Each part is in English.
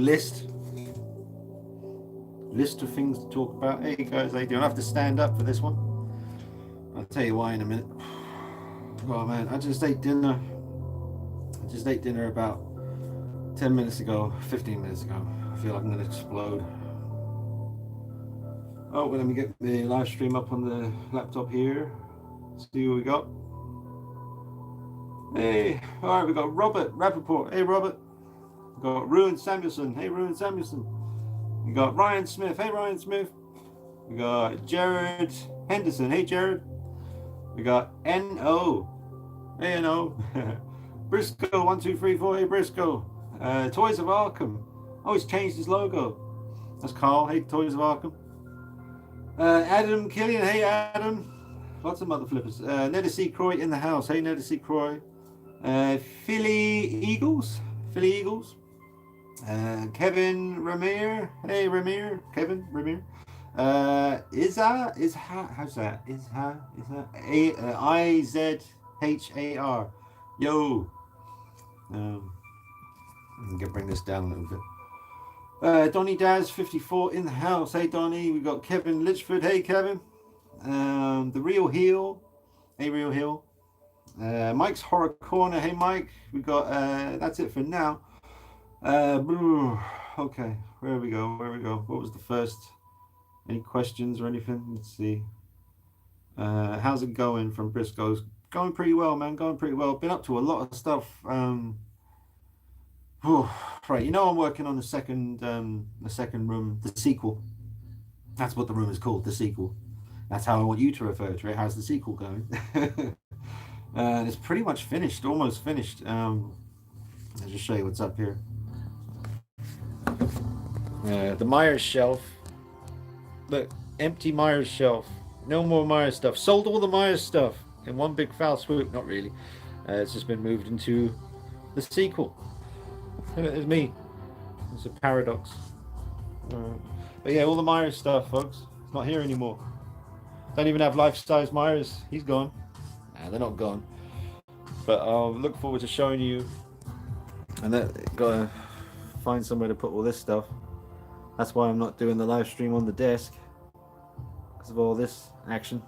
list of things to talk about. Hey guys, I don't have to stand up for this one. I'll tell you why in a minute. Oh man, I just ate dinner about 10 minutes ago, 15 minutes ago. I feel like I'm gonna explode. Oh, well, let me get the live stream up on the laptop here. See what we got. Hey, all right, we got Robert Rappaport. Hey, Robert. We got Ruin Samuelson. Hey, Ruin Samuelson. We got Ryan Smith. Hey, Ryan Smith. We got Jared Henderson. Hey, Jared. We got N.O. Hey, N.O. Briscoe 1234. Hey, Briscoe. Toys of Arkham. Oh, he's changed his logo. That's Carl. Hey, Toys of Arkham. Adam Killian. Hey, Adam. Lots of mother flippers. Neda C. Croy in the house. Hey, Neda C. Croy. Philly Eagles. Kevin Ramir. Hey, Ramir. Kevin Ramir. Izha. How's that? Izha. IZHAR. Yo. I'm gonna bring this down a little bit. Donnie Daz 54 in the house. Hey, Donnie. We got Kevin Litchford. Hey, Kevin. The Real Heel. Hey, Real Heel. Mike's Horror Corner. Hey, Mike. We got that's it for now. Okay, where we go? What was the first? Any questions or anything? Let's see. How's it going from Briscoe's? Going pretty well, man. Going pretty well. Been up to a lot of stuff. Right, you know I'm working on the second room, the sequel. That's what the room is called, the sequel. That's how I want you to refer to it. How's the sequel going? And it's pretty much finished, almost finished. I'll just show you what's up here. The Myers shelf. Look, empty Myers shelf. No more Myers stuff. Sold all the Myers stuff in one big foul swoop. Not really. It's just been moved into the sequel. It's me. It's a paradox. But yeah, all the Myers stuff, folks. It's not here anymore. Don't even have life-size Myers. He's gone. Nah, they're not gone. But I'll look forward to showing you. And then gotta find somewhere to put all this stuff. That's why I'm not doing the live stream on the desk, because of all this action.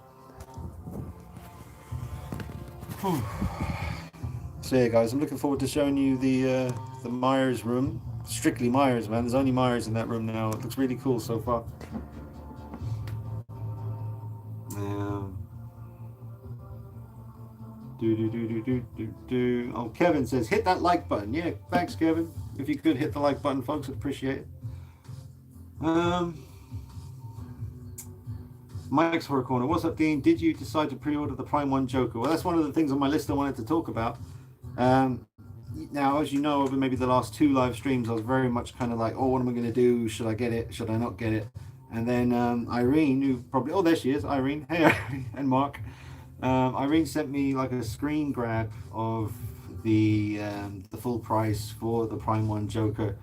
So yeah, guys, I'm looking forward to showing you the Myers room. Strictly Myers, man. There's only Myers in that room now. It looks really cool so far. Oh, Kevin says, hit that like button. Yeah, thanks, Kevin. If you could hit the like button, folks, I'd appreciate it. Mike's Horror Corner. What's up, Dean? Did you decide to pre-order the Prime 1 Joker? Well, that's one of the things on my list I wanted to talk about. Now, as you know, over maybe the last 2 live streams, I was very much kind of like, oh, what am I going to do? Should I get it? Should I not get it? And then Irene, who probably, oh, there she is, Irene. Hey, Irene, and Mark. Irene sent me like a screen grab of the full price for the Prime 1 Joker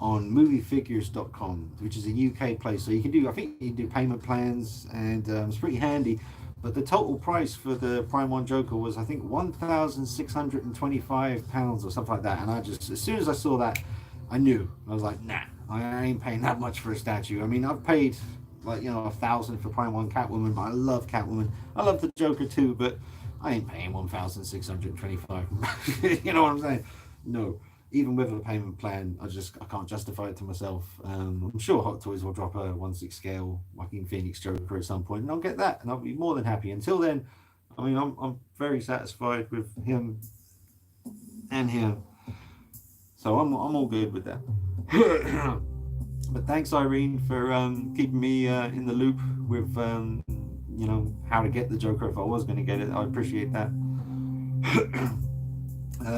on moviefigures.com, which is a UK place. So you can do, I think you can do payment plans, and it's pretty handy. But the total price for the Prime 1 Joker was, I think, £1,625 or something like that. And I just, as soon as I saw that, I knew. I was like, nah, I ain't paying that much for a statue. I mean, I've paid like, you know, $1,000 for Prime 1 Catwoman, but I love Catwoman. I love the Joker too, but I ain't paying $1,625. You know what I'm saying? No. Even with a payment plan, I can't justify it to myself. I'm sure Hot Toys will drop a 1/6 scale Joaquin Phoenix Joker at some point, and I'll get that, and I'll be more than happy. Until then, I mean, I'm very satisfied with him and him, so I'm all good with that. But thanks, Irene, for keeping me in the loop with you know, how to get the Joker if I was going to get it. I appreciate that.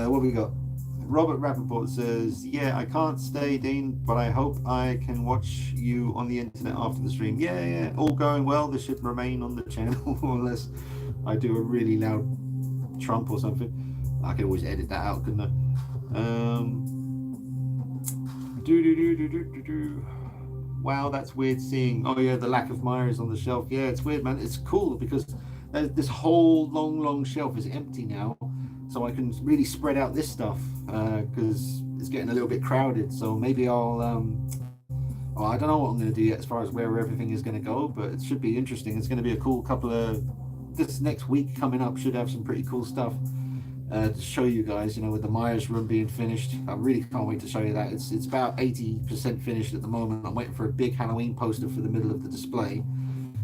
What we got? Robert Rappaport says, yeah, I can't stay, Dean, but I hope I can watch you on the internet after the stream. Yeah, all going well. This should remain on the channel unless I do a really loud Trump or something. I can always edit that out, couldn't I? Wow, that's weird seeing. Oh yeah, the lack of Myers on the shelf. Yeah, it's weird, man. It's cool because this whole long shelf is empty now. So I can really spread out this stuff because it's getting a little bit crowded. So maybe I'll well, I don't know what I'm going to do yet as far as where everything is going to go, but it should be interesting. It's going to be a cool couple of this next week coming up. Should have some pretty cool stuff to show you guys. You know, with the Myers room being finished, I really can't wait to show you that. It's about 80% finished at the moment. I'm waiting for a big Halloween poster for the middle of the display,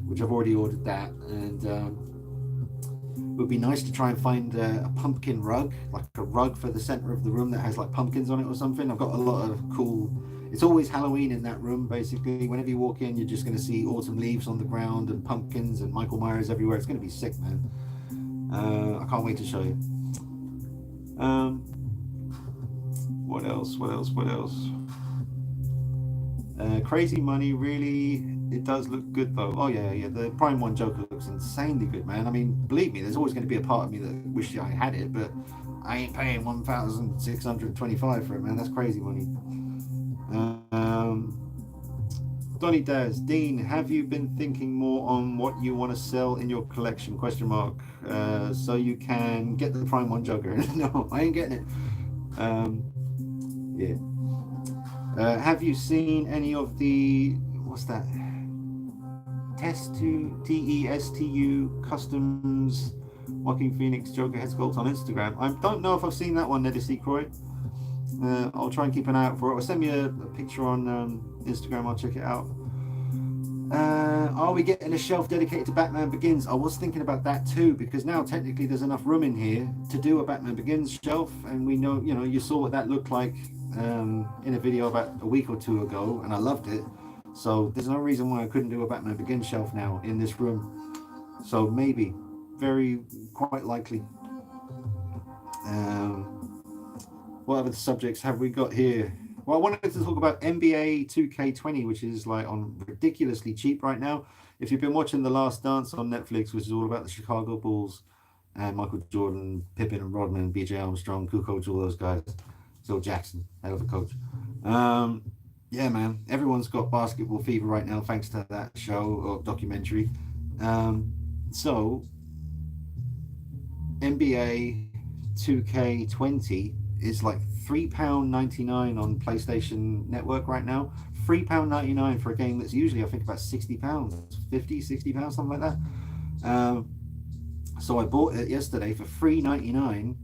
which I've already ordered that, and it would be nice to try and find a pumpkin rug, like a rug for the center of the room that has like pumpkins on it or something. I've got a lot of cool. It's always Halloween in that room, basically. Whenever you walk in, you're just going to see autumn leaves on the ground and pumpkins and Michael Myers everywhere. It's going to be sick, man. I can't wait to show you. What else? Crazy Money, really, it does look good though. Oh yeah, the Prime 1 Joker looks insanely good, man. I mean, believe me, there's always going to be a part of me that wish I had it, but I ain't paying 1,625 for it, man. That's crazy money. Donny Daz, Dean, have you been thinking more on what you want to sell in your collection? Question mark. So you can get the Prime 1 Joker. No, I ain't getting it. Yeah. Have you seen any of the, what's that? TESTU Customs Joaquin Phoenix Joker head sculpt on Instagram? I don't know if I've seen that one, Neddy Croy. I'll try and keep an eye out for it. Or send me a picture on Instagram. I'll check it out. Are we getting a shelf dedicated to Batman Begins? I was thinking about that too, because now technically there's enough room in here to do a Batman Begins shelf, and we know, you know, you saw what that looked like in a video about a week or two ago, and I loved it. So there's no reason why I couldn't do a Batman Begins shelf now in this room. So maybe, quite likely. What other subjects have we got here? Well, I wanted to talk about NBA 2K20, which is like on ridiculously cheap right now. If you've been watching The Last Dance on Netflix, which is all about the Chicago Bulls and Michael Jordan, Pippen and Rodman, BJ Armstrong, Kukoc, all those guys, Phil Jackson, hell of a coach. Yeah, man, everyone's got basketball fever right now thanks to that show or documentary. So NBA 2K20 is like £3.99 on PlayStation Network right now. £3.99 for a game that's usually, I think, about £60, £50, £60, something like that. So I bought it yesterday for £3.99.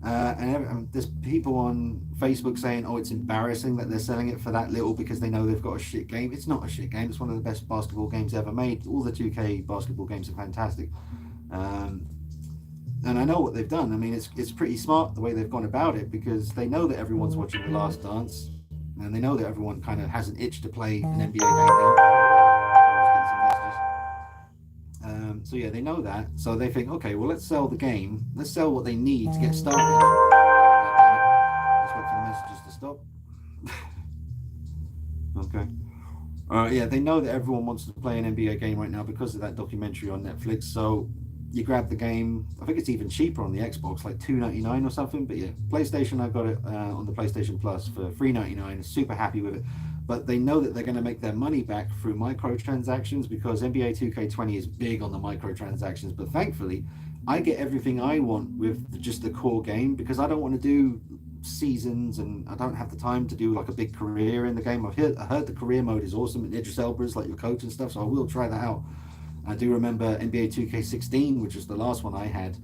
And there's people on Facebook saying, oh, it's embarrassing that they're selling it for that little because they know they've got a shit game. It's not a shit game. It's one of the best basketball games ever made. All the 2K basketball games are fantastic. And I know what they've done. I mean, it's pretty smart the way they've gone about it, because they know that everyone's watching The Last Dance, and they know that everyone kind of has an itch to play an NBA game now. So yeah, they know that. So they think, okay, well, let's sell the game. Let's sell what they need to get started. Let's wait for the messages to stop. Okay. Yeah, they know that everyone wants to play an NBA game right now because of that documentary on Netflix. So you grab the game. I think it's even cheaper on the Xbox, like $2.99 or something. But yeah, PlayStation, I got it on the PlayStation Plus for $3.99. Super happy with it. But they know that they're going to make their money back through microtransactions, because NBA 2K20 is big on the microtransactions. But thankfully, I get everything I want with just the core game, because I don't want to do seasons, and I don't have the time to do like a big career in the game. I heard the career mode is awesome, and Idris Elba is like your coach and stuff, so I will try that out. I do remember NBA 2K16, which is the last one I had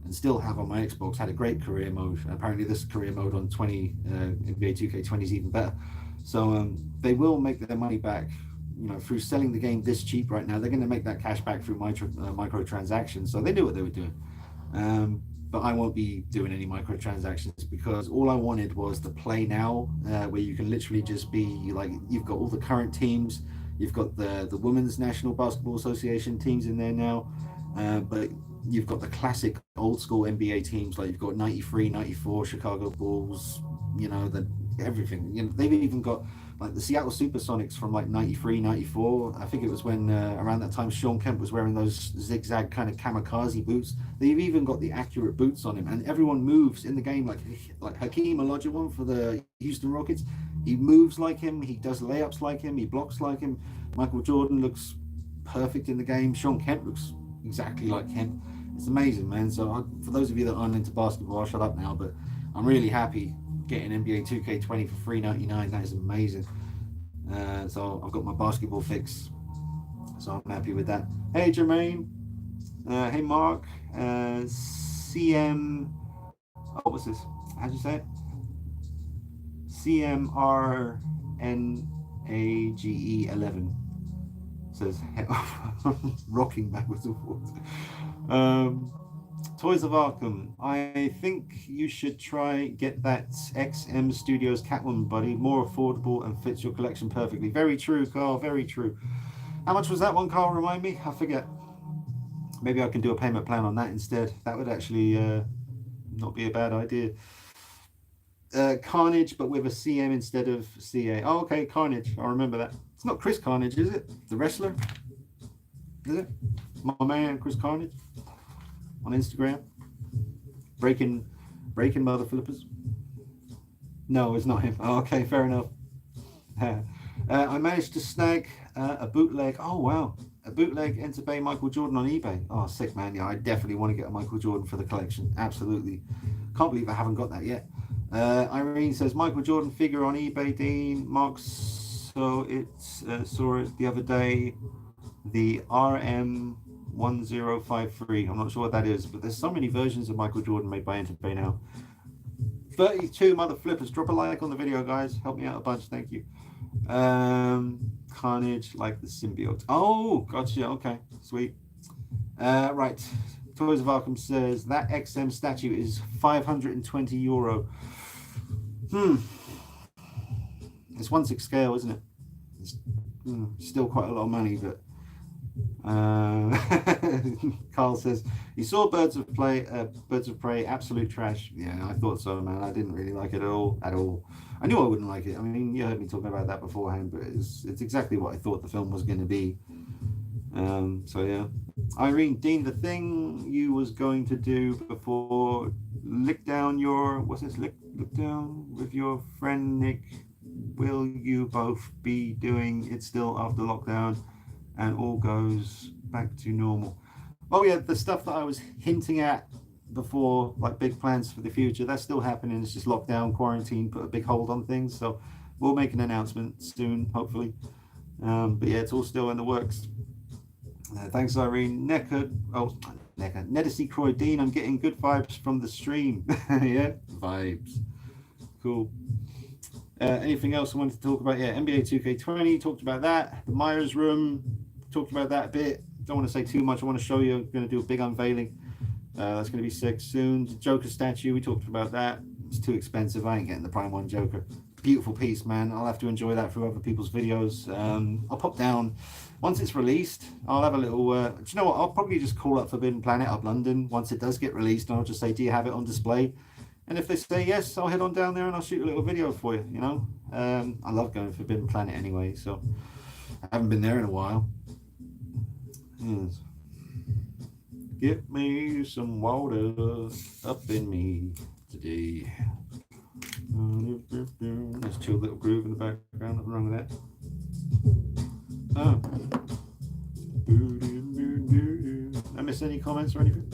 and still have on my Xbox, had a great career mode. Apparently this career mode on NBA 2K20 is even better. So they will make their money back, you know, through selling the game this cheap right now. They're going to make that cash back through microtransactions. So they knew what they were doing. But I won't be doing any microtransactions, because all I wanted was the play now, where you can literally just be like, you've got all the current teams, you've got the Women's National Basketball Association teams in there now, but you've got the classic old school NBA teams, like you've got 93, 94 Chicago Bulls, you know, everything. You know, they've even got like the Seattle Supersonics from like 93, 94. I think it was when around that time Sean Kemp was wearing those zigzag kind of kamikaze boots. They've even got the accurate boots on him, and everyone moves in the game like Hakeem Olajuwon for the Houston Rockets. He moves like him, he does layups like him, he blocks like him. Michael Jordan looks perfect in the game. Sean Kemp looks exactly like him. It's amazing, man. So for those of you that aren't into basketball, I'll shut up now, but I'm really happy getting NBA 2K20 for $3.99. That is amazing. So I've got my basketball fix, so I'm happy with that. Hey Jermaine, hey Mark, CM. Oh, what's this? How'd you say it? CMRNAGE11 says rocking backwards and forwards. Toys of Arkham. I think you should try get that XM Studios Catwoman, buddy. More affordable and fits your collection perfectly. Very true, Carl. Very true. How much was that one, Carl? Remind me. I forget. Maybe I can do a payment plan on that instead. That would actually not be a bad idea. Carnage, but with a CM instead of CA. Oh, okay, Carnage. I remember that. It's not Chris Carnage, is it? The wrestler? Is it? My man, Chris Carnage? On Instagram? Breaking mother flippers? No, it's not him. Oh, okay, fair enough. I managed to snag a bootleg. Oh, wow. A bootleg Enter Bay Michael Jordan on eBay. Oh, sick, man. Yeah, I definitely want to get a Michael Jordan for the collection. Absolutely. Can't believe I haven't got that yet. Irene says Michael Jordan figure on eBay, Dean. Mark saw it the other day. The RM1053. I'm not sure what that is, but there's so many versions of Michael Jordan made by Interbay now. 32 mother flippers. Drop a like on the video, guys. Help me out a bunch. Thank you. Carnage, like the symbiote. Oh, gotcha. Okay, sweet. Right. Toys of Arkham says that XM statue is €520. It's 1/6 scale, isn't it? It's still quite a lot of money, but Carl says he saw Birds of Prey, absolute trash. Yeah, I thought so, man. I didn't really like it at all. I knew I wouldn't like it. I mean, you heard me talking about that beforehand, but it's exactly what I thought the film was going to be. So yeah. Irene, Dean, the thing you was going to do before lick down with your friend Nick, will you both be doing it still after lockdown and all goes back to normal? Oh yeah, the stuff that I was hinting at before, like big plans for the future, that's still happening. It's just lockdown, quarantine put a big hold on things, so we'll make an announcement soon, hopefully. But yeah, it's all still in the works. Thanks, Irene. Nedesy Croy, Dean, I'm getting good vibes from the stream. Yeah, vibes. Cool. Anything else I wanted to talk about? Yeah, NBA 2K20, talked about that. The Myers room, talked about that a bit. Don't want to say too much. I want to show you. I'm going to do a big unveiling. That's going to be sick soon. The Joker statue, we talked about that. It's too expensive. I ain't getting the Prime 1 Joker. Beautiful piece, man. I'll have to enjoy that through other people's videos. I'll pop down. Once it's released, I'll have a little... do you know what? I'll probably just call up Forbidden Planet up London once it does get released, and I'll just say, do you have it on display? And if they say yes, I'll head on down there and I'll shoot a little video for you, you know? I love going to Forbidden Planet anyway, so I haven't been there in a while. Yes. Get me some water up in me today. There's a chill little groove in the background, nothing wrong with that. Oh. I miss any comments or anything?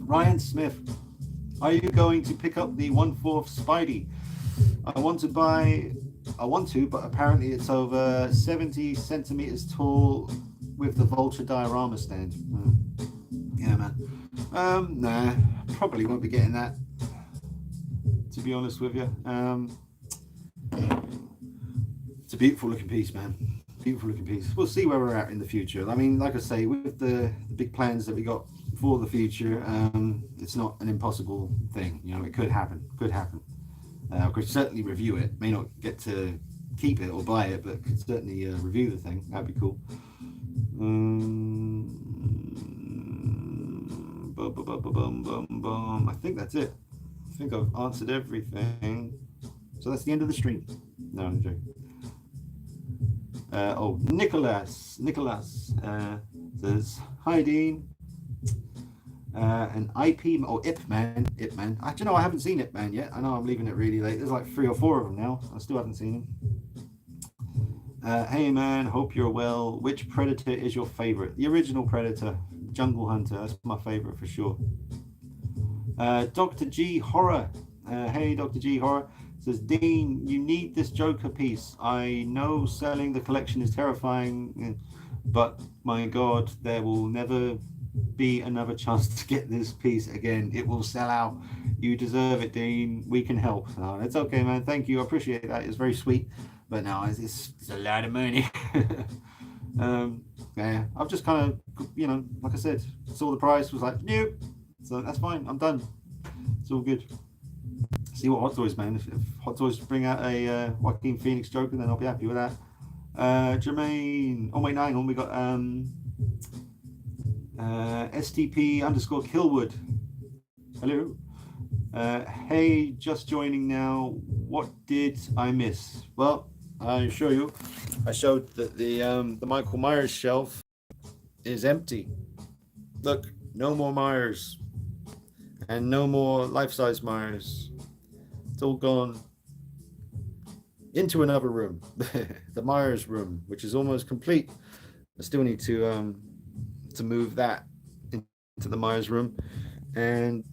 Ryan Smith, are you going to pick up the 1/4 Spidey? I want to, but apparently it's over 70 centimeters tall with the Vulture diorama stand. Yeah, man. Nah, probably won't be getting that, to be honest with you. It's a beautiful looking piece, man. Beautiful looking piece. We'll see where we're at in the future. I mean, like I say, with the big plans that we got for the future, it's not an impossible thing. You know, it could happen. I could certainly review it. May not get to keep it or buy it, but could certainly review the thing. That'd be cool. I think that's it. I think I've answered everything. So that's the end of the stream. No, I'm joking. Nicholas says, hi Dean. An IP or Ip Man. Do you know, I haven't seen Ip Man yet. I know I'm leaving it really late. There's like 3 or 4 of them now. I still haven't seen him. Hey man, hope you're well. Which Predator is your favorite? The original Predator, Jungle Hunter. That's my favorite for sure. Dr. G Horror. Hey, Dr. G Horror says, Dean, you need this Joker piece. I know selling the collection is terrifying, but my God, there will never be another chance to get this piece again. It will sell out. You deserve it, Dean. We can help. No, it's okay, man. Thank you. I appreciate that. It's very sweet. But no, it's a lot of money. um, yeah, I've just kind of, like I said, saw the price, was like, nope. So that's fine. I'm done. It's all good. See what Hot Toys, man. If Hot Toys bring out a Joaquin Phoenix Joker, then I'll be happy with that. Jermaine. Oh wait, hang on. We got STP underscore Killwood. Hello. Hey, just joining now. What did I miss? Well, I show you. I showed that the Michael Myers shelf is empty. Look, no more Myers, and no more life-size Myers. It's all gone into another room, the Myers room, which is almost complete. I still need to move that into the Myers room, and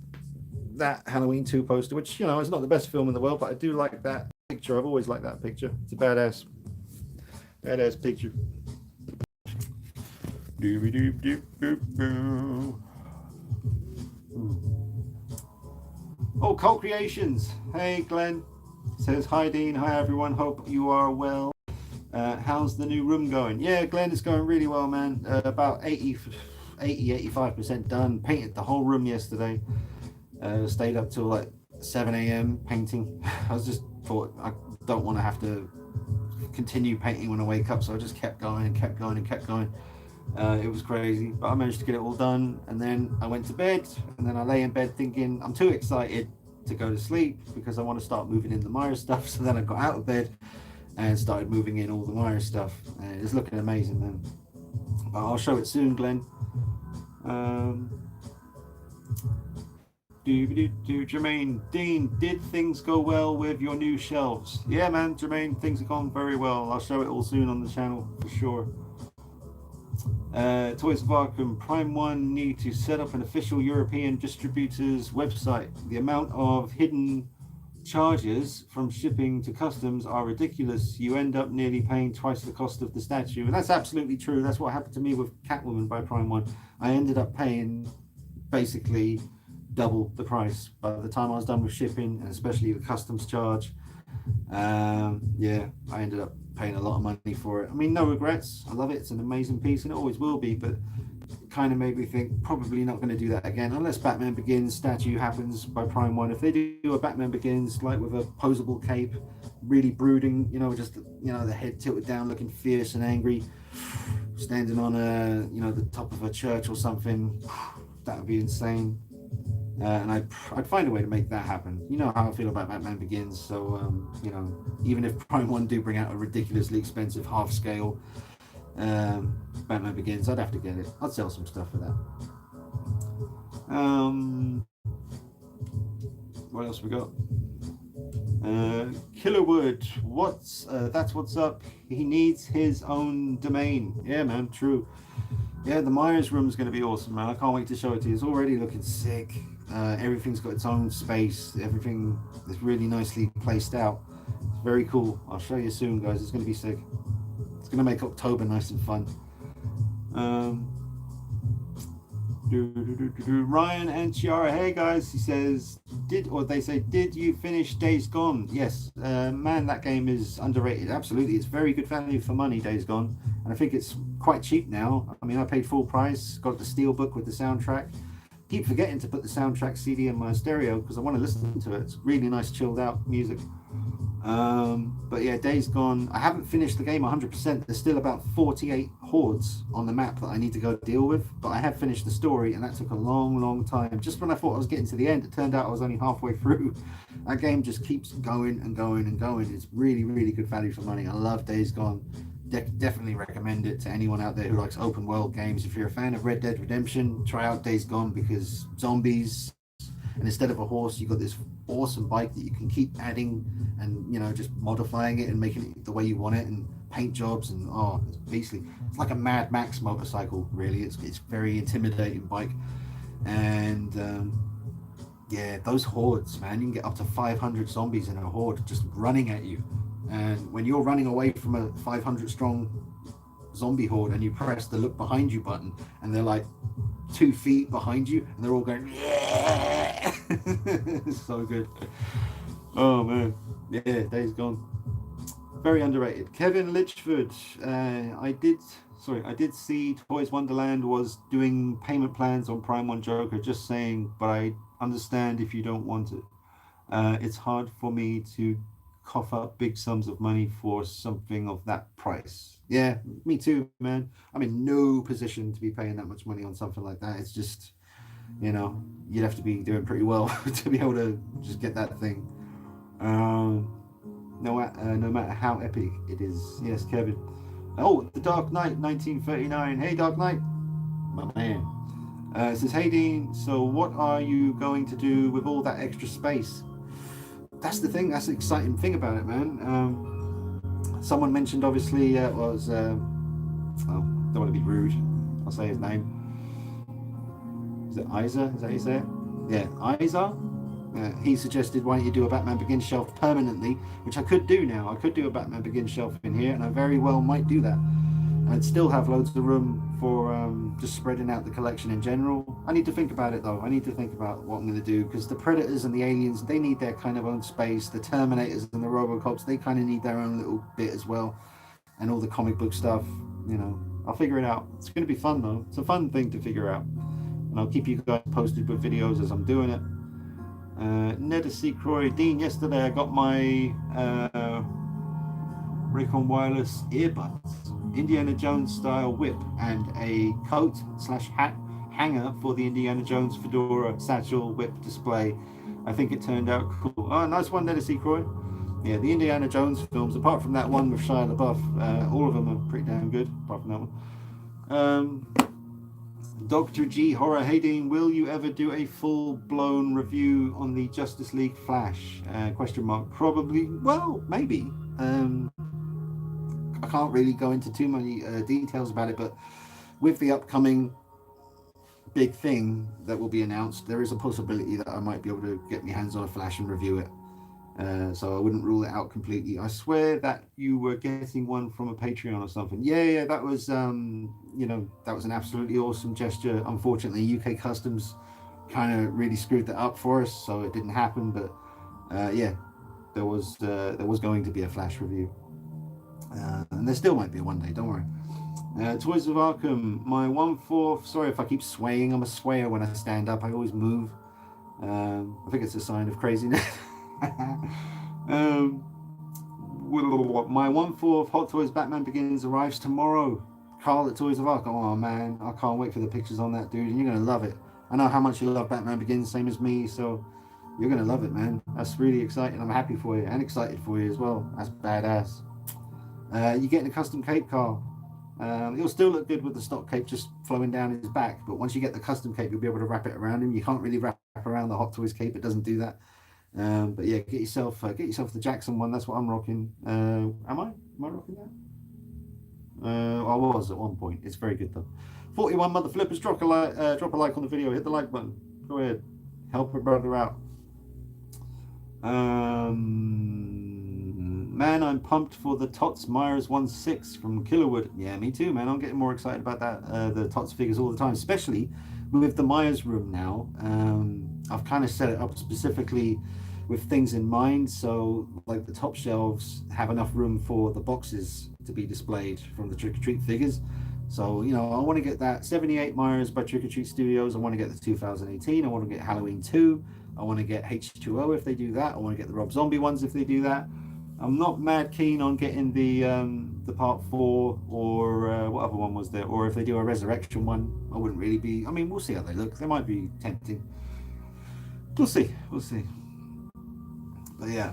that Halloween 2 poster, which is not the best film in the world, but I do like that picture. I've always liked that picture. It's a badass picture. Oh, Cult Creations. Hey, Glenn. Says, hi, Dean. Hi, everyone. Hope you are well. How's the new room going? Yeah, Glenn, it's going really well, man. About 85% done. Painted the whole room yesterday. Stayed up till like 7 a.m. painting. I just thought I don't want to have to continue painting when I wake up, so I just kept going and kept going and kept going. It was crazy, but I managed to get it all done, and then I went to bed, and then I lay in bed thinking I'm too excited to go to sleep because I want to start moving in the Myers stuff. So then I got out of bed and started moving in all the Myers stuff, and it's looking amazing, man. But I'll show it soon, Glenn. Jermaine, Dean, did things go well with your new shelves? Yeah, man, Jermaine, things have gone very well. I'll show it all soon on the channel for sure. Toys of Arkham Prime 1 need to set up an official European distributor's website. The amount of hidden charges from shipping to customs are ridiculous. You end up nearly paying twice the cost of the statue, and that's absolutely true. That's what happened to me with Catwoman by Prime 1. I ended up paying basically double the price by the time I was done with shipping, and especially the customs charge. Yeah, I ended up paying a lot of money for it. I mean, no regrets. I love it. It's an amazing piece, and it always will be, but it kind of made me think probably not going to do that again unless Batman Begins statue happens by Prime 1. If they do a Batman Begins like with a posable cape, really brooding, just the head tilted down, looking fierce and angry, standing on the top of a church or something, that would be insane. And I'd find a way to make that happen. You know how I feel about Batman Begins, so even if Prime 1 do bring out a ridiculously expensive half scale Batman Begins, I'd have to get it. I'd sell some stuff for that. What else we got? Killerwood, that's what's up. He needs his own domain. Yeah, man, true. Yeah, the Myers room is going to be awesome, man. I can't wait to show it to you. It's already looking sick. Everything's got its own space. Everything is really nicely placed out. It's very cool. I'll show you soon, guys. It's going to be sick. It's going to make October nice and fun. Ryan and Chiara, hey guys. He says, did you finish Days Gone? Yes, man, that game is underrated. Absolutely, it's very good value for money, Days Gone, and I think it's quite cheap now. I mean, I paid full price, got the steelbook with the soundtrack. Keep forgetting to put the soundtrack CD in my stereo because I want to listen to it. It's really nice, chilled out music. But yeah, Days Gone, I haven't finished the game 100%. There's still about 48 hordes on the map that I need to go deal with, but I have finished the story, and that took a long time. Just when I thought I was getting to the end, it turned out I was only halfway through. That game just keeps going and going and going. It's really good value for money. I love Days Gone. Definitely recommend it to anyone out there who likes open world games. If you're a fan of Red Dead Redemption, try out Days Gone, because zombies, and instead of a horse, you got this awesome bike that you can keep adding and just modifying it and making it the way you want it, and paint jobs, and it's beastly. It's like a Mad Max motorcycle, really. It's very intimidating bike, and Yeah, those hordes, man, you can get up to 500 zombies in a horde just running at you. And when you're running away from a 500 strong zombie horde and you press the look behind you button and they're like 2 feet behind you and they're all going, yeah! So good. Oh, man. Yeah, Days Gone. Very underrated. Kevin Litchford. I did see Toys Wonderland was doing payment plans on Prime One Joker. Just saying, but I understand if you don't want it. It's hard for me to cough up big sums of money for something of that price. Yeah, me too, man. I'm in no position to be paying that much money on something like that. It's just, you'd have to be doing pretty well to be able to just get that thing. Um, no matter how epic it is. Yes, Kevin. Oh, The Dark Knight, 1939. Hey, Dark Knight, my man. It says, hey Dean, so what are you going to do with all that extra space? That's the thing. That's the exciting thing about it, man. Someone mentioned, obviously, don't want to be rude. I'll say his name. Is it Isa? Is that how you say it? Yeah, Isa. He suggested, why don't you do a Batman Begins shelf permanently, which I could do now. I could do a Batman Begins shelf in here, and I very well might do that. And I'd still have loads of room for just spreading out the collection in general. I need to think about it, though. I need to think about what I'm going to do, because the Predators and the Aliens, they need their kind of own space. The Terminators and the Robocops, they kind of need their own little bit as well. And all the comic book stuff, I'll figure it out. It's going to be fun, though. It's a fun thing to figure out. And I'll keep you guys posted with videos as I'm doing it. Neda Seacroy, Dean, yesterday I got my Raycon Wireless earbuds, Indiana Jones style whip, and a coat/hat hanger for the Indiana Jones fedora satchel whip display. I think it turned out cool. Oh, nice one, Neda Seacroy. Yeah, the Indiana Jones films, apart from that one with Shia LaBeouf, all of them are pretty damn good, apart from that one. Dr. G Horror, hey Dean, will you ever do a full-blown review on the Justice League Flash? Question mark. Probably. Well, maybe. I can't really go into too many details about it, but with the upcoming big thing that will be announced, there is a possibility that I might be able to get my hands on a Flash and review it. So I wouldn't rule it out completely. I swear that you were getting one from a Patreon or something. Yeah, that was that was an absolutely awesome gesture. Unfortunately, UK Customs kind of really screwed that up for us, so it didn't happen. But yeah, there was going to be a Flash review, and there still might be one day. Don't worry. Toys of Arkham, my 1/4. Sorry if I keep swaying. I'm a swayer when I stand up. I always move. I think it's a sign of craziness. My 1/4 Hot Toys Batman Begins arrives tomorrow. Carl at Toys of Arkham. Oh man, I can't wait for the pictures on that, dude. And you're gonna love it. I know how much you love Batman Begins, same as me. So you're gonna love it, man. That's really exciting. I'm happy for you and excited for you as well. That's badass. You're getting a custom cape, Carl. It'll still look good with the stock cape just flowing down his back, but once you get the custom cape, you'll be able to wrap it around him. You can't really wrap around the Hot Toys cape; it doesn't do that. But yeah, get yourself the Jackson one. That's what I'm rocking. Am I rocking that? I was at one point. It's very good though. 41 mother flippers. Drop a like on the video. Hit the like button. Go ahead. Help a brother out. Man, I'm pumped for the Tots Myers 1/6 from Killerwood. Yeah, me too, man. I'm getting more excited about that. The Tots figures all the time, especially with the Myers room now. I've kind of set it up specifically with things in mind. So, like the top shelves have enough room for the boxes to be displayed from the Trick or Treat figures. So, I want to get that 78 Myers by Trick or Treat Studios. I want to get the 2018. I want to get Halloween 2. I want to get H2O if they do that. I want to get the Rob Zombie ones if they do that. I'm not mad keen on getting the part 4 or what other one was there, or if they do a Resurrection one. I wouldn't really be. I mean, we'll see how they look. They might be tempting. We'll see. But yeah.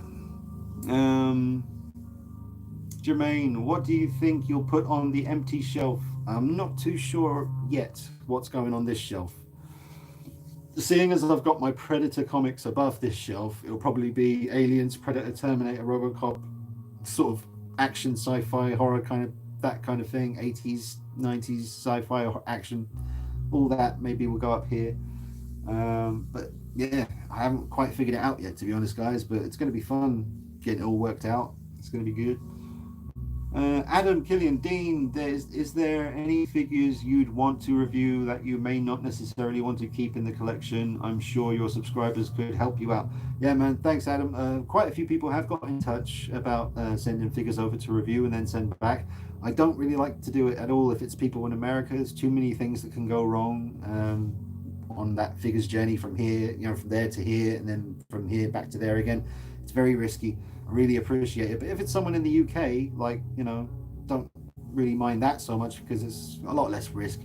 Jermaine, what do you think you'll put on the empty shelf? I'm not too sure yet what's going on this shelf. Seeing as I've got my Predator comics above this shelf, it'll probably be Aliens, Predator, Terminator, Robocop, sort of action, sci-fi, horror that kind of thing, 80s, 90s sci-fi action, all that maybe will go up here. But yeah, I haven't quite figured it out yet, to be honest, guys. But it's going to be fun getting it all worked out. It's going to be good. Adam, Killian, Dean, is there any figures you'd want to review that you may not necessarily want to keep in the collection? I'm sure your subscribers could help you out. Yeah, man, thanks, Adam. Quite a few people have got in touch about sending figures over to review and then send back. I don't really like to do it at all if it's people in America. There's too many things that can go wrong on that figures journey from here, from there to here, and then from here back to there again. It's very risky. I really appreciate it. But if it's someone in the UK, like, don't really mind that so much because it's a lot less risk.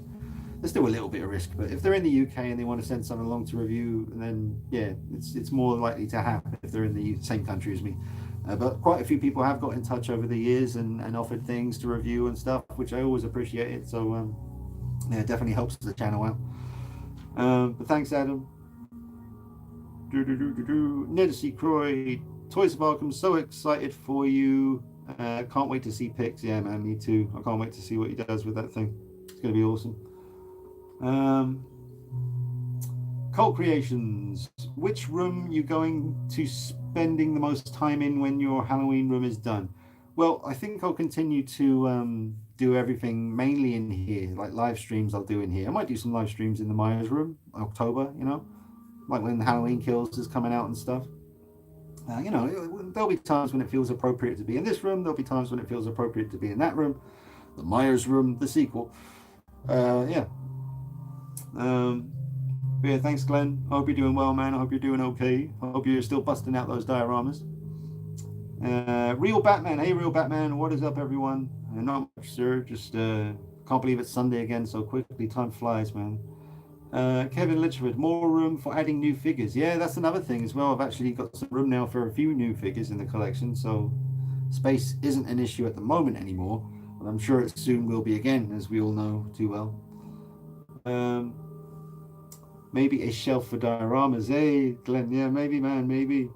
There's still a little bit of risk, but if they're in the UK and they want to send something along to review, then yeah, it's more likely to happen if they're in the same country as me. But quite a few people have got in touch over the years and offered things to review and stuff, which I always appreciate it. So yeah, it definitely helps the channel out. But thanks, Adam. Nedesy Croy, Toys of Arkham, so excited for you. Can't wait to see pics. Yeah, man, me too. I can't wait to see what he does with that thing. It's going to be awesome. Cult Creations, which room you going to spending the most time in when your Halloween room is done? Well, I think I'll continue to do everything mainly in here, like live streams I'll do in here. I might do some live streams in the Myers room, October, like when Halloween Kills is coming out and stuff. There'll be times when it feels appropriate to be in this room. There'll be times when it feels appropriate to be in that room, the Myers room, the sequel. Yeah. Yeah, thanks, Glenn. I hope you're doing well, man. I hope you're doing okay. I hope you're still busting out those dioramas. Real Batman. Hey, Real Batman. What is up, everyone? Not much, sir. Just can't believe it's Sunday again so quickly. Time flies, man. Kevin Litchford, more room for adding new figures. Yeah, that's another thing as well. I've actually got some room now for a few new figures in the collection, so space isn't an issue at the moment anymore, but I'm sure it soon will be again, as we all know too well. Maybe a shelf for dioramas. Hey, Glenn, yeah, maybe, man, maybe.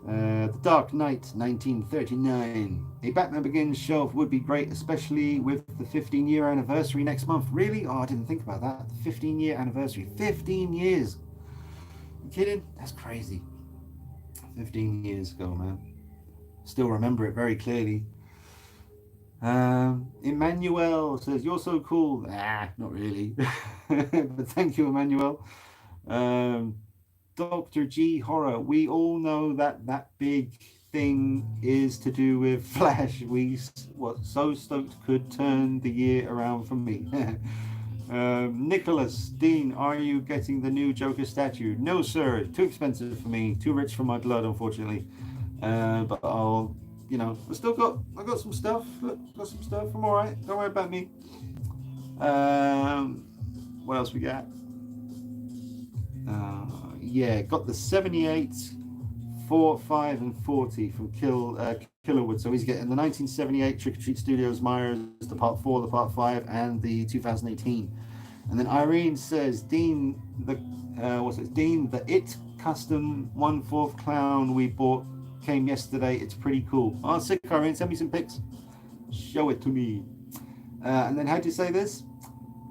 The Dark Knight 1939. A Batman Begins shelf would be great, especially with the 15-year anniversary next month. Really? Oh, I didn't think about that. 15-year anniversary. 15 years. You kidding? That's crazy. 15 years ago, man. Still remember it very clearly. Emmanuel says, you're so cool. Not really. But thank you, Emmanuel. Dr. G Horror, we all know that big thing is to do with Flash. So stoked could turn the year around for me. Nicholas, Dean, are you getting the new Joker statue? No, sir. Too expensive for me. Too rich for my blood, unfortunately. But I'll, I got some stuff. Got some stuff. I'm all right. Don't worry about me. What else we got? Yeah, got the 78, 4, 5, and 40 from Killerwood. So he's getting the 1978 Trick or Treat Studios Myers, the Part 4, the Part 5, and the 2018. And then Irene says, Dean, Dean, the It Custom 1/4 clown we bought came yesterday. It's pretty cool. Oh, sick, Irene. Send me some pics. Show it to me. And then how do you say this?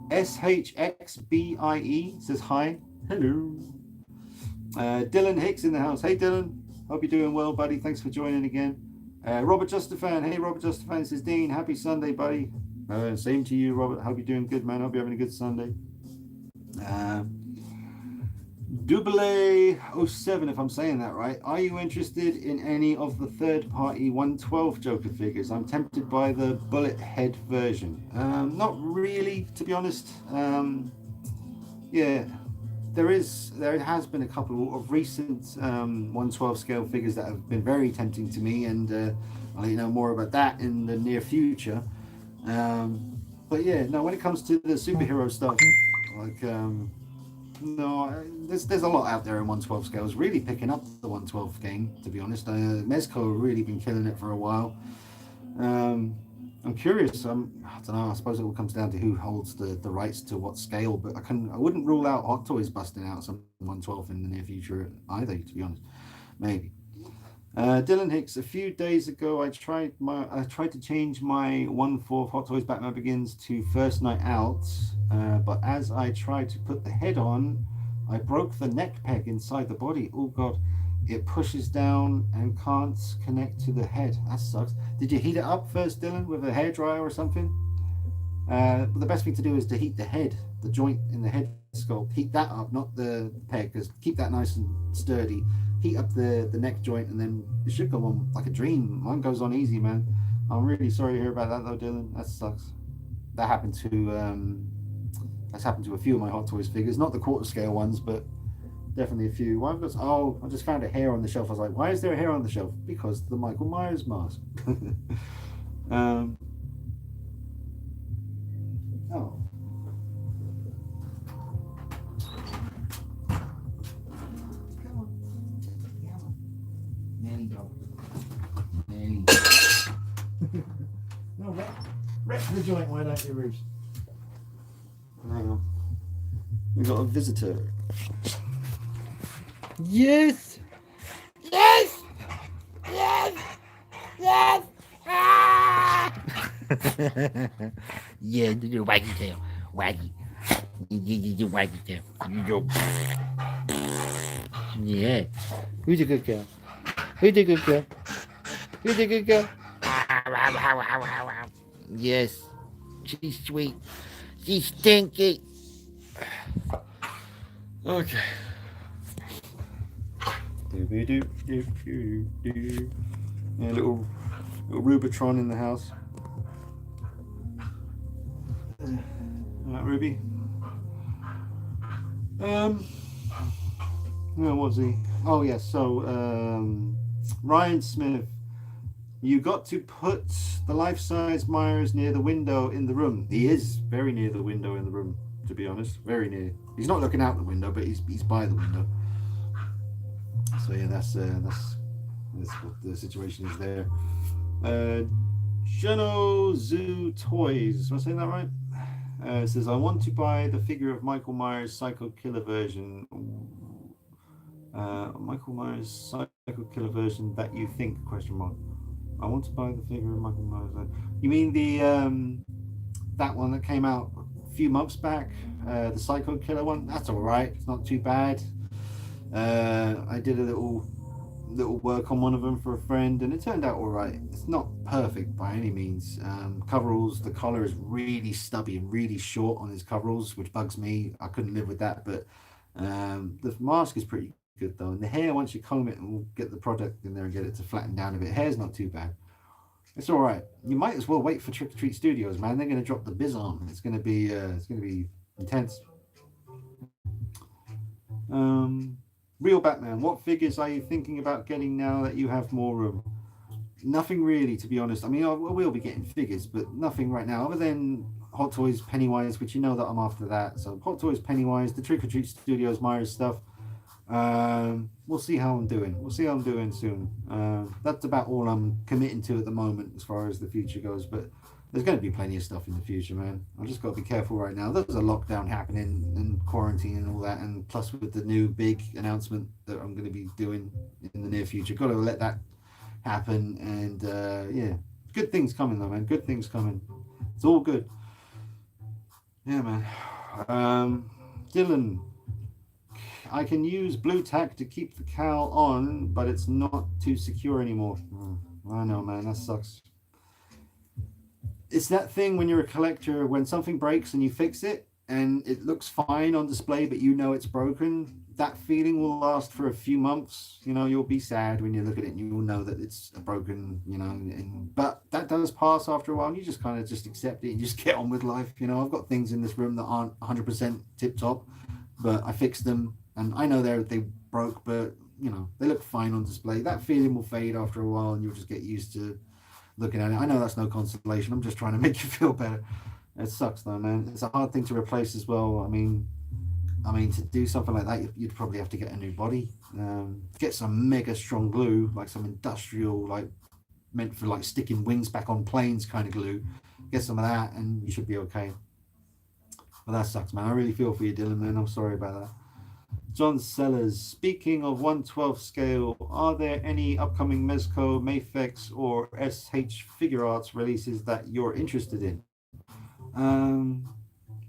SHXBIE says hi. Hello. Dylan Hicks in the house. Hey, Dylan. Hope you're doing well, buddy. Thanks for joining again. Robert Justafan. Hey, Robert Justafan says, Dean, happy Sunday, buddy. Same to you, Robert. Hope you're doing good, man. Hope you're having a good Sunday. Double-A07, if I'm saying that right. Are you interested in any of the third-party 112 Joker figures? I'm tempted by the bullet head version. Not really, to be honest. Yeah. There has been a couple of recent 112 scale figures that have been very tempting to me, and I'll let you know more about that in the near future. But yeah, no, when it comes to the superhero stuff, like no, there's a lot out there in 112 scales. Really picking up the 112 game, to be honest. Mezco have really been killing it for a while. I'm curious. I don't know. I suppose it all comes down to who holds the rights to what scale. But I wouldn't rule out Hot Toys busting out some 112 in the near future either. To be honest, maybe. Dylan Hicks. A few days ago, I tried to change my 1/4 Hot Toys Batman Begins to First Night Out. But as I tried to put the head on, I broke the neck peg inside the body. Oh god. It pushes down and can't connect to the head. That sucks. Did you heat it up first, Dylan, with a hairdryer or something? But the best thing to do is to heat the head, the joint in the head sculpt. Heat that up, not the peg, because keep that nice and sturdy. Heat up the neck joint, and then it should go on like a dream. Mine goes on easy, man. I'm really sorry to hear about that, though, Dylan. That sucks. That happened to that's happened to a few of my Hot Toys figures, not the quarter scale ones, but definitely a few. Why got, oh, I just found a hair on the shelf. I was like, why is there a hair on the shelf? Because the Michael Myers mask. Oh. Come on. Nanny dog. Nanny. No, rep the joint, why don't you, Bruce? Hang on. We got a visitor. Yes! Yes! Yes! Yes! Ah! Yeah, do the waggy tail. Waggy. You waggy tail. You go. Yeah. Who's a good girl? Who's a good girl? Who's a good girl? Yes. She's sweet. She's stinky. Okay. Yeah, little Rubitron in the house. Alright, Ruby. Where was he? Oh yes, so Ryan Smith, you got to put the life-size Myers near the window in the room. He is very near the window in the room, to be honest. Very near. He's not looking out the window, but he's by the window. So yeah, that's what the situation is there. Geno Zoo Toys. Am I saying that right? It says, I want to buy the figure of Michael Myers Psycho Killer version. Michael Myers Psycho Killer version that you think? Question mark. I want to buy the figure of Michael Myers. You mean the that one that came out a few months back? The Psycho Killer one? That's all right. It's not too bad. I did a little work on one of them for a friend, and it turned out all right. It's not perfect by any means. Coveralls, the collar is really stubby and really short on his coveralls, which bugs me. I couldn't live with that, but the mask is pretty good though, and the hair, once you comb it, and we'll get the product in there and get it to flatten down a bit, hair's not too bad. It's all right. You might as well wait for Trick or Treat Studios, man. They're going to drop the biz on. It's going to be intense. Real Batman, what figures are you thinking about getting now that you have more room? Nothing really, to be honest. I mean, I will be getting figures, but nothing right now, other than Hot Toys Pennywise, which you know that I'm after that. So Hot Toys Pennywise, the Trick or Treat Studios Myers stuff. We'll see how I'm doing. We'll see how I'm doing soon. That's about all I'm committing to at the moment as far as the future goes, but there's going to be plenty of stuff in the future, man. I just got to be careful right now. There's a lockdown happening and quarantine and all that, and plus with the new big announcement that I'm going to be doing in the near future, got to let that happen. And yeah, good things coming though, man. Good things coming. It's all good. Yeah, man. Dylan, I can use blue tack to keep the cowl on, but it's not too secure anymore. I know, man. That sucks. It's that thing when you're a collector, when something breaks and you fix it and it looks fine on display, but you know it's broken. That feeling will last for a few months. You know, you'll be sad when you look at it and you will know that it's broken, you know, but that does pass after a while, and you just kind of just accept it and just get on with life. You know, I've got things in this room that aren't 100% tip top, but I fixed them, and I know they broke, but you know, they look fine on display. That feeling will fade after a while, and you'll just get used to looking at it. I know that's no consolation. I'm just trying to make you feel better. It sucks though, man. It's a hard thing to replace as well. I mean, to do something like that, you'd probably have to get a new body. Get some mega strong glue, like some industrial, like meant for like sticking wings back on planes kind of glue. Get some of that, and you should be okay. But that sucks, man. I really feel for you, Dylan, man. I'm sorry about that. John Sellers, speaking of 1/12 scale, are there any upcoming Mezco, Mafex, or SH figure arts releases that you're interested in?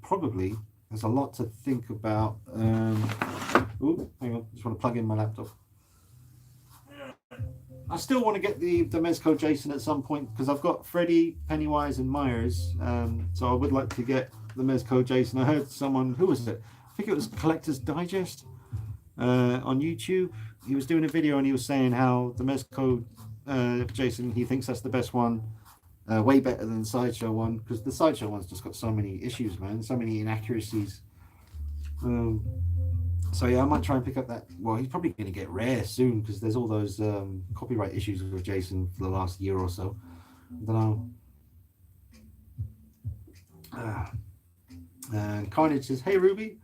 Probably. There's a lot to think about. Ooh, hang on. Just want to plug in my laptop. I still want to get the Mezco Jason at some point because I've got Freddy, Pennywise, and Myers. So I would like to get the Mezco Jason. I heard someone, who was it? I think it was Collector's Digest on YouTube. He was doing a video and he was saying how the Mezco Jason, he thinks that's the best one. Way better than the Sideshow one because the Sideshow one's just got so many issues, man. So many inaccuracies. So yeah, I might try and pick up that. Well, he's probably going to get rare soon because there's all those copyright issues with Jason for the last year or so. I don't know. And Carnage says, "Hey Ruby."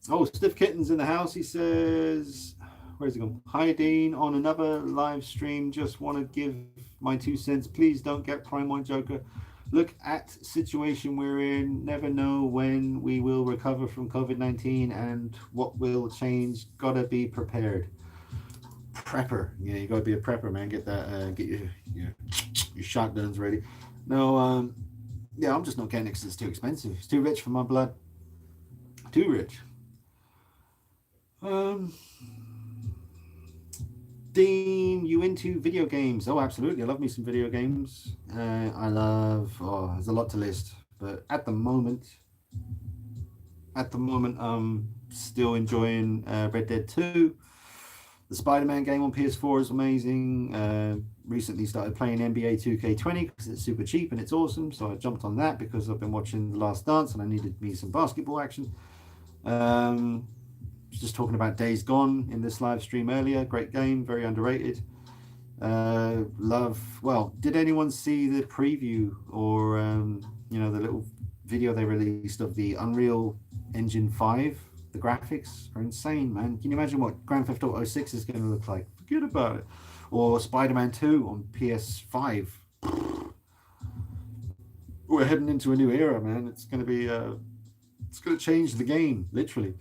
Oh, Stiff Kitten's in the house. He says, "Where's he gone?" Hi Dean, on another live stream. Just want to give my 2 cents. Please don't get Prime One Joker. Look at situation we're in. Never know when we will recover from COVID-19 and what will change. Gotta be prepared. Prepper. Yeah, you gotta be a prepper, man. Get that. Get your shotguns ready. No. Yeah, I'm just not getting it because it's too expensive. It's too rich for my blood. Too rich. Dean, you into video games? Oh, absolutely. I love me some video games. There's a lot to list, but at the moment, I'm still enjoying Red Dead 2. The Spider-Man game on PS4 is amazing. Recently started playing NBA 2K20 because it's super cheap and it's awesome. So I jumped on that because I've been watching The Last Dance and I needed me some basketball action. Just talking about Days Gone in this live stream earlier. Great game, very underrated. Did anyone see the preview or the little video they released of the Unreal Engine 5? The graphics are insane, man. Can you imagine what Grand Theft Auto 6 is going to look like? Forget about it. Or Spider-Man 2 on PS5. We're heading into a new era, man. It's going to be it's going to change the game, literally.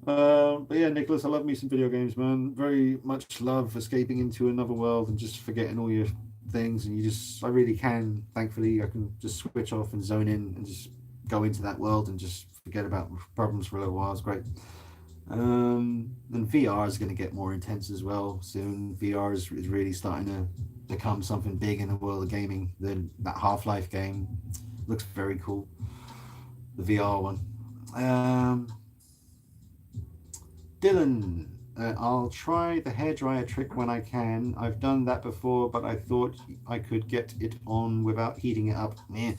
But yeah, Nicholas, I love me some video games, man. Very much love escaping into another world and just forgetting all your things. And I really can, thankfully, I can just switch off and zone in and just go into that world and just forget about problems for a little while. It's great. And VR is going to get more intense as well soon. VR is really starting to become something big in the world of gaming. That Half-Life game looks very cool. The VR one. Dylan, I'll try the hairdryer trick when I can. I've done that before, but I thought I could get it on without heating it up. Man,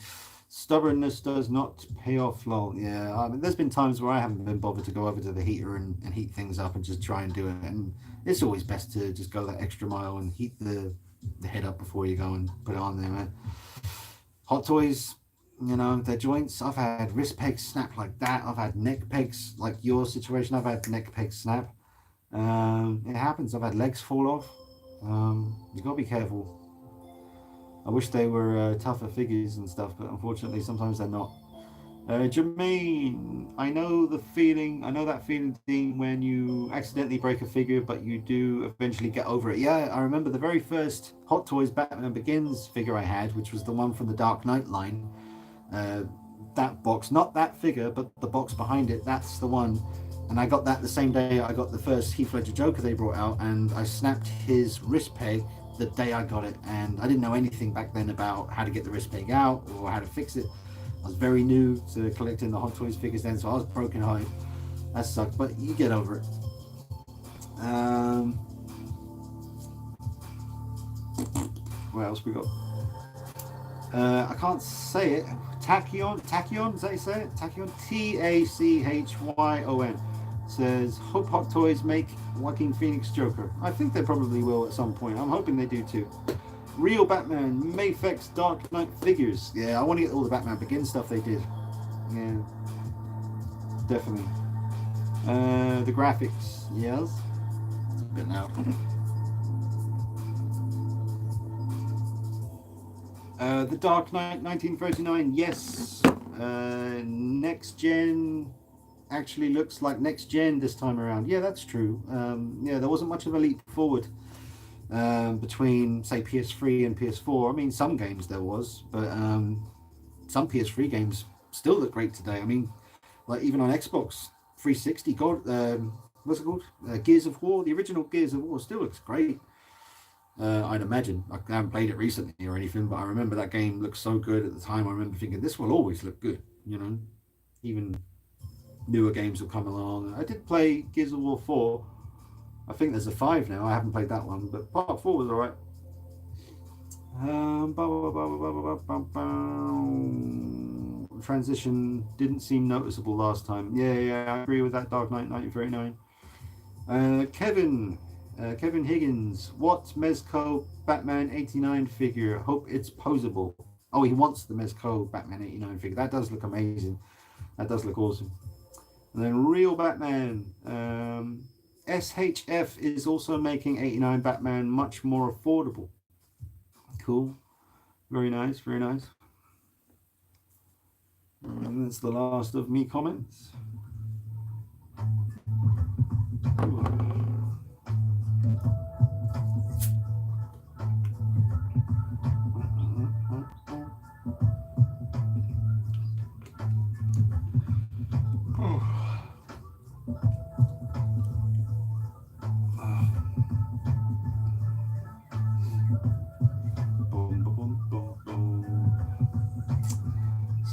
stubbornness does not pay off, lol. Yeah, I mean, there's been times where I haven't been bothered to go over to the heater and heat things up and just try and do it. And it's always best to just go that extra mile and heat the head up before you go and put it on there, man. Hot Toys, their joints. I've had wrist pegs snap like that. I've had neck pegs like your situation. I've had neck pegs snap. It happens. I've had legs fall off. You gotta be careful. I wish they were tougher figures and stuff, but unfortunately sometimes they're not. Jermaine, I know that feeling, Dean, when you accidentally break a figure, but you do eventually get over it. Yeah, I remember the very first Hot Toys Batman Begins figure I had, which was the one from the Dark Knight line. That box, not that figure, but the box behind it, that's the one. And I got that the same day I got the first Heath Ledger Joker they brought out, and I snapped his wrist peg the day I got it, and I didn't know anything back then about how to get the wrist peg out or how to fix it. I was very new to collecting the Hot Toys figures then, so I was broken hearted. That sucked, but you get over it. What else we got? I can't say it. Tachyon, is that you say it? Tachyon, Tachyon says, hope Hot Toys make Joaquin Phoenix Joker. I think they probably will at some point. I'm hoping they do too. Real Batman, Mafex Dark Knight figures. Yeah, I want to get all the Batman Begins stuff they did. Yeah, definitely. The graphics, yes. It's a bit now. The Dark Knight 1939, yes. Next gen actually looks like next gen this time around. Yeah, that's true. Yeah, there wasn't much of a leap forward between, say, PS3 and PS4. I mean, some games there was, but some PS3 games still look great today. I mean, like even on Xbox 360, what's it called? Gears of War. The original Gears of War still looks great. I'd imagine. I haven't played it recently or anything, but I remember that game looked so good at the time. I remember thinking this will always look good. Even newer games will come along. I did play Gears of War 4. I think there's a 5 now. I haven't played that one, but part 4 was alright. Transition didn't seem noticeable last time. Yeah, I agree with that. Dark Knight 1939. Kevin Higgins. What Mezco Batman 89 figure? Hope it's posable. Oh, he wants the Mezco Batman 89 figure. That does look amazing. That does look awesome. And then Real Batman. SHF is also making 89 Batman much more affordable. Cool. Very nice, very nice. And that's the last of me comments.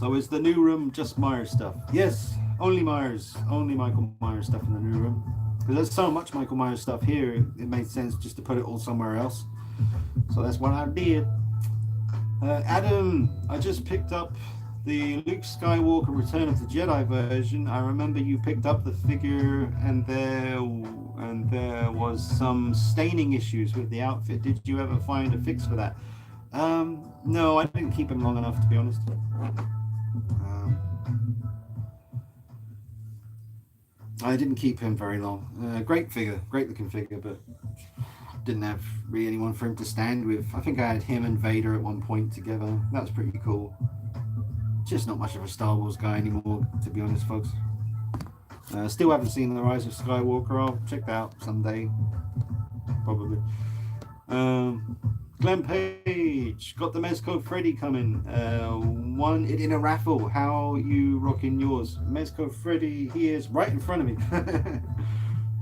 So is the new room just Myers stuff? Yes, only Myers, only Michael Myers stuff in the new room. Because there's so much Michael Myers stuff here, it made sense just to put it all somewhere else. So that's what I did. Adam, I just picked up the Luke Skywalker Return of the Jedi version. I remember you picked up the figure and there was some staining issues with the outfit. Did you ever find a fix for that? No, I didn't keep him long enough, to be honest. I didn't keep him very long. Great figure, great looking figure, but didn't have really anyone for him to stand with. I think I had him and Vader at one point together. That was pretty cool. Just not much of a Star Wars guy anymore, to be honest, folks. Still haven't seen The Rise of Skywalker. I'll check that out someday, probably. Glenn Page, got the Mezco Freddy coming. Won it in a raffle. How you rocking yours? Mezco Freddy, he is right in front of me.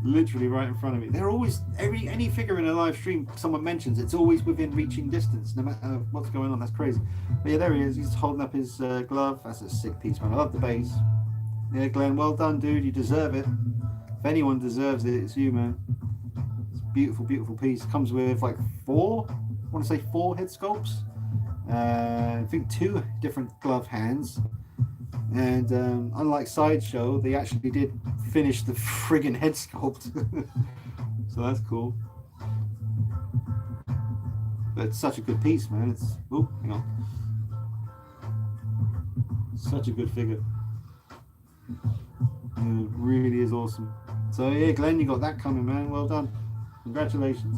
Literally right in front of me. They're always, any figure in a live stream someone mentions, it's always within reaching distance, no matter what's going on. That's crazy. But yeah, there he is. He's holding up his glove. That's a sick piece, man. I love the base. Yeah, Glenn, well done, dude. You deserve it. If anyone deserves it, it's you, man. It's a beautiful, beautiful piece. Comes with like 4 head sculpts. I think 2 different glove hands. And unlike Sideshow, they actually did finish the friggin' head sculpt. So that's cool. But it's such a good piece, man. It's, oh, hang on. Such a good figure. It really is awesome. So yeah, Glenn, you got that coming, man. Well done. Congratulations.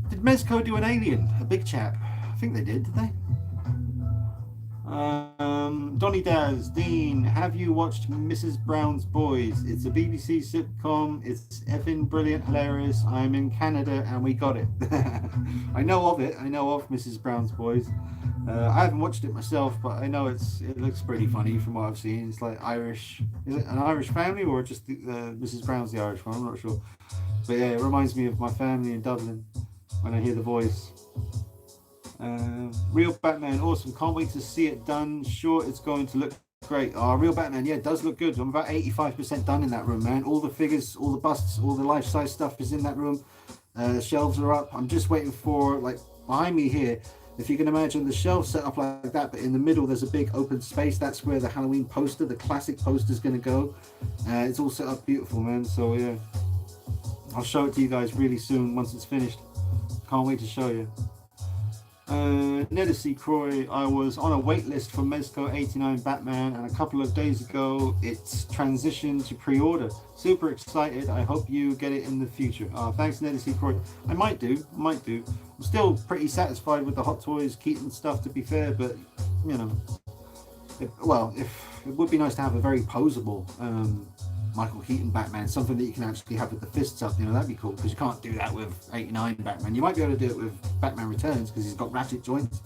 Did Mezco do an alien? A big chap? I think they did they? Donny Daz, Dean, have you watched Mrs. Brown's Boys? It's a BBC sitcom. It's effing brilliant, hilarious. I'm in Canada and we got it. I know of it. I know of Mrs. Brown's Boys. I haven't watched it myself, but I know it looks pretty funny from what I've seen. It's like Irish. Is it an Irish family or just Mrs. Brown's the Irish one? I'm not sure. But yeah, it reminds me of my family in Dublin when I hear the voice. Real Batman, awesome. Can't wait to see it done. Sure, it's going to look great. Real Batman, yeah, it does look good. I'm about 85% done in that room, man. All the figures, all the busts, all the life-size stuff is in that room. Shelves are up. I'm just waiting for, like, behind me here, if you can imagine the shelf set up like that, but in the middle there's a big open space. That's where the Halloween poster, the classic poster, is going to go. It's all set up beautiful, man. So yeah, I'll show it to you guys really soon once it's finished. Can't wait to show you. Nedesy Croy, I was on a wait list for Mezco 89 Batman, and a couple of days ago it's transitioned to pre-order. Super excited. I hope you get it in the future. Thanks, Nedesy Croy. I might do. I'm still pretty satisfied with the Hot Toys Keaton stuff, to be fair, but you know, it would be nice to have a very posable Michael Keaton Batman, something that you can actually have with the fists up, you know, that'd be cool, because you can't do that with 89 Batman. You might be able to do it with Batman Returns because he's got ratchet joints.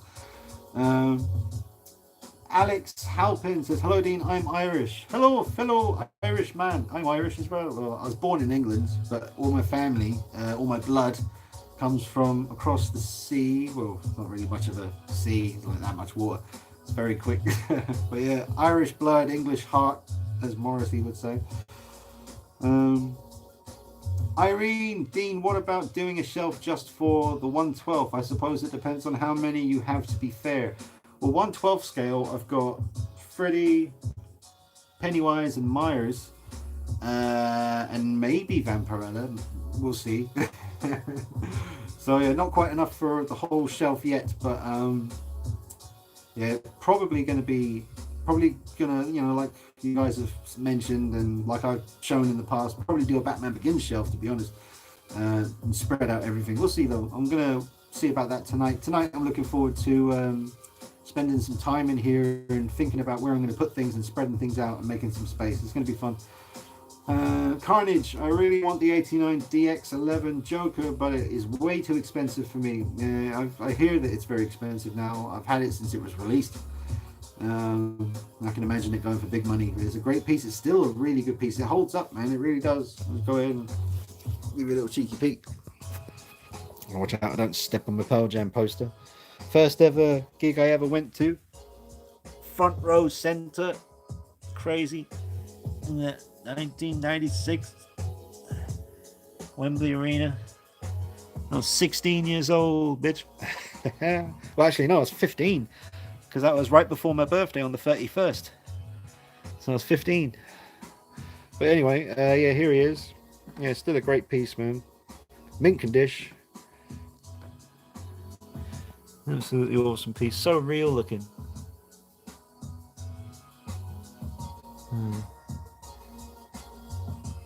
Alex Halpin says, hello Dean, I'm Irish. Hello, fellow Irish man. I'm Irish as well. Well, I was born in England, but all my family, all my blood comes from across the sea. Well, not really much of a sea, it's like that much water. It's very quick. But yeah, Irish blood, English heart, as Morrissey would say. Irene, Dean, what about doing a shelf just for the 1/12? I suppose it depends on how many you have, to be fair. Well, 1/12 scale, I've got Freddy, Pennywise, and Myers, and maybe Vampirella. We'll see. So yeah, not quite enough for the whole shelf yet, but yeah, probably gonna, you know, like you guys have mentioned and like I've shown in the past, probably do a Batman Begins shelf, to be honest, and spread out everything. We'll see though. I'm gonna see about that tonight. Tonight I'm looking forward to spending some time in here and thinking about where I'm going to put things and spreading things out and making some space. It's going to be fun. Carnage, I really want the 89 DX11 Joker, but it is way too expensive for me. I hear that it's very expensive now. I've had it since it was released. I can imagine it going for big money. It's a great piece. It's still a really good piece. It holds up, man. It really does. Let's go ahead and give you a little cheeky peek. Watch out, I don't step on my Pearl Jam poster. First ever gig I ever went to. Front row center. Crazy. 1996. Wembley Arena. I was 16 years old, bitch. Well, actually, no, I was 15. Because that was right before my birthday on the 31st. So I was 15. But anyway, yeah, here he is. Yeah, still a great piece, man. Mint condition. Absolutely awesome piece. So real looking.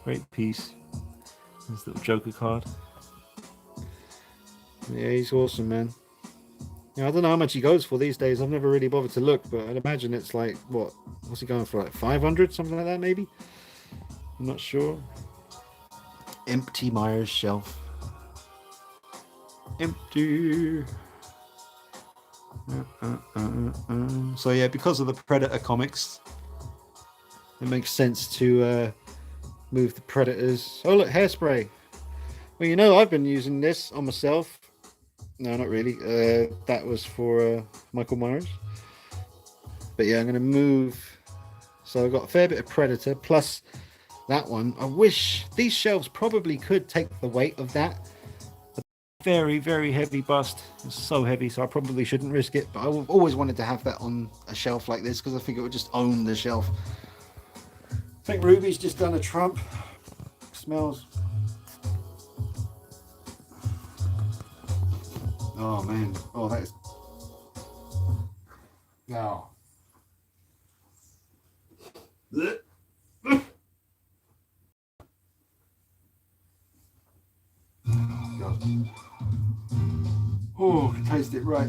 Great piece. This little Joker card. Yeah, he's awesome, man. Yeah, I don't know how much he goes for these days. I've never really bothered to look, but I'd imagine it's like, what's he going for? Like 500, something like that, maybe? I'm not sure. Empty Myers shelf. Empty. So yeah, because of the Predator comics, it makes sense to move the Predators. Oh look, Hairspray. Well, you know, I've been using this on myself. No, not really. That was for Michael Myers. But yeah, I'm going to move. So I've got a fair bit of Predator plus that one. I wish these shelves probably could take the weight of that. Very, very heavy bust. It's so heavy, so I probably shouldn't risk it. But I've always wanted to have that on a shelf like this because I think it would just own the shelf. I think Ruby's just done a Trump. Smells. Oh man. Oh, that is. Wow. God. Oh, can taste it right.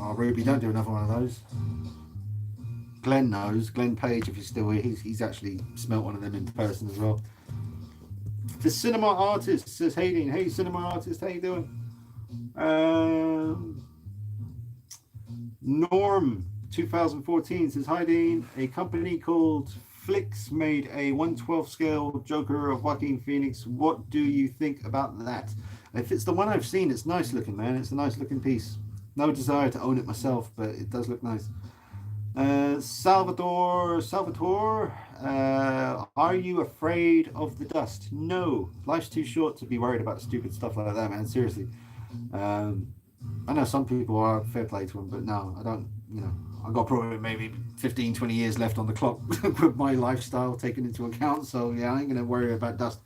Oh, Ruby, don't do another one of those. Glenn knows. Glenn Page, if he's still here, he's actually smelt one of them in person as well. The Cinema Artist says, hey Dean, hey Cinema Artist, how you doing? Norm 2014 says, hi Dean, a company called Flix made a 1/12 scale Joker of Joaquin Phoenix. What do you think about that? If it's the one I've seen, it's nice looking, man. It's a nice looking piece. No desire to own it myself, but it does look nice. Salvatore, are you afraid of the dust? No, life's too short to be worried about stupid stuff like that, man. Seriously. I know some people are, fair play to them, but no, I don't, you know, I've got probably maybe 15, 20 years left on the clock with my lifestyle taken into account, so yeah, I ain't gonna worry about dust.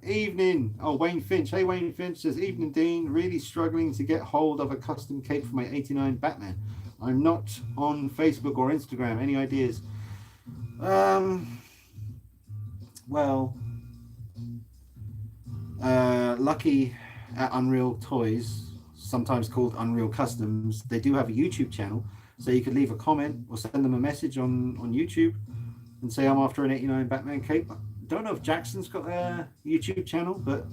Evening. Oh, Wayne Finch. Hey, Wayne Finch says, evening, Dean. Really struggling to get hold of a custom cape for my 89 Batman. I'm not on Facebook or Instagram. Any ideas? Well, Lucky at Unreal Toys, sometimes called Unreal Customs, they do have a YouTube channel, so you could leave a comment or send them a message on YouTube and say I'm after an 89 Batman cape. I don't know if Jackson's got a YouTube channel, but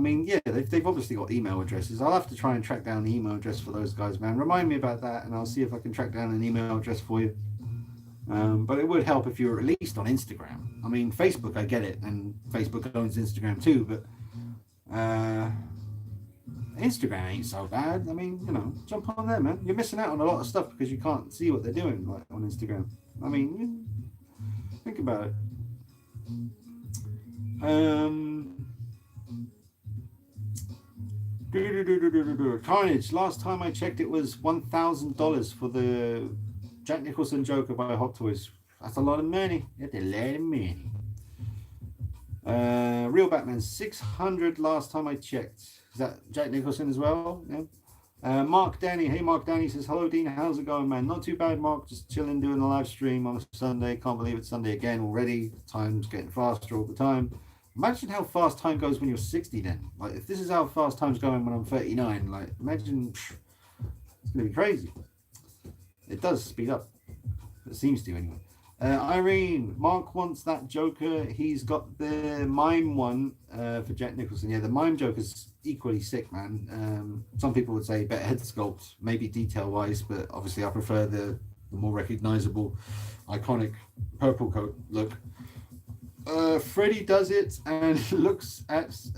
mean, yeah, they've obviously got email addresses. I'll have to try and track down the email address for those guys, man. Remind me about that, and I'll see if I can track down an email address for you. But it would help if you were at least on Instagram. I mean, Facebook, I get it, and Facebook owns Instagram too, but Instagram ain't so bad. I mean, you know, jump on there, man. You're missing out on a lot of stuff because you can't see what they're doing like on Instagram. I mean, think about it. Carnage. Last time I checked, it was $1,000 for the Jack Nicholson Joker by Hot Toys. That's a lot of money. That's a lot of money. Real Batman 600 last time I checked. Is that Jack Nicholson as well? Yeah. Mark Danny. Hey, Mark Danny says, hello, Dean. How's it going, man? Not too bad, Mark. Just chilling, doing a live stream on a Sunday. Can't believe it's Sunday again already. Time's getting faster all the time. Imagine how fast time goes when you're 60 then. Like, if this is how fast time's going when I'm 39, like, imagine, it's going to be crazy. It does speed up. It seems to, anyway. Irene, Mark wants that Joker. He's got the mime one for Jack Nicholson. Yeah, the mime Joker's equally sick, man. Some people would say better head sculpt, maybe detail-wise, but obviously I prefer the more recognizable, iconic purple coat look. Freddy does it and looks as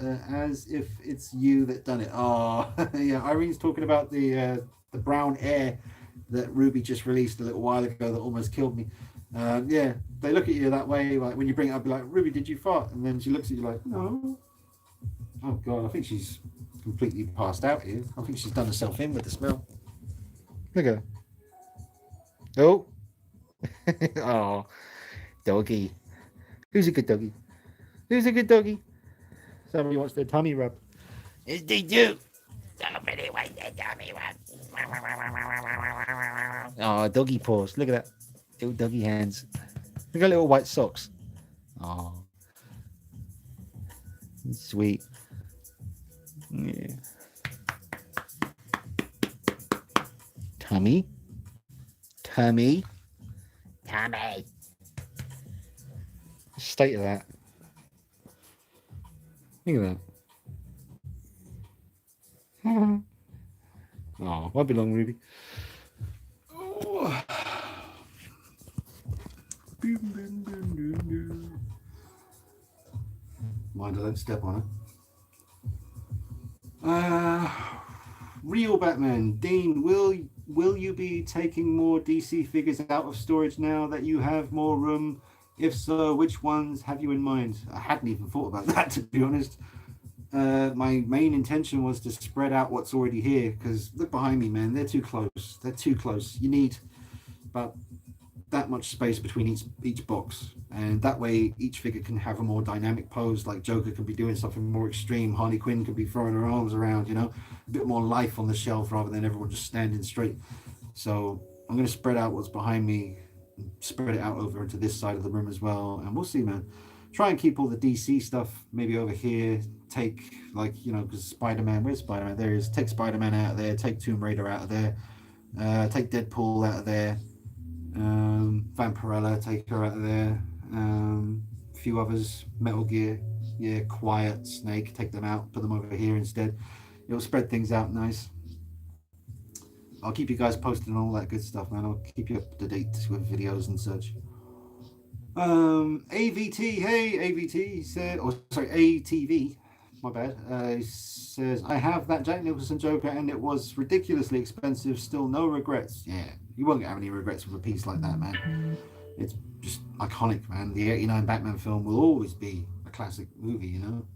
if it's you that done it. Oh, yeah. Irene's talking about the brown air that Ruby just released a little while ago that almost killed me. Yeah, they look at you that way. Like when you bring it up, be like, Ruby, did you fart? And then she looks at you like, no. Oh God, I think she's completely passed out here. I think she's done herself in with the smell. Look at her. Oh. Oh, doggy. Who's a good doggy? Who's a good doggy? Somebody wants their tummy rub. Yes, they do. Somebody wants their tummy rub. Oh, doggy paws. Look at that. Little doggy hands. Look at little white socks. Oh. Sweet. Yeah. Tummy. Tummy. Tommy. State of that. Look at that. Oh, won't be long, Ruby. Oh. Mind I don't step on it. Real Batman. Dean, will you be taking more DC figures out of storage now that you have more room? If so, which ones have you in mind? I hadn't even thought about that, to be honest. My main intention was to spread out what's already here, because look behind me, man. They're too close. They're too close. You need about that much space between each box, and that way each figure can have a more dynamic pose. Like Joker can be doing something more extreme. Harley Quinn can be throwing her arms around, you know, a bit more life on the shelf rather than everyone just standing straight. So I'm going to spread out what's behind me, spread it out over into this side of the room as well, and we'll see, man. Try and keep all the DC stuff maybe over here. Take, like, you know, because Spider-Man, where's Spider-Man? There he is. Take Spider-Man out of there. Take Tomb Raider out of there. Take Deadpool out of there. Vampirella, take her out of there. A few others. Metal Gear, yeah. Quiet, Snake, take them out. Put them over here instead. It'll spread things out nice. I'll keep you guys posted on all that good stuff, man. I'll keep you up to date with videos and such. AVT, hey, AVT said, or sorry, ATV, my bad. He says, I have that Jack Nicholson Joker and it was ridiculously expensive. Still no regrets. Yeah, you won't have any regrets with a piece like that, man. It's just iconic, man. The 89 Batman film will always be a classic movie, you know.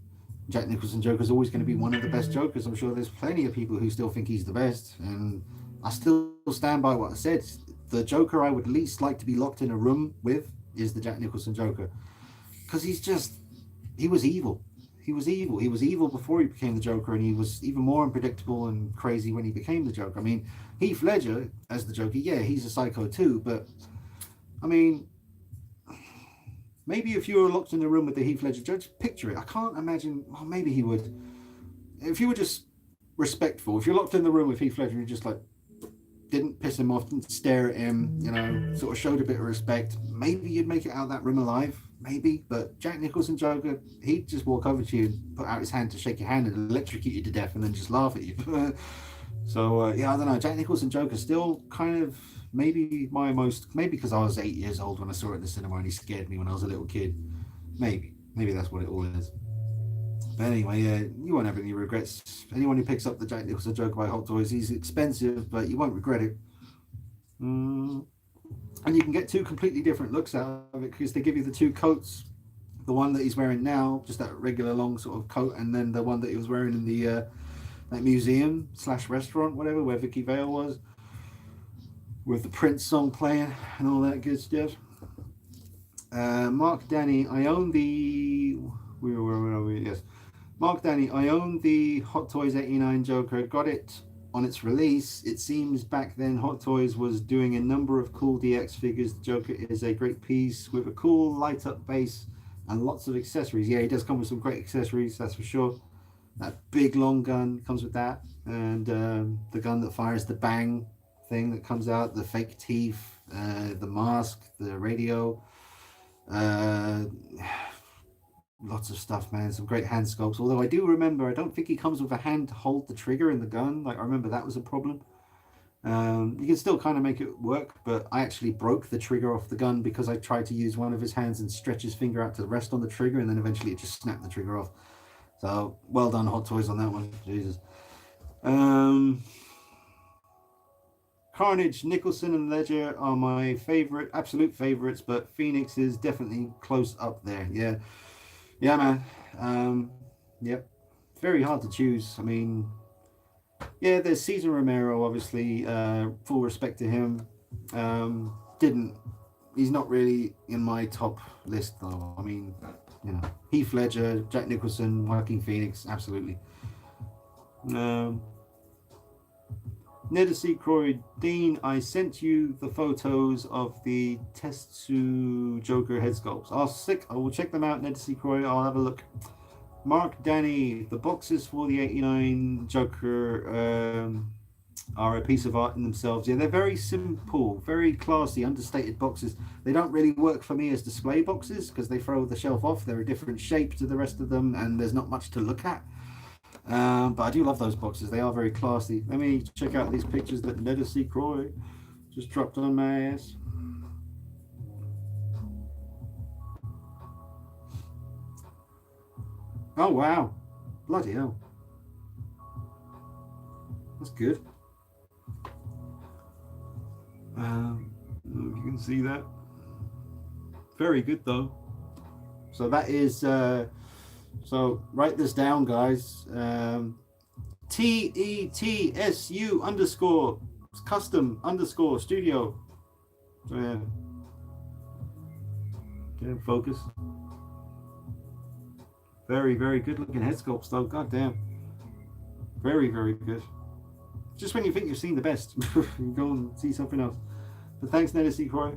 Jack Nicholson Joker is always going to be one of the best Jokers. I'm sure there's plenty of people who still think he's the best, and I still stand by what I said. The Joker I would least like to be locked in a room with is the Jack Nicholson Joker, because he was evil. He was evil before he became the Joker, and he was even more unpredictable and crazy when he became the Joker. I mean, Heath Ledger as the Joker, yeah, he's a psycho too, but I mean, maybe if you were locked in a room with the Heath Ledger Judge, picture it. I can't imagine. Well, maybe he would. If you were just respectful, if you're locked in the room with Heath Ledger and you just like didn't piss him off, didn't stare at him, you know, sort of showed a bit of respect, maybe you'd make it out of that room alive. maybe. But Jack Nicholson Joker, he'd just walk over to you and put out his hand to shake your hand and electrocute you to death, and then just laugh at you. So yeah, I don't know. Jack Nicholson Joker still kind of maybe my most, maybe because I was 8 years old when I saw it in the cinema and he scared me when I was a little kid. Maybe that's what it all is. But anyway, yeah, you won't have any regrets. Anyone who picks up the Jack Nicholson Joker by Hot Toys, he's expensive, but you won't regret it. And you can get two completely different looks out of it because they give you the two coats. The one that he's wearing now, just that regular long sort of coat, and then the one that he was wearing in the that museum / restaurant, whatever, where Vicky Vale was, with the Prince song playing and all that good stuff. Mark Danny, I own the. Where are we? Yes. Mark Danny, I own the Hot Toys 89 Joker. Got it on its release. It seems back then Hot Toys was doing a number of cool DX figures. The Joker is a great piece with a cool light up base and lots of accessories. Yeah, he does come with some great accessories, that's for sure. That big long gun comes with that, and the gun that fires the bang thing that comes out, the fake teeth, the mask, the radio, lots of stuff, man. Some great hand sculpts, although I do remember I don't think he comes with a hand to hold the trigger in the gun. Like, I remember that was a problem. You can still kind of make it work, but I actually broke the trigger off the gun because I tried to use one of his hands and stretch his finger out to rest on the trigger, and then eventually it just snapped the trigger off. So well done, Hot Toys, on that one. Jesus. Carnage, Nicholson, and Ledger are my absolute favorites, but Phoenix is definitely close up there. Yeah, man. Yep. Very hard to choose. I mean, yeah, there's Cesar Romero, obviously. Full respect to him. He's not really in my top list, though. I mean, you know, Heath Ledger, Jack Nicholson, Joaquin Phoenix, absolutely. Nedesy Croy, Dean, I sent you the photos of the Tetsu Joker head sculpts. I will check them out, Nedesy Croy. I'll have a look. Mark Danny, the boxes for the 89 Joker are a piece of art in themselves. Yeah, they're very simple, very classy, understated boxes. They don't really work for me as display boxes because they throw the shelf off. They're a different shape to the rest of them, and there's not much to look at. But I do love those boxes. They are very classy. Let me check out these pictures that Nedesy Croy just dropped on my ass. Oh wow, bloody hell, that's good. I don't know if you can see that. Very good though. So that is so write this down, guys. TETSU underscore custom underscore studio. So yeah, get focus. Very, very good looking head sculpts though. God damn. Very, very good. Just when you think you've seen the best, you go and see something else. But thanks, Nedesy Croy.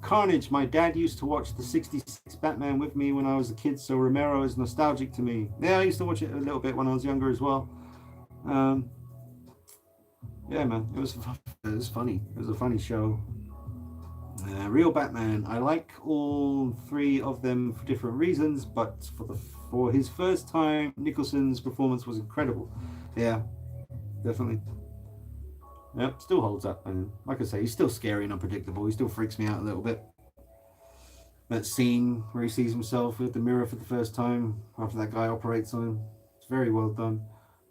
Carnage, my dad used to watch the 66 Batman with me when I was a kid, so Romero is nostalgic to me. Yeah, I used to watch it a little bit when I was younger as well. Yeah, man, it was funny. It was a funny show. Real Batman, I like all three of them for different reasons, but for his first time, Nicholson's performance was incredible. Yeah, definitely. Yep, still holds up. And like I say, he's still scary and unpredictable. He still freaks me out a little bit. That scene where he sees himself with the mirror for the first time after that guy operates on him, it's very well done.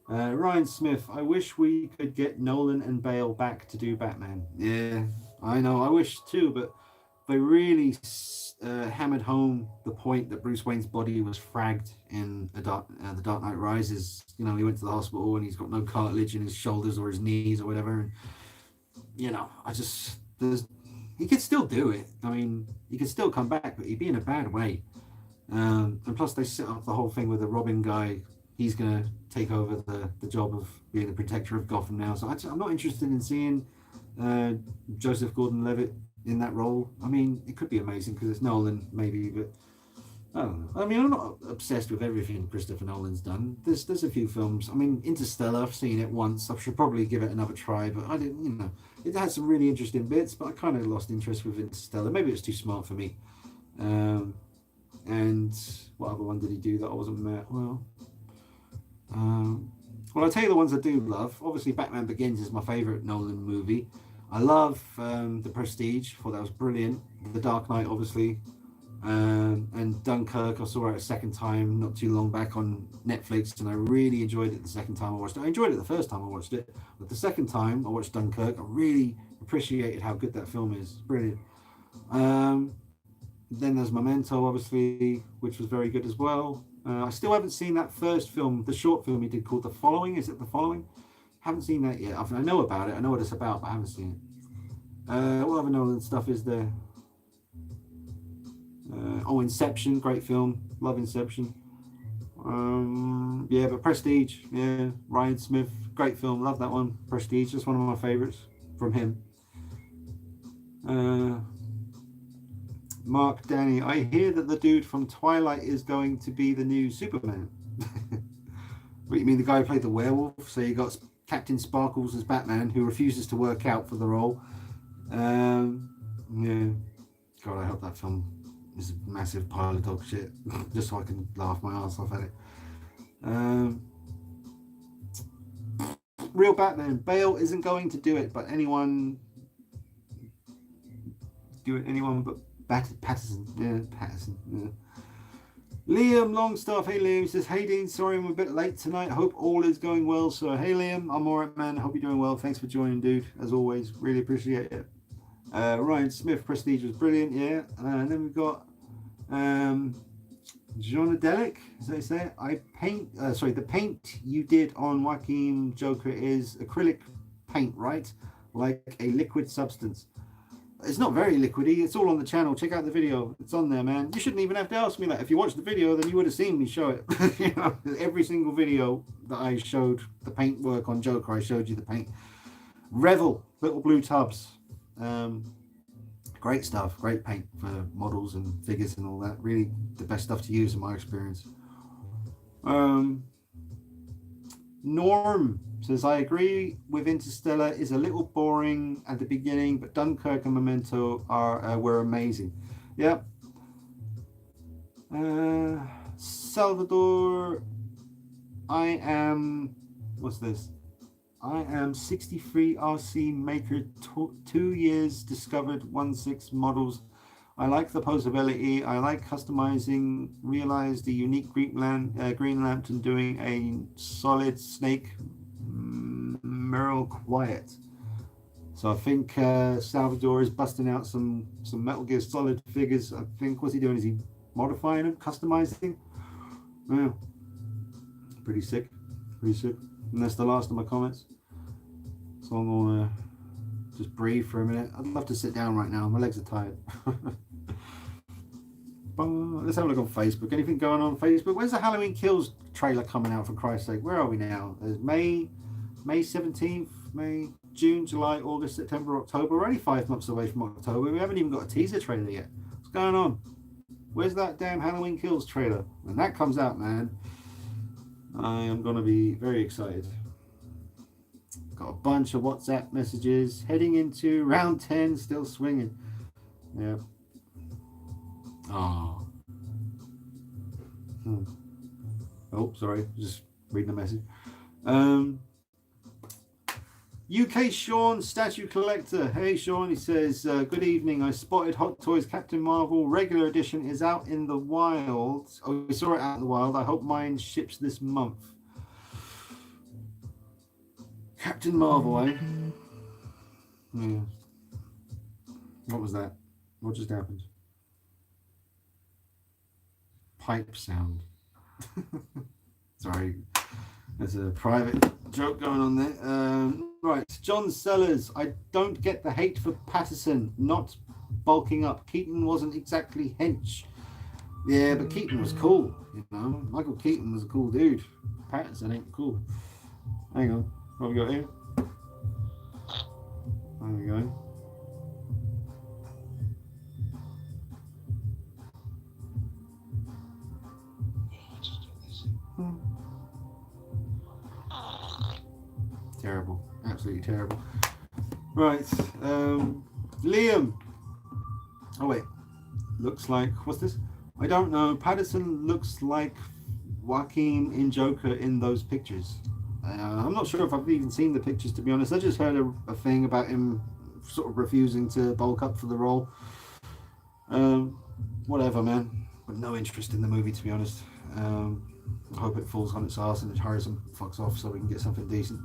Ryan Smith, I wish we could get Nolan and Bale back to do Batman. Yeah, I know, I wish too, but they really hammered home the point that Bruce Wayne's body was fragged in The Dark Knight Rises. You know, he went to the hospital and he's got no cartilage in his shoulders or his knees or whatever. And, you know, he could still do it. I mean, he could still come back, but he'd be in a bad way. And plus they set up the whole thing with the Robin guy. He's going to take over the job of being the protector of Gotham now. So I'm not interested in seeing Joseph Gordon-Levitt in that role. I mean, it could be amazing because it's Nolan, maybe, but Oh, I mean, I'm not obsessed with everything Christopher Nolan's done. There's a few films. I mean, Interstellar, I've seen it once. I should probably give it another try, but I didn't. You know, it had some really interesting bits, but I kind of lost interest with Interstellar. Maybe it's too smart for me. Um, and what other one did he do that I wasn't met? Um, well, I'll tell you the ones I do love. Obviously, Batman Begins is my favorite Nolan movie. I love The Prestige. Thought that was brilliant. The Dark Knight, obviously. And Dunkirk, I saw it a second time not too long back on Netflix, and I really enjoyed it the second time I watched it. I enjoyed it the first time I watched it, but the second time I watched Dunkirk, I really appreciated how good that film is. Brilliant. Um, then there's Memento, obviously, which was very good as well. I still haven't seen that first film, the short film he did called The Following. Is it The Following? Haven't seen that yet. I know about it. I know what it's about, but I haven't seen it. What other Nolan stuff is there? Inception, great film. Love Inception. Yeah, but Prestige, yeah, Ryan Smith, great film. Love that one. Prestige, just one of my favorites from him. Mark Danny, I hear that the dude from Twilight is going to be the new Superman. What, you mean the guy who played the werewolf? So you got Captain Sparkles as Batman, who refuses to work out for the role. Yeah, God, I hope that film is a massive pile of dog shit, just so I can laugh my ass off at it. Real Batman, Bale isn't going to do it, but anyone but Patterson. Yeah, Patterson. Yeah. Liam Longstaff, hey Liam, says, hey Dean, sorry I'm a bit late tonight. Hope all is going well. So, hey Liam, I'm alright, man. Hope you're doing well. Thanks for joining, dude. As always, really appreciate it. Ryan Smith, Prestige was brilliant, yeah. And then we've got Jonadelic, as they say. The paint you did on Joaquin Joker is acrylic paint, right? Like a liquid substance. It's not very liquidy. It's all on the channel. Check out the video. It's on there, man. You shouldn't even have to ask me that. If you watched the video, then you would have seen me show it. You know, every single video that I showed the paint work on Joker, I showed you the paint. Revel, little blue tubs. Great stuff. Great paint for models and figures and all that. Really the best stuff to use in my experience. Norm says, I agree with Interstellar is a little boring at the beginning, but Dunkirk and Memento were amazing. Yep. Salvador, what's this? I am 63 RC maker, 2 years, discovered 1.6 models. I like the posability. I like customizing. Realized the unique Green Lantern doing a solid snake Merle Quiet. So I think Salvador is busting out some Metal Gear Solid figures. I think, what's he doing? Is he modifying them, customizing? Yeah, pretty sick. And that's the last of my comments. So I'm gonna just breathe for a minute. I'd love to sit down right now. My legs are tired. Let's have a look on Facebook. Anything going on Facebook? Where's the Halloween Kills trailer coming out, for Christ's sake? Where are we now? There's May 17th, May, June, July, August, September, October. We're only 5 months away from October. We haven't even got a teaser trailer yet. What's going on? Where's that damn Halloween Kills trailer? When that comes out, man, I am going to be very excited. Got a bunch of WhatsApp messages. Heading into round 10, still swinging. Yeah. Oh. Oh, sorry. Just reading a message. UK Sean, statue collector. Hey Sean, he says, good evening. I spotted Hot Toys Captain Marvel regular edition is out in the wild. Oh, we saw it out in the wild. I hope mine ships this month. Captain Marvel, eh? Yeah. What was that? What just happened? Pipe sound. Sorry, there's a private joke going on there. Right, John Sellers. I don't get the hate for Patterson not bulking up. Keaton wasn't exactly hench. Yeah, but Keaton was cool. You know, Michael Keaton was a cool dude. Patterson ain't cool. Hang on, what have we got here? There we go. Terrible, absolutely terrible. Right, Liam. Oh wait, looks like what's this? I don't know. Patterson looks like Joaquin in Joker in those pictures. I'm not sure if I've even seen the pictures, to be honest. I just heard a thing about him sort of refusing to bulk up for the role. Whatever, man. With no interest in the movie, to be honest. I hope it falls on its ass and Harrison fucks off so we can get something decent.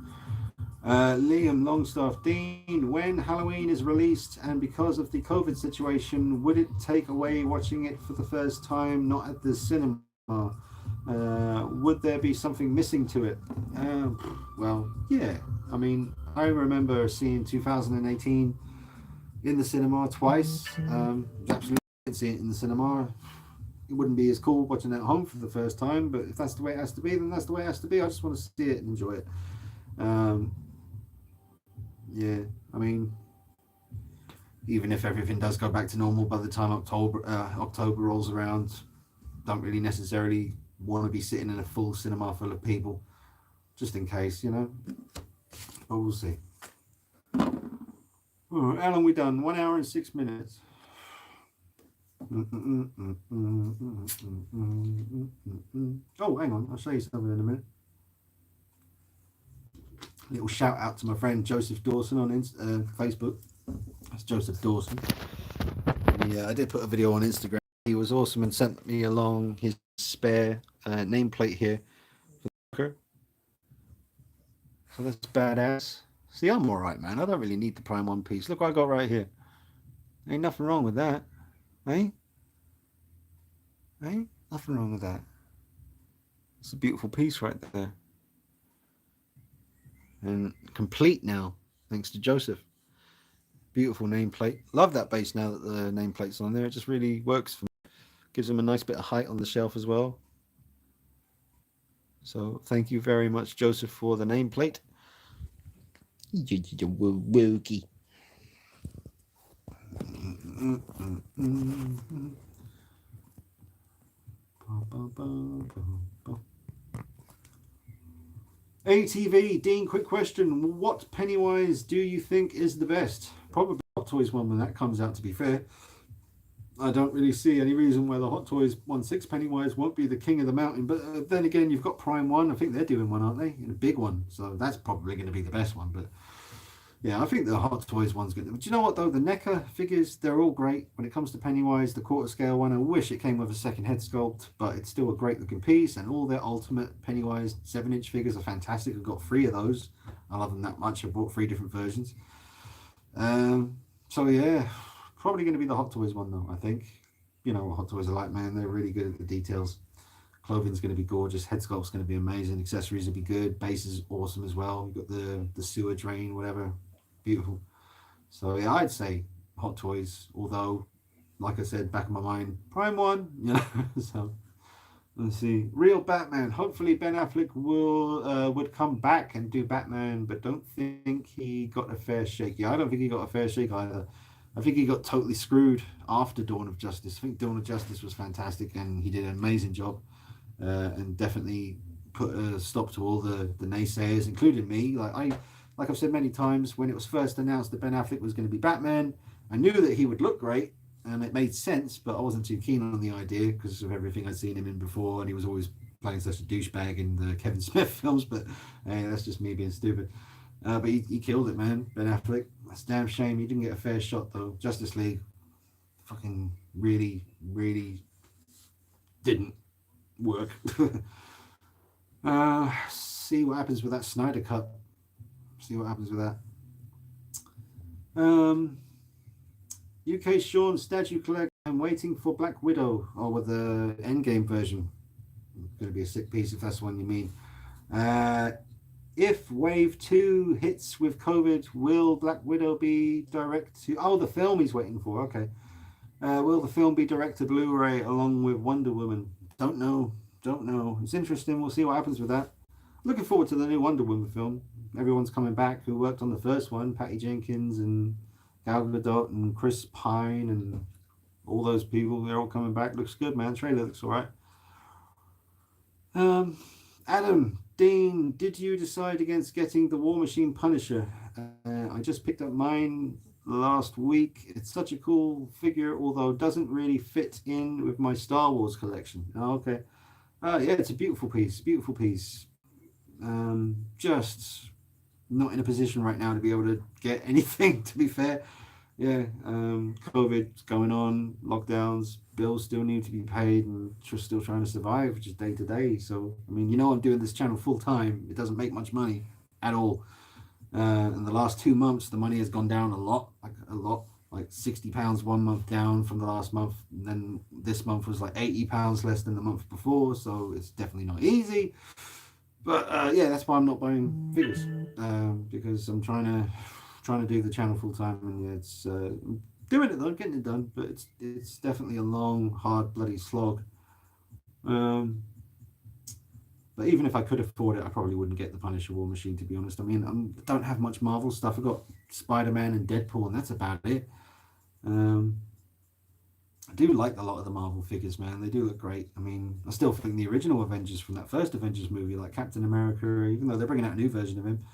Liam Longstaff, Dean, when Halloween is released and because of the COVID situation, would it take away watching it for the first time, not at the cinema? Would there be something missing to it? Well, yeah. I mean, I remember seeing 2018 in the cinema twice. Absolutely didn't see it in the cinema. It wouldn't be as cool watching it at home for the first time, but if that's the way it has to be, then that's the way it has to be. I just want to see it and enjoy it. Yeah, I mean, even if everything does go back to normal by the time October rolls around, don't really necessarily want to be sitting in a full cinema full of people, just in case, you know. But we'll see. Oh, how long we done? 1 hour and 6 minutes. Oh, hang on, I'll show you something in a minute. Little shout out to my friend Joseph Dawson on Facebook. That's Joseph Dawson. Yeah, I did put a video on Instagram. He was awesome and sent me along his spare nameplate here for the so that's badass. See, I'm alright, man. I don't really need the Prime One piece. Look what I got right here. Ain't nothing wrong with that. Eh? Nothing wrong with that. It's a beautiful piece right there. And complete now, thanks to Joseph. Beautiful nameplate. Love that base now that the nameplate's on there. It just really works for me. Gives them a nice bit of height on the shelf as well. So thank you very much, Joseph, for the nameplate. Wookie. ATV, Dean, quick question. What Pennywise do you think is the best? Probably Hot Toys one when that comes out, to be fair. I don't really see any reason why the Hot Toys 1/6 Pennywise won't be the king of the mountain. But then again, you've got Prime 1. I think they're doing one, aren't they? In a big one. So that's probably going to be the best one. But yeah, I think the Hot Toys one's good. But you know what, though? The NECA figures, they're all great. When it comes to Pennywise, the quarter scale one, I wish it came with a second head sculpt. But it's still a great looking piece. And all their Ultimate Pennywise 7-inch figures are fantastic. I've got 3 of those. I love them that much. I bought 3 different versions. So yeah, probably going to be the Hot Toys one, though, I think. You know what Hot Toys are like, man. They're really good at the details. Clothing's going to be gorgeous. Head sculpt's going to be amazing. Accessories will be good. Base is awesome as well. You've got the sewer drain, whatever. Beautiful. So yeah, I'd say Hot Toys. Although, like I said, back in my mind, Prime 1. You know. So let's see. Real Batman. Hopefully Ben Affleck would come back and do Batman, but don't think he got a fair shake. Yeah, I don't think he got a fair shake either. I think he got totally screwed after Dawn of Justice. I think Dawn of Justice was fantastic and he did an amazing job, and definitely put a stop to all the naysayers, including me. Like I've said many times, when it was first announced that Ben Affleck was going to be Batman, I knew that he would look great and it made sense, but I wasn't too keen on the idea because of everything I'd seen him in before, and he was always playing such a douchebag in the Kevin Smith films. But hey, that's just me being stupid. But he killed it, man. Ben Affleck. That's a damn shame. He didn't get a fair shot, though. Justice League fucking really, really didn't work. See what happens with that Snyder Cut. See what happens with that. UK Sean Statue Collect. I'm waiting for Black Widow. Oh, with the Endgame version. It's going to be a sick piece if that's the one you mean. If Wave 2 hits with COVID, will Black Widow be direct to... Oh, the film he's waiting for. Okay. Will the film be direct to Blu-ray along with Wonder Woman? Don't know. It's interesting. We'll see what happens with that. Looking forward to the new Wonder Woman film. Everyone's coming back who worked on the first one. Patty Jenkins and Gal Gadot and Chris Pine and all those people. They're all coming back. Looks good, man. Trailer looks all right. Adam, Dean, did you decide against getting the War Machine Punisher? I just picked up mine last week. It's such a cool figure, although doesn't really fit in with my Star Wars collection. Oh, okay. Yeah, it's a beautiful piece. Beautiful piece. Just not in a position right now to be able to get anything, to be fair. Yeah, COVID's going on, lockdowns, bills still need to be paid, and just still trying to survive just day to day. So, I mean, I'm doing this channel full time. It doesn't make much money at all. In the last 2 months, the money has gone down a lot, like £60 one month down from the last month. And then this month was like £80 less than the month before. So it's definitely not easy. But yeah, that's why I'm not buying figures, because I'm trying to do the channel full time, and yeah, it's doing it though, getting it done. But it's definitely a long, hard, bloody slog. But even if I could afford it, I probably wouldn't get the Punisher War Machine, to be honest. I mean, I don't have much Marvel stuff. I've got Spider-Man and Deadpool, and that's about it. I do like a lot of the Marvel figures, man. They do look great. I mean, I still think the original Avengers from that first Avengers movie, like Captain America, even though they're bringing out a new version of him,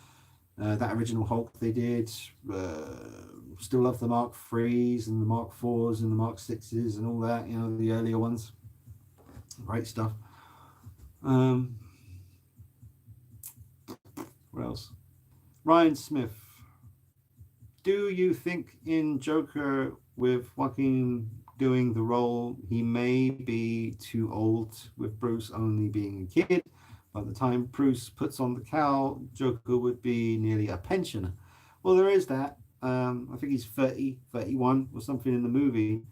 that original Hulk they did, still love the Mark IIIs and the Mark IVs and the Mark VIs and all that, the earlier ones. Great stuff. What else? Ryan Smith. Do you think in Joker with Joaquin doing the role, he may be too old with Bruce only being a kid? By the time Bruce puts on the cowl, Joker would be nearly a pensioner. Well, there is that. I think he's 30, 31 or something in the movie.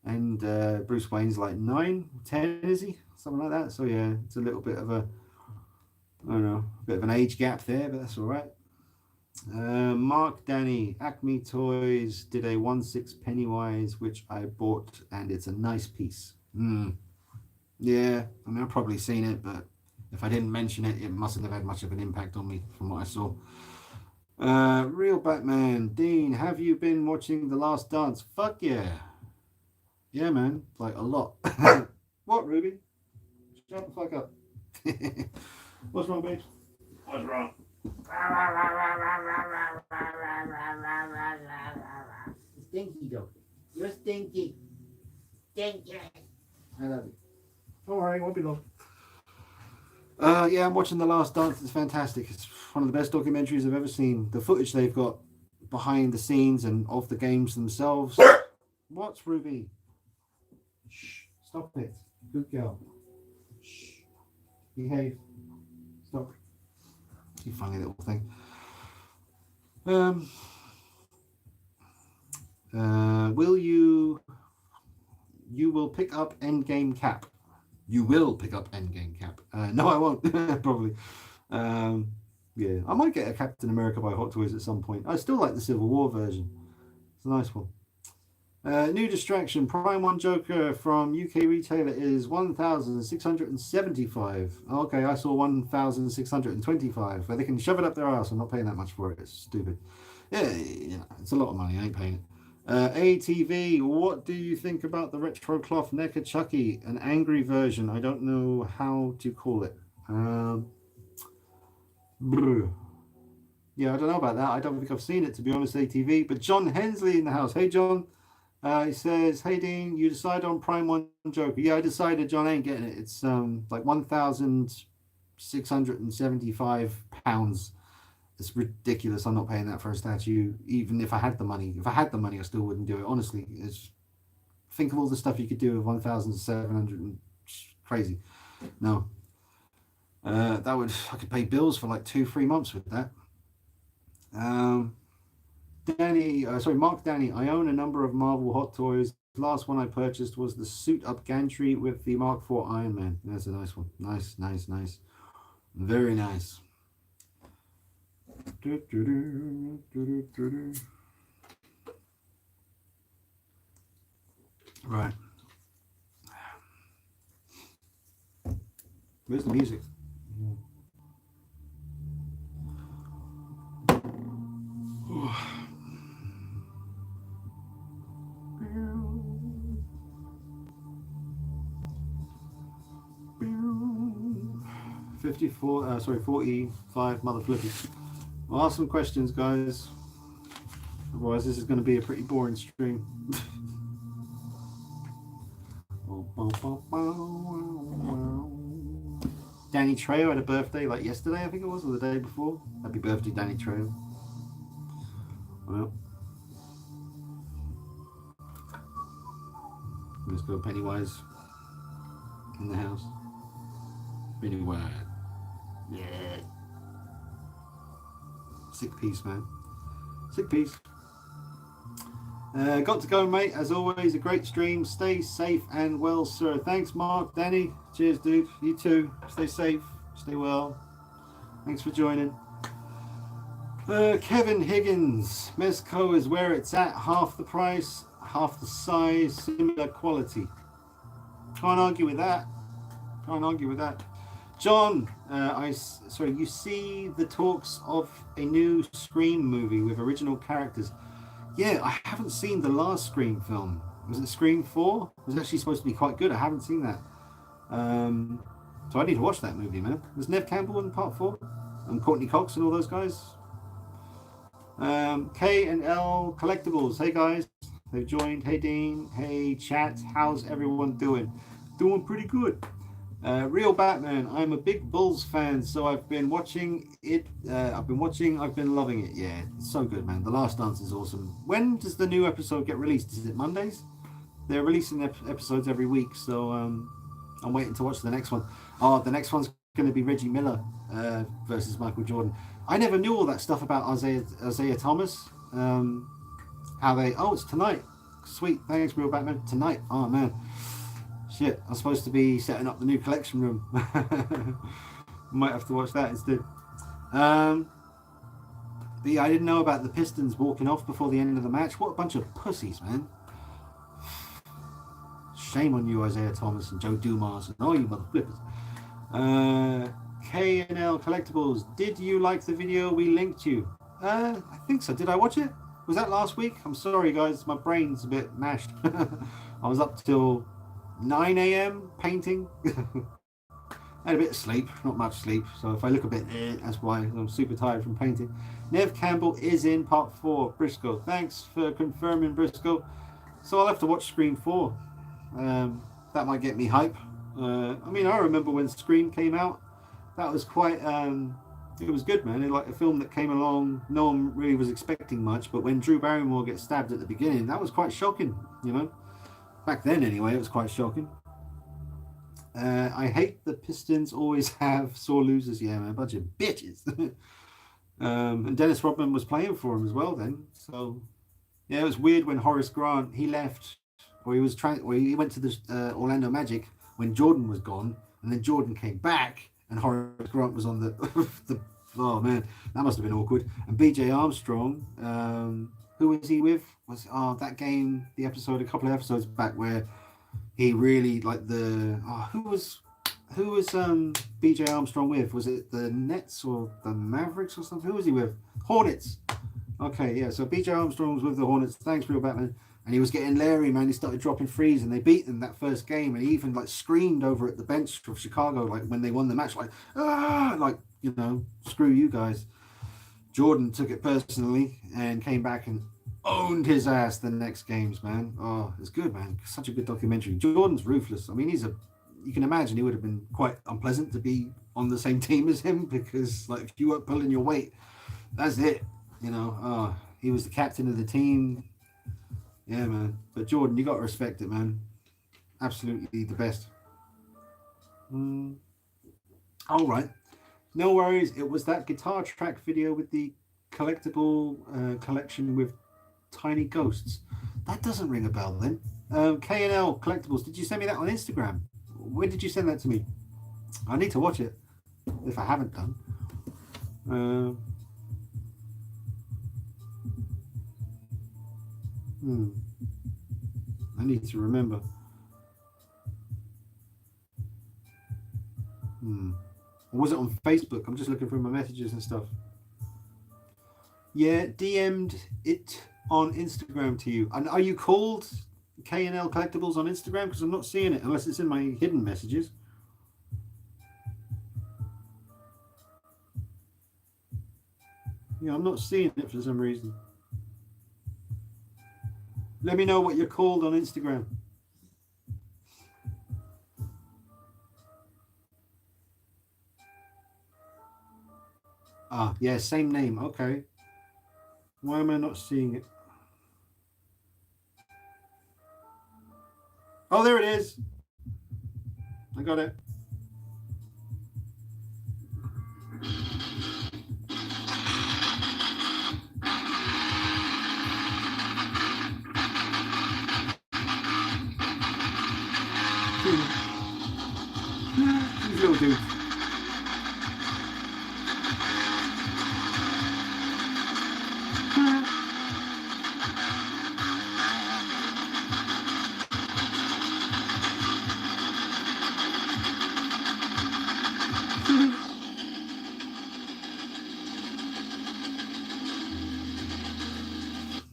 And Bruce Wayne's like 9, 10, is he? Something like that. So yeah, it's a little bit of a, I don't know, a bit of an age gap there, but that's all right. Mark Danny, Acme Toys did a 1/6 Pennywise, which I bought, and it's a nice piece. Yeah, I mean, I've probably seen it, but if I didn't mention it, it mustn't have had much of an impact on me from what I saw. Real Batman, Dean, have you been watching The Last Dance? Fuck yeah. Yeah, man, like a lot. What, Ruby? Shut the fuck up. What's wrong, babe? What's wrong? Stinky dog. You're stinky. Stinky. I love you. Don't worry, it won't be long. Yeah, I'm watching The Last Dance. It's fantastic. It's one of the best documentaries I've ever seen. The footage they've got behind the scenes and of the games themselves. What's Ruby? Shh. Stop it. Good girl. Shh. Behave. Stop. You funny little thing. Will you will pick up Endgame Cap? You will pick up Endgame Cap. No, I won't. Probably. Yeah, I might get a Captain America by Hot Toys at some point. I still like the Civil War version. It's a nice one. New distraction. Prime 1 Joker from UK retailer is 1,675. Okay, I saw 1,625. But they can shove it up their ass. I'm not paying that much for it. It's stupid. Yeah, it's a lot of money. I ain't paying it. ATV, what do you think about the retro cloth NECA Chucky? An angry version. I don't know how to call it. Yeah, I don't know about that. I don't think I've seen it, to be honest, ATV. But John Hensley in the house. Hey, John. He says, hey, Dean, you decide on Prime 1 Joker. Yeah, I decided, John. I ain't getting it. It's like £1,675. It's ridiculous. I'm not paying that for a statue, even if I had the money. If I had the money, I still wouldn't do it. Honestly, think of all the stuff you could do with 1,700. Crazy. No. I could pay bills for like 2-3 months with that. Mark Danny, I own a number of Marvel Hot Toys. The last one I purchased was the suit up gantry with the Mark IV Iron Man. That's a nice one. Nice. Very nice. Right. Where's the music? 54, sorry, 45 mother flippers. I'll ask some questions, guys. Otherwise, this is going to be a pretty boring stream. Danny Trejo had a birthday like yesterday, I think it was, or the day before. Happy birthday, Danny Trejo. Well, let's go Pennywise in the house. Pennywise. Yeah. Sick piece, man. Sick piece. Got to go, mate. As always, a great stream. Stay safe and well, sir. Thanks, Mark, Danny. Cheers, dude. You too. Stay safe. Stay well. Thanks for joining. Kevin Higgins. Mezco is where it's at. Half the price, half the size, similar quality. Can't argue with that. Can't argue with that. John, sorry, you see the talks of a new Scream movie with original characters. Yeah, I haven't seen the last Scream film. Was it Scream 4? It was actually supposed to be quite good. I haven't seen that. So I need to watch that movie, man. Was Nev Campbell in part 4? And Courtney Cox and all those guys? K&L Collectibles. Hey, guys. They've joined. Hey, Dean. Hey, chat. How's everyone doing? Doing pretty good. Real Batman. I'm a big Bulls fan, so I've been watching it. I've been loving it. Yeah, it's so good, man. The Last Dance is awesome. When does the new episode get released? Is it Mondays? They're releasing episodes every week, so I'm waiting to watch the next one. Oh, the next one's going to be Reggie Miller versus Michael Jordan. I never knew all that stuff about Isaiah Thomas. How they? Oh, it's tonight. Sweet. Thanks, Real Batman. Tonight. Oh man. Shit, I'm supposed to be setting up the new collection room. Might have to watch that instead. But yeah, I didn't know about the Pistons walking off before the end of the match. What a bunch of pussies, man. Shame on you, Isaiah Thomas and Joe Dumas and all you mother flippers. K&L Collectibles, did you like the video we linked you? I think so. Did I watch it? Was that last week? I'm sorry, guys. My brain's a bit mashed. I was up till 9 a.m. painting. I had a bit of sleep, not much sleep, so if I look a bit that's why. I'm super tired from painting. Nev Campbell is in part 4. Briscoe, thanks for confirming, Briscoe. So I'll have to watch Scream 4. That might get me hype. I mean, I remember when Scream came out. That was quite it was good, man. It, like a film that came along, no one really was expecting much, but when Drew Barrymore gets stabbed at the beginning, that was quite shocking, you know. Back then, anyway, it was quite shocking. I hate the Pistons always have sore losers. Yeah, man, a bunch of bitches. And Dennis Rodman was playing for him as well then. So, yeah, it was weird when Horace Grant, he left, or he was he went to the Orlando Magic when Jordan was gone, and then Jordan came back, and Horace Grant was on the oh man, that must have been awkward. And BJ Armstrong, who was he with? Was that game, the episode, a couple of episodes back where he really like who was BJ Armstrong with? Was it the Nets or the Mavericks or something? Who was he with? Hornets. Okay, yeah. So BJ Armstrong was with the Hornets. Thanks, Real Batman. And he was getting leery, man. He started dropping threes, and they beat them that first game. And he even like screamed over at the bench of Chicago, like when they won the match, like you know, screw you guys. Jordan took it personally and came back and owned his ass the next games, man. Oh, it's good, man. Such a good documentary. Jordan's ruthless. I mean, you can imagine he would have been quite unpleasant to be on the same team as him, because like if you weren't pulling your weight, that's it. You know, he was the captain of the team. Yeah, man. But Jordan, you got to respect it, man. Absolutely the best. All right. No worries. It was that guitar track video with the collectible collection with tiny ghosts. That doesn't ring a bell then. K&L Collectibles, did you send me that on Instagram? When did you send that to me? I need to watch it if I haven't done. I need to remember. Or was it on Facebook? I'm just looking through my messages and stuff. Yeah, DM'd it on Instagram to you. And are you called K&L Collectibles on Instagram? Because I'm not seeing it unless it's in my hidden messages. Yeah, I'm not seeing it for some reason. Let me know what you're called on Instagram. Ah, yeah, same name. Okay. Why am I not seeing it? Oh, there it is. I got it. These little dudes.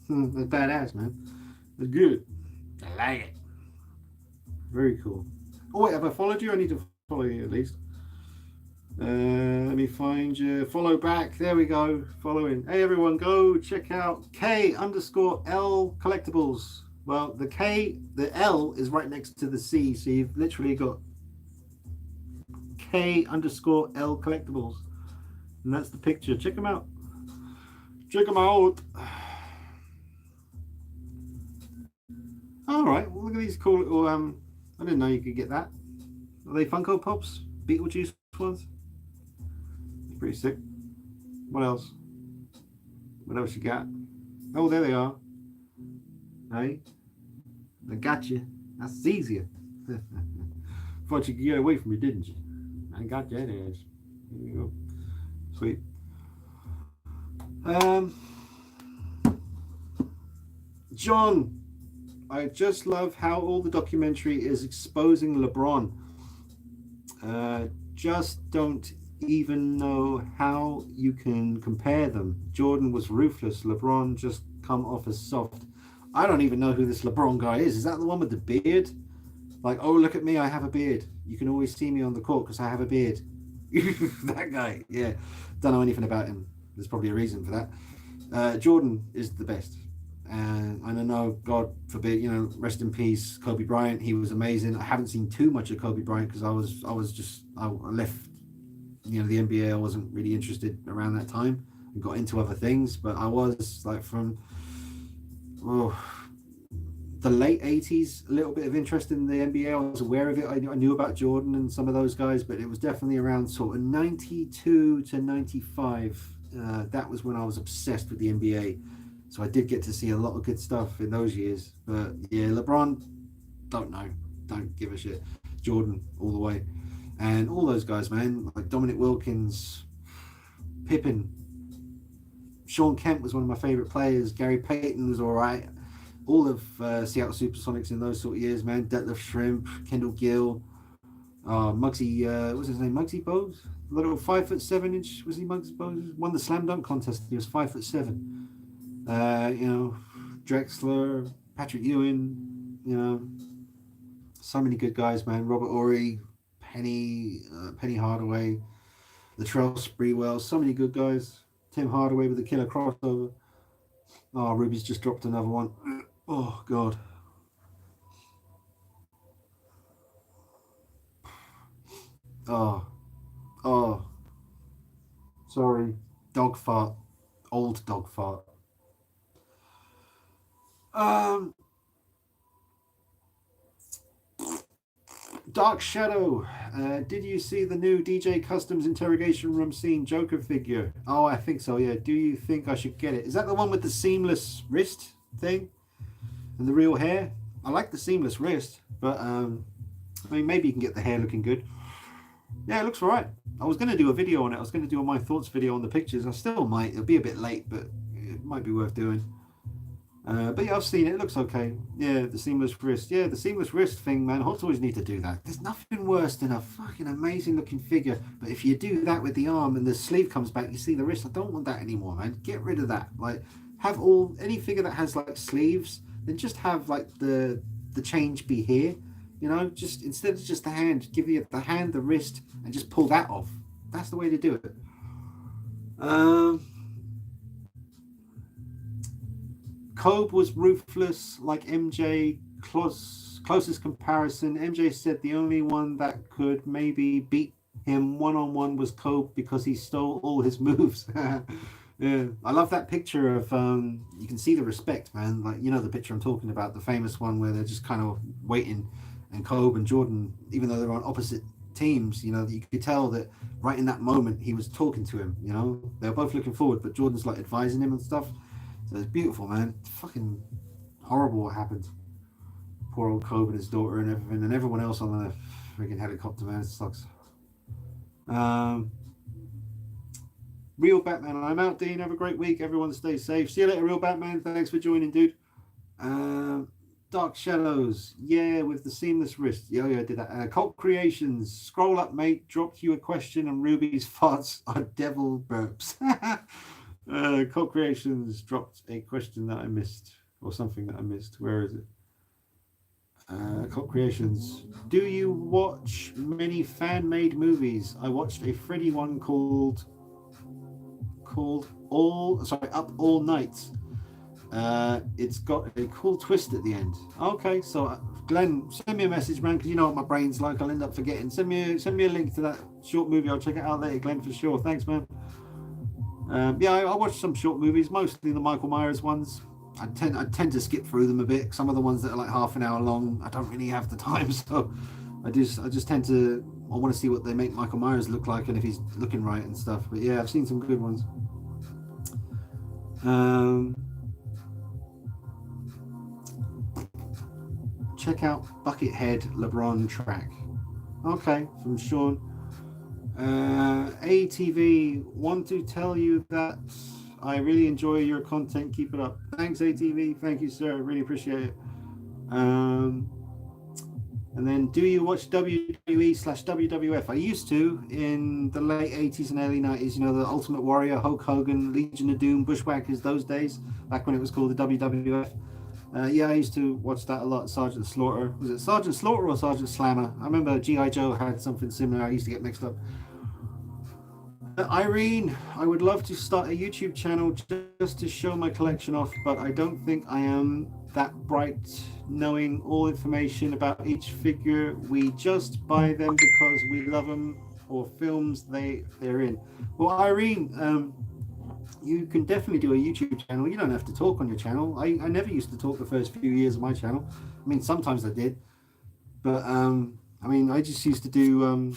That's badass, man. That's good. I like it. Very cool. Oh wait, have I followed you? I need to follow you at least. Let me find you. Follow back. There we go. Following. Hey everyone, go check out K_L collectibles. Well, the L is right next to the C, so you've literally got K_L collectibles, and that's the picture. Check them out. Check them out. All right. Well, look at these cool little. I didn't know you could get that. Are they Funko Pops? Beetlejuice ones? Pretty sick. What else? What else you got? Oh, there they are. Hey, I got you. That's easier. Thought you could get away from me, didn't you? I got that ass. Here you go. Sweet. John, I just love how all the documentary is exposing LeBron. Just don't even know how you can compare them. Jordan was ruthless. LeBron just come off as soft. I don't even know who this LeBron guy is. Is that the one with the beard? Like, oh, look at me, I have a beard. You can always see me on the court because I have a beard. That guy, yeah. Don't know anything about him. There's probably a reason for that. Jordan is the best. And I don't know, God forbid, rest in peace, Kobe Bryant. He was amazing. I haven't seen too much of Kobe Bryant because I left, the NBA. I wasn't really interested around that time and got into other things. But I was like from the late 80s, a little bit of interest in the NBA. I was aware of it. I knew about Jordan and some of those guys, but it was definitely around sort of 92 to 95. That was when I was obsessed with the NBA. So I did get to see a lot of good stuff in those years. But yeah, LeBron, don't know. Don't give a shit. Jordan, all the way. And all those guys, man, like Dominic Wilkins, Pippen, Sean Kemp was one of my favorite players. Gary Payton was all right. All of Seattle Supersonics in those sort of years, man. Detlef Shrimp, Kendall Gill, Muggsy, what's his name? Muggsy Bogues? Little 5'7" was he? Muggsy Bogues won the slam dunk contest. He was 5'7". Drexler, Patrick Ewing, so many good guys, man. Robert Ory, Penny Hardaway, Latrell Sprewell, so many good guys. Tim Hardaway with the killer crossover. Oh, Ruby's just dropped another one. Oh, God. Oh. Sorry. Dog fart. Old dog fart. Dark Shadow. Did you see the new DJ Customs interrogation room scene Joker figure? Oh, I think so, yeah. Do you think I should get it? Is that the one with the seamless wrist thing? And the real hair? I like the seamless wrist, but maybe you can get the hair looking good. Yeah, it looks alright. I was going to do a video on it. I was going to do a my thoughts video on the pictures. I still might. It'll be a bit late, but it might be worth doing. But yeah, I've seen it. It looks okay. Yeah, the seamless wrist. Yeah, the seamless wrist thing, man. Hot Toys need to do that. There's nothing worse than a fucking amazing looking figure. But if you do that with the arm and the sleeve comes back, you see the wrist. I don't want that anymore, man. Get rid of that. Like, have any figure that has like sleeves, then just have like the change be here. Just instead of just the hand, give you the hand, the wrist, and just pull that off. That's the way to do it. Kobe was ruthless, like MJ. Closest comparison, MJ said the only one that could maybe beat him one-on-one was Kobe because he stole all his moves. Yeah, I love that picture of you can see the respect, man. Like, you know, the picture I'm talking about, the famous one where they're just kind of waiting, and Kobe and Jordan, even though they're on opposite teams, you know, you could tell that right in that moment he was talking to him. You know, they're both looking forward, but Jordan's like advising him and stuff. So it's beautiful, man. It's fucking horrible what happened. Poor old Kobe and his daughter and everything, and everyone else on the freaking helicopter, man. It sucks. Um, Real Batman, I'm out, Dean. Have a great week. Everyone stay safe. See you later, Real Batman. Thanks for joining, dude. Dark Shadows, yeah, with the seamless wrist. Yeah, I did that. Cult Creations, scroll up, mate. Dropped you a question, and Ruby's farts are devil burps. Cult Creations dropped a question that I missed, or something that I missed. Where is it? Cult Creations. Do you watch many fan-made movies? I watched a Freddy one called Up All Night. It's got a cool twist at the end. Okay, so Glenn, send me a message, man, because you know what my brain's like. I'll end up forgetting. Send me a link to that short movie. I'll check it out later, Glenn, for sure. Thanks, man. Yeah, I watched some short movies, mostly the Michael Myers ones. I tend to skip through them a bit. Some of the ones that are like half an hour long, I don't really have the time, so I just tend to. I want to see what they make Michael Myers look like and if he's looking right and stuff. But yeah, I've seen some good ones. Check out Buckethead LeBron track. Okay, from Sean. ATV, want to tell you that I really enjoy your content. Keep it up. Thanks, ATV. Thank you, sir. Really appreciate it. And then, do you watch WWE/WWF? I used to in the late 80s and early 90s. You know, the Ultimate Warrior, Hulk Hogan, Legion of Doom, Bushwhackers, those days, back when it was called the WWF. Yeah, I used to watch that a lot. Sergeant Slaughter. Was it Sergeant Slaughter or Sergeant Slammer? I remember G.I. Joe had something similar. I used to get mixed up. Irene, I would love to start a YouTube channel just to show my collection off, but I don't think I am that bright knowing all information about each figure. We just buy them because we love them or films they're in. Well, Irene, you can definitely do a YouTube channel. You don't have to talk on your channel. I never used to talk the first few years of my channel. I mean, sometimes I did, but I mean, I just used to do.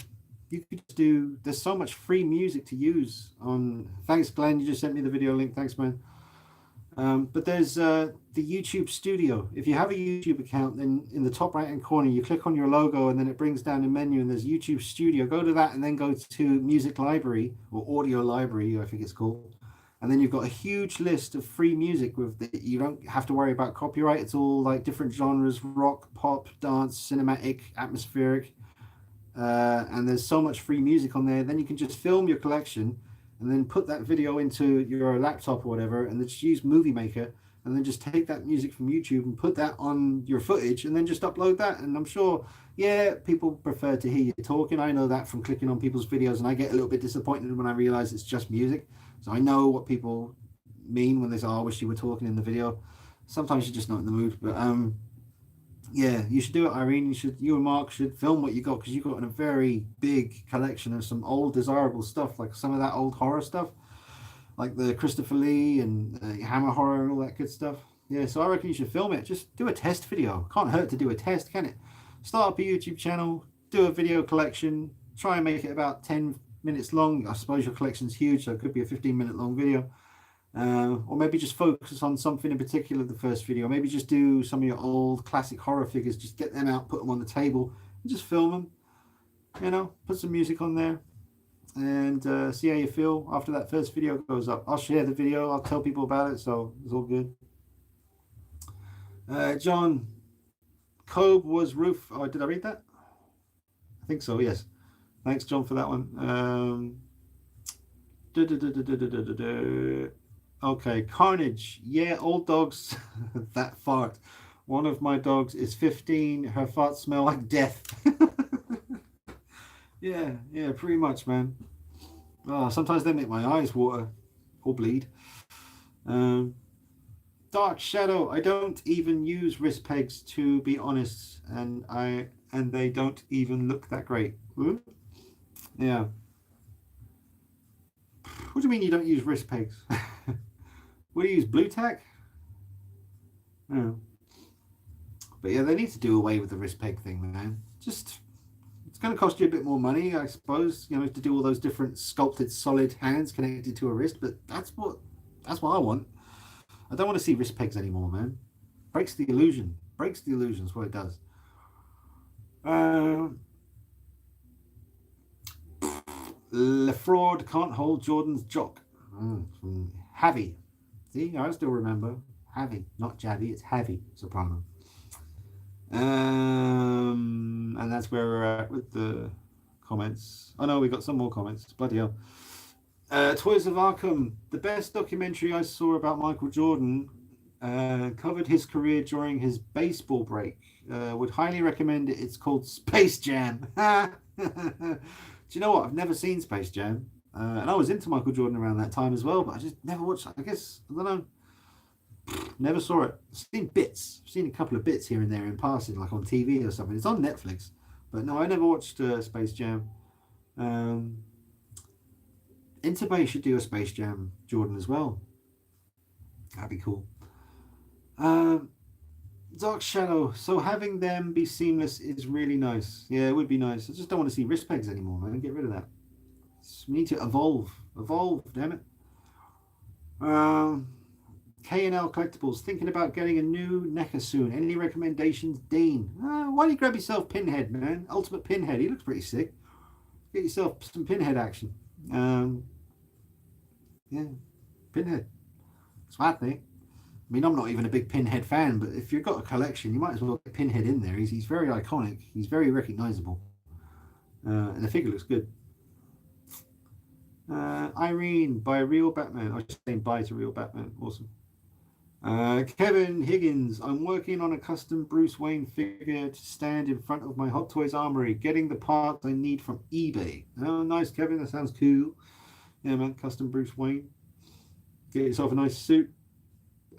You could just do. There's so much free music to use on. Thanks, Glenn. You just sent me the video link. Thanks, man. But there's the YouTube Studio. If you have a YouTube account, then in the top right-hand corner, you click on your logo, and then it brings down a menu, and there's YouTube Studio. Go to that, and then go to Music Library or Audio Library, I think it's called. And then you've got a huge list of free music with that you don't have to worry about copyright. It's all like different genres: rock, pop, dance, cinematic, atmospheric. And there's so much free music on there. Then you can just film your collection and then put that video into your laptop or whatever, and then just use Movie Maker, and then just take that music from YouTube and put that on your footage, and then just upload that. And I'm sure, yeah, people prefer to hear you talking. I know that from clicking on people's videos, and I get a little bit disappointed when I realize it's just music. So I know what people mean when they say, oh, I wish you were talking in the video. Sometimes you're just not in the mood, but yeah, you should do it, Irene. You and Mark should film what you got, because you've got a very big collection of some old desirable stuff, like some of that old horror stuff, like the Christopher Lee and Hammer horror and all that good stuff. Yeah, so I reckon you should film it. Just do a test video. Can't hurt to do a test, can it? Start up a YouTube channel, do a video collection, try and make it about 10 minutes long. I suppose your collection's huge, so it could be a 15-minute long video. Or maybe just focus on something in particular the first video. Maybe just do some of your old classic horror figures, just get them out, put them on the table, and just film them. You know, put some music on there, and see how you feel after that first video goes up. I'll share the video, I'll tell people about it, so it's all good. John, Kobe was roof. Oh, did I read that? I think so, yes. Thanks, John, for that one. Okay, Carnage. Yeah, old dogs that fart. One of my dogs is 15. Her farts smell like death. yeah, pretty much, man. Oh, sometimes they make my eyes water or bleed. Dark Shadow. I don't even use wrist pegs to be honest, and they don't even look that great. Ooh. Yeah. What do you mean you don't use wrist pegs? What do you use? Blue tack? Yeah. But yeah, they need to do away with the wrist peg thing, man. Just it's going to cost you a bit more money, I suppose. You know, to do all those different sculpted, solid hands connected to a wrist. But that's what I want. I don't want to see wrist pegs anymore, man. Breaks the illusion. Breaks the illusion is what it does. Lefraud can't hold Jordan's jock. Javi. See, I still remember. Javi, not Javi, it's Javi soprano. And that's where we're at with the comments. Oh no, we got some more comments. Bloody hell. Toys of Arkham, the best documentary I saw about Michael Jordan, covered his career during his baseball break. Would highly recommend it. It's called Space Jam. Do you know what? I've never seen Space Jam. And I was into Michael Jordan around that time as well, but I just never watched it. I guess, I don't know. Never saw it. I've seen bits. I've seen a couple of bits here and there in passing, like on TV or something. It's on Netflix. But no, I never watched Space Jam. Interbay should do a Space Jam Jordan as well. That'd be cool. Dark Shadow. So having them be seamless is really nice. Yeah, it would be nice. I just don't want to see wrist pegs anymore, man. Get rid of that. We need to evolve. Evolve, damn it. K&L Collectibles. Thinking about getting a new NECA soon. Any recommendations, Dean? Why don't you grab yourself Pinhead, man? Ultimate Pinhead. He looks pretty sick. Get yourself some Pinhead action. Yeah, Pinhead. That's what I think. I mean, I'm not even a big Pinhead fan, but if you've got a collection, you might as well get Pinhead in there. He's very iconic. He's very recognizable. And the figure looks good. Irene, by Real Batman. I was just saying bye to Real Batman. Awesome. Kevin Higgins, I'm working on a custom Bruce Wayne figure to stand in front of my Hot Toys armory, getting the parts I need from eBay. Oh, nice, Kevin. That sounds cool. Yeah, man, custom Bruce Wayne. Get yourself a nice suit.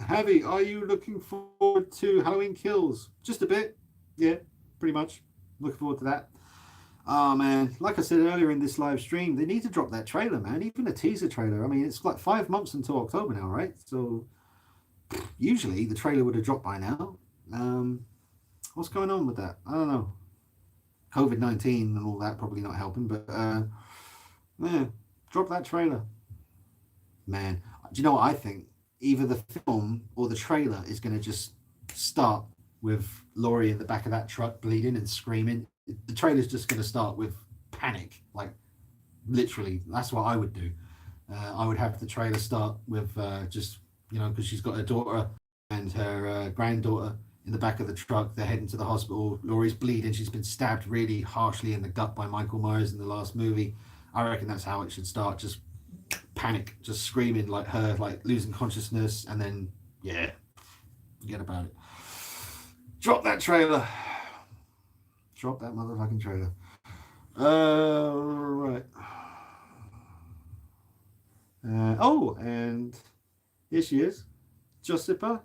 Javi, are you looking forward to Halloween Kills? Just a bit. Yeah, pretty much. Looking forward to that. Oh, man. Like I said earlier in this live stream, they need to drop that trailer, man. Even a teaser trailer. I mean, it's like 5 months until October now, right? So usually the trailer would have dropped by now. What's going on with that? I don't know. COVID-19 and all that probably not helping, but yeah, drop that trailer. Man, do you know what I think? Either the film or the trailer is going to just start with Laurie in the back of that truck bleeding and screaming. The trailer's just going to start with panic, like literally. That's what I would do. I would have the trailer start with just, you know, because she's got her daughter and her granddaughter in the back of the truck. They're heading to the hospital. Laurie's bleeding. She's been stabbed really harshly in the gut by Michael Myers in the last movie. I reckon that's how it should start. Just panic, just screaming like her, like losing consciousness, and then yeah, forget about it. Drop that trailer. Drop that motherfucking trailer. Right. Oh, and here she is, Josipa.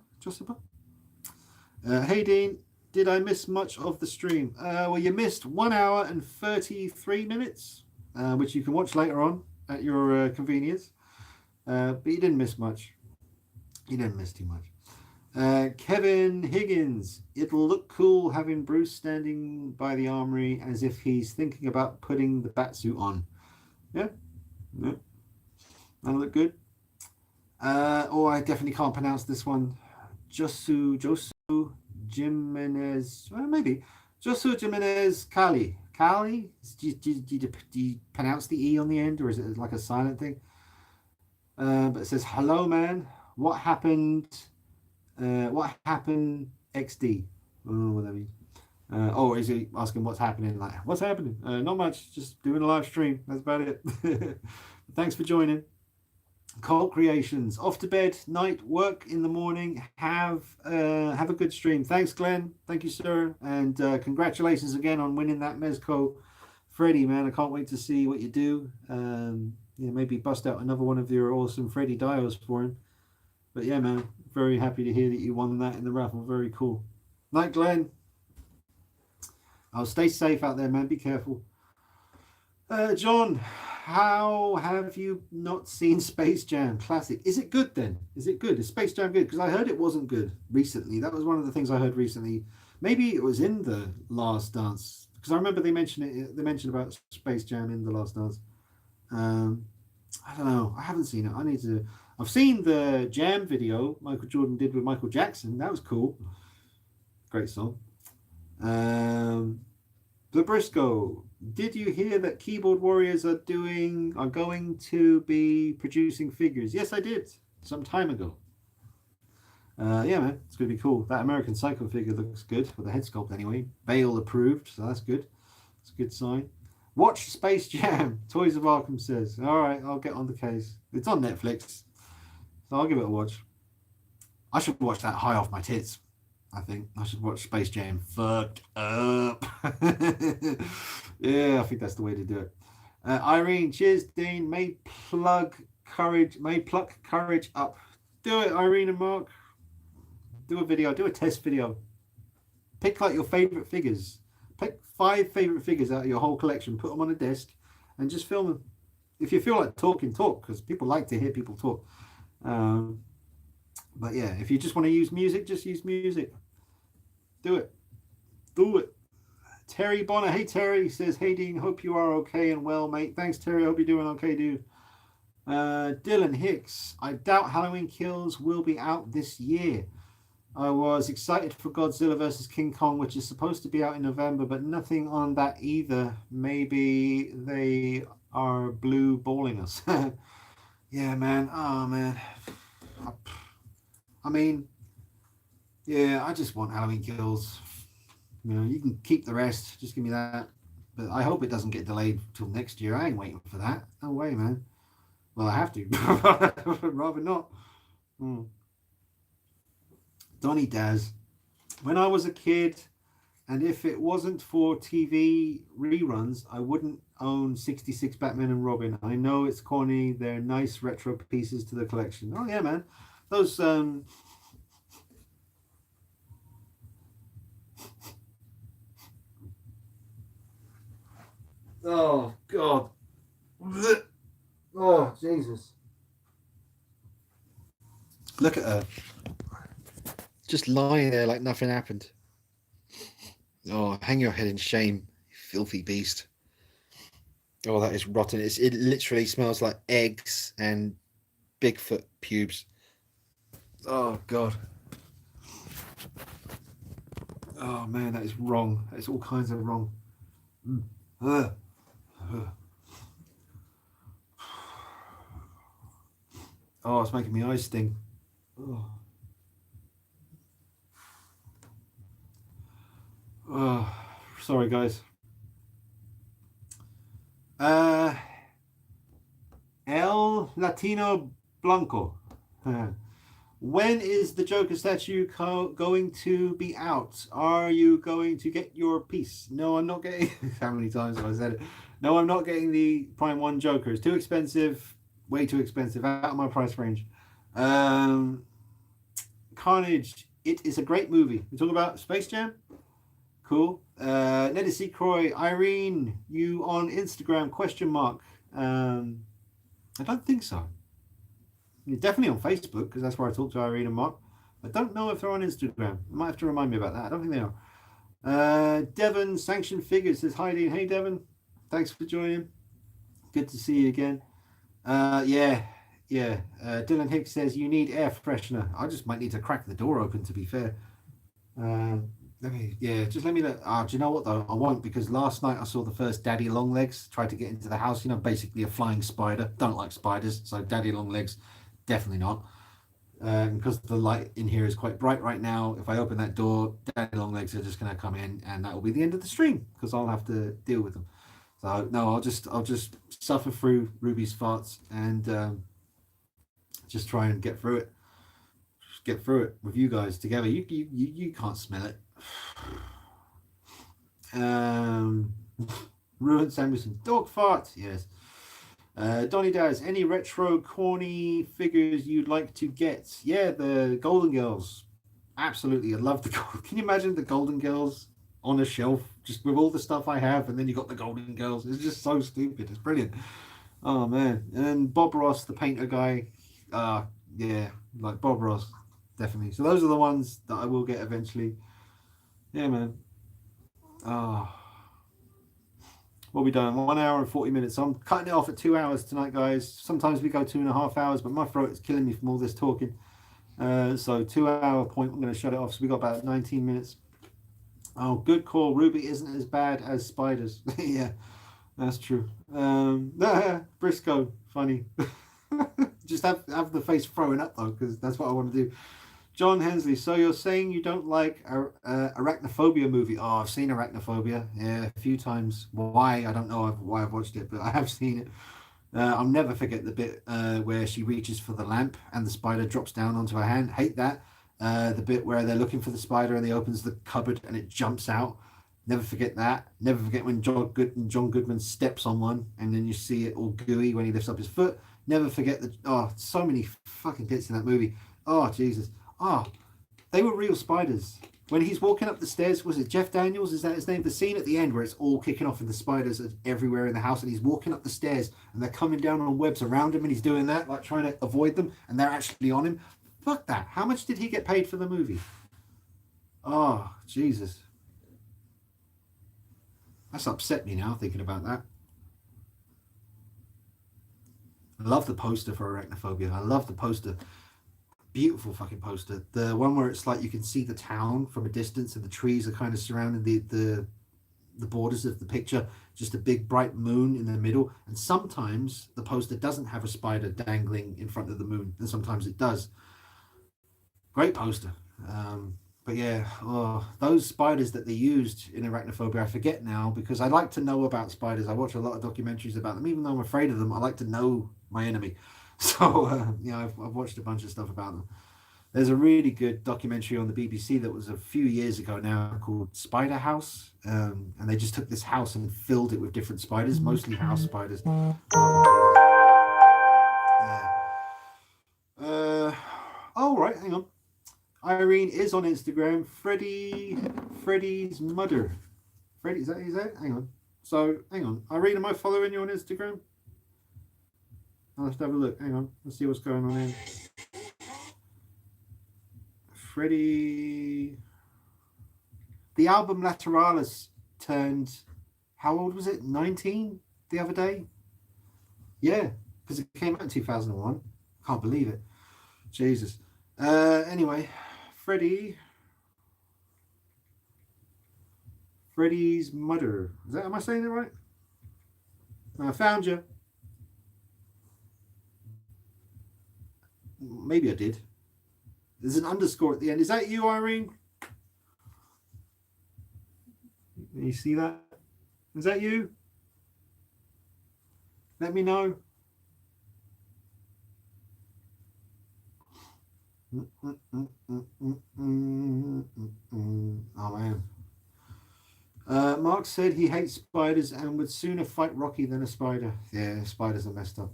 Hey Dean, did I miss much of the stream? Well, you missed 1 hour and 33 minutes, which you can watch later on at your convenience. But you didn't miss much. You didn't miss too much. Kevin Higgins, it'll look cool having Bruce standing by the armory as if he's thinking about putting the batsuit on. Yeah. That'll look good. Oh, I definitely can't pronounce this one. Josu Jimenez. Well, maybe. Josu Jimenez Kali. Kali? Do you pronounce the E on the end, or is it like a silent thing? But it says, hello, man. What happened? What happened? XD. I don't know what that means. Oh, is he asking what's happening? Like, what's happening? Not much. Just doing a live stream. That's about it. Thanks for joining. Cult Creations. Off to bed, night, work in the morning. Have a good stream. Thanks, Glenn. Thank you, sir. And congratulations again on winning that Mezco. Freddie, man, I can't wait to see what you do. Yeah, maybe bust out another one of your awesome Freddie dials for him. But yeah, man, very happy to hear that you won that in the raffle. Very cool. Night, Glenn. I'll stay safe out there, man. Be careful. John, how have you not seen Space Jam Classic? Is it good then? Is it good? Is Space Jam good? Because I heard it wasn't good recently. That was one of the things I heard recently. Maybe it was in The Last Dance, because I remember they mentioned it. They mentioned about Space Jam in The Last Dance. I don't know. I haven't seen it. I need to. I've seen the Jam video Michael Jordan did with Michael Jackson. That was cool. Great song. The Briscoe. Did you hear that Keyboard Warriors are going to be producing figures? Yes, I did. Some time ago. Yeah, man, it's gonna be cool. That American Psycho figure looks good with the head sculpt anyway. Bale approved, so that's good. It's a good sign. Watch Space Jam. Toys of Arkham says. All right, I'll get on the case. It's on Netflix, so I'll give it a watch. I should watch that high off my tits. I think I should watch Space Jam fucked up. Yeah, I think that's the way to do it. Irene, cheers, Dean. May pluck courage up. Do it, Irene and Mark. Do a video. Do a test video. Pick like your favorite figures. Pick 5 favorite figures out of your whole collection. Put them on a desk and just film them. If you feel like talking, talk, because people like to hear people talk. But yeah, if you just want to use music, just use music. Do it. Do it. Terry Bonner. Hey, Terry says, hey, Dean, hope you are okay and well, mate. Thanks, Terry. Hope you're doing okay, dude. Dylan Hicks. I doubt Halloween Kills will be out this year. I was excited for Godzilla vs. King Kong, which is supposed to be out in November, but nothing on that either. Maybe they are blue balling us. Yeah, man. Oh, man. I mean, yeah, I just want Halloween Kills. You know, you can keep the rest. Just give me that. But I hope it doesn't get delayed till next year. I ain't waiting for that. No way, man. Well, I have to. Rather not. Donny Daz. When I was a kid, and if it wasn't for TV reruns, I wouldn't own 66 Batman and Robin. I know it's corny. They're nice retro pieces to the collection. Oh, yeah, man. Those... Oh, God. Oh, Jesus. Look at her. Just lying there like nothing happened. Oh, hang your head in shame, you filthy beast. Oh, that is rotten. It literally smells like eggs and Bigfoot pubes. Oh, God. Oh, man, that is wrong. That is all kinds of wrong. Oh, it's making my eyes sting. Oh. Oh, sorry, guys. El Latino Blanco. When is the Joker statue going to be out? Are you going to get your piece? No, I'm not getting... How many times have I said it? No, I'm not getting the Prime 1 Joker. It's too expensive. Way too expensive. Out of my price range. Carnage. It is a great movie. We talk about Space Jam? Cool. Nettie C. Croy. Irene, you on Instagram? Question mark. I don't think so. You're definitely on Facebook, because that's where I talk to Irene and Mark. I don't know if they're on Instagram. You might have to remind me about that. I don't think they are. Devon Sanctioned Figures says, hi, Dean. Hey, Devon. Thanks for joining. Good to see you again. Yeah. Dylan Hicks says, you need air freshener. I just might need to crack the door open, to be fair. Let me look. Do you know what, though? I won't, because last night I saw the first Daddy Longlegs try to get into the house. You know, basically a flying spider. Don't like spiders, so Daddy Longlegs, definitely not. Because the light in here is quite bright right now. If I open that door, Daddy Longlegs are just going to come in, and that will be the end of the stream, because I'll have to deal with them. So no, I'll just suffer through Ruby's farts and just try and get through it. Just get through it with you guys together. You can't smell it. Ruined Samuelson. Dog farts, yes. Donny Daz, any retro corny figures you'd like to get? Yeah, the Golden Girls. Absolutely, I'd love the. Can you imagine the Golden Girls on a shelf, just with all the stuff I have, and then you got the Golden Girls? It's just so stupid. It's brilliant. Oh man, and Bob Ross, the painter guy. Yeah, like Bob Ross, definitely. So those are the ones that I will get eventually. Yeah, man. Oh, what we done? 1 hour and 40 minutes. So I'm cutting it off at 2 hours tonight, guys. Sometimes we go 2.5 hours, but my throat is killing me from all this talking. So 2 hour point, I'm going to shut it off. So we got about 19 minutes. Oh, good call. Ruby isn't as bad as spiders. Yeah, that's true. Briscoe, funny. Just have the face throwing up though, because that's what I want to do. John Hensley, so you're saying you don't like Arachnophobia movie? Oh, I've seen Arachnophobia, yeah, a few times. Why? I don't know why I've watched it, but I have seen it. I'll never forget the bit where she reaches for the lamp and the spider drops down onto her hand. Hate that. The bit where they're looking for the spider and he opens the cupboard and it jumps out. Never forget that. Never forget when John Goodman steps on one and then you see it all gooey when he lifts up his foot. Never forget so many fucking bits in that movie. Oh, Jesus. Oh, they were real spiders. When he's walking up the stairs, was it Jeff Daniels? Is that his name? The scene at the end where it's all kicking off and the spiders are everywhere in the house and he's walking up the stairs and they're coming down on webs around him and he's doing that, like trying to avoid them, and they're actually on him. Fuck that. How much did he get paid for the movie? Oh, Jesus. That's upset me now thinking about that. I love the poster for Arachnophobia. I love the poster. Beautiful fucking poster. The one where it's like you can see the town from a distance and the trees are kind of surrounding the borders of the picture. Just a big bright moon in the middle. And sometimes the poster doesn't have a spider dangling in front of the moon, and sometimes it does. Great poster. But yeah, those spiders that they used in Arachnophobia, I forget now because I like to know about spiders. I watch a lot of documentaries about them. Even though I'm afraid of them, I like to know my enemy. So, I've watched a bunch of stuff about them. There's a really good documentary on the BBC that was a few years ago now called Spider House. And they just took this house and filled it with different spiders, mostly house spiders. Oh, right, hang on. Irene is on Instagram. Freddy's mother. Freddy, is that? Hang on. So, hang on. Irene, am I following you on Instagram? I'll have to have a look. Hang on. Let's see what's going on here. Freddy. The album Lateralis turned, how old was it? 19 the other day? Yeah, because it came out in 2001. Can't believe it. Jesus. Anyway, Freddy's mother. Am I saying it right? I found you. Maybe I did. There's an underscore at the end. Is that you, Irene? You see that? Is that you? Let me know. Oh man. Mark said he hates spiders and would sooner fight Rocky than a spider. Yeah, spiders are messed up.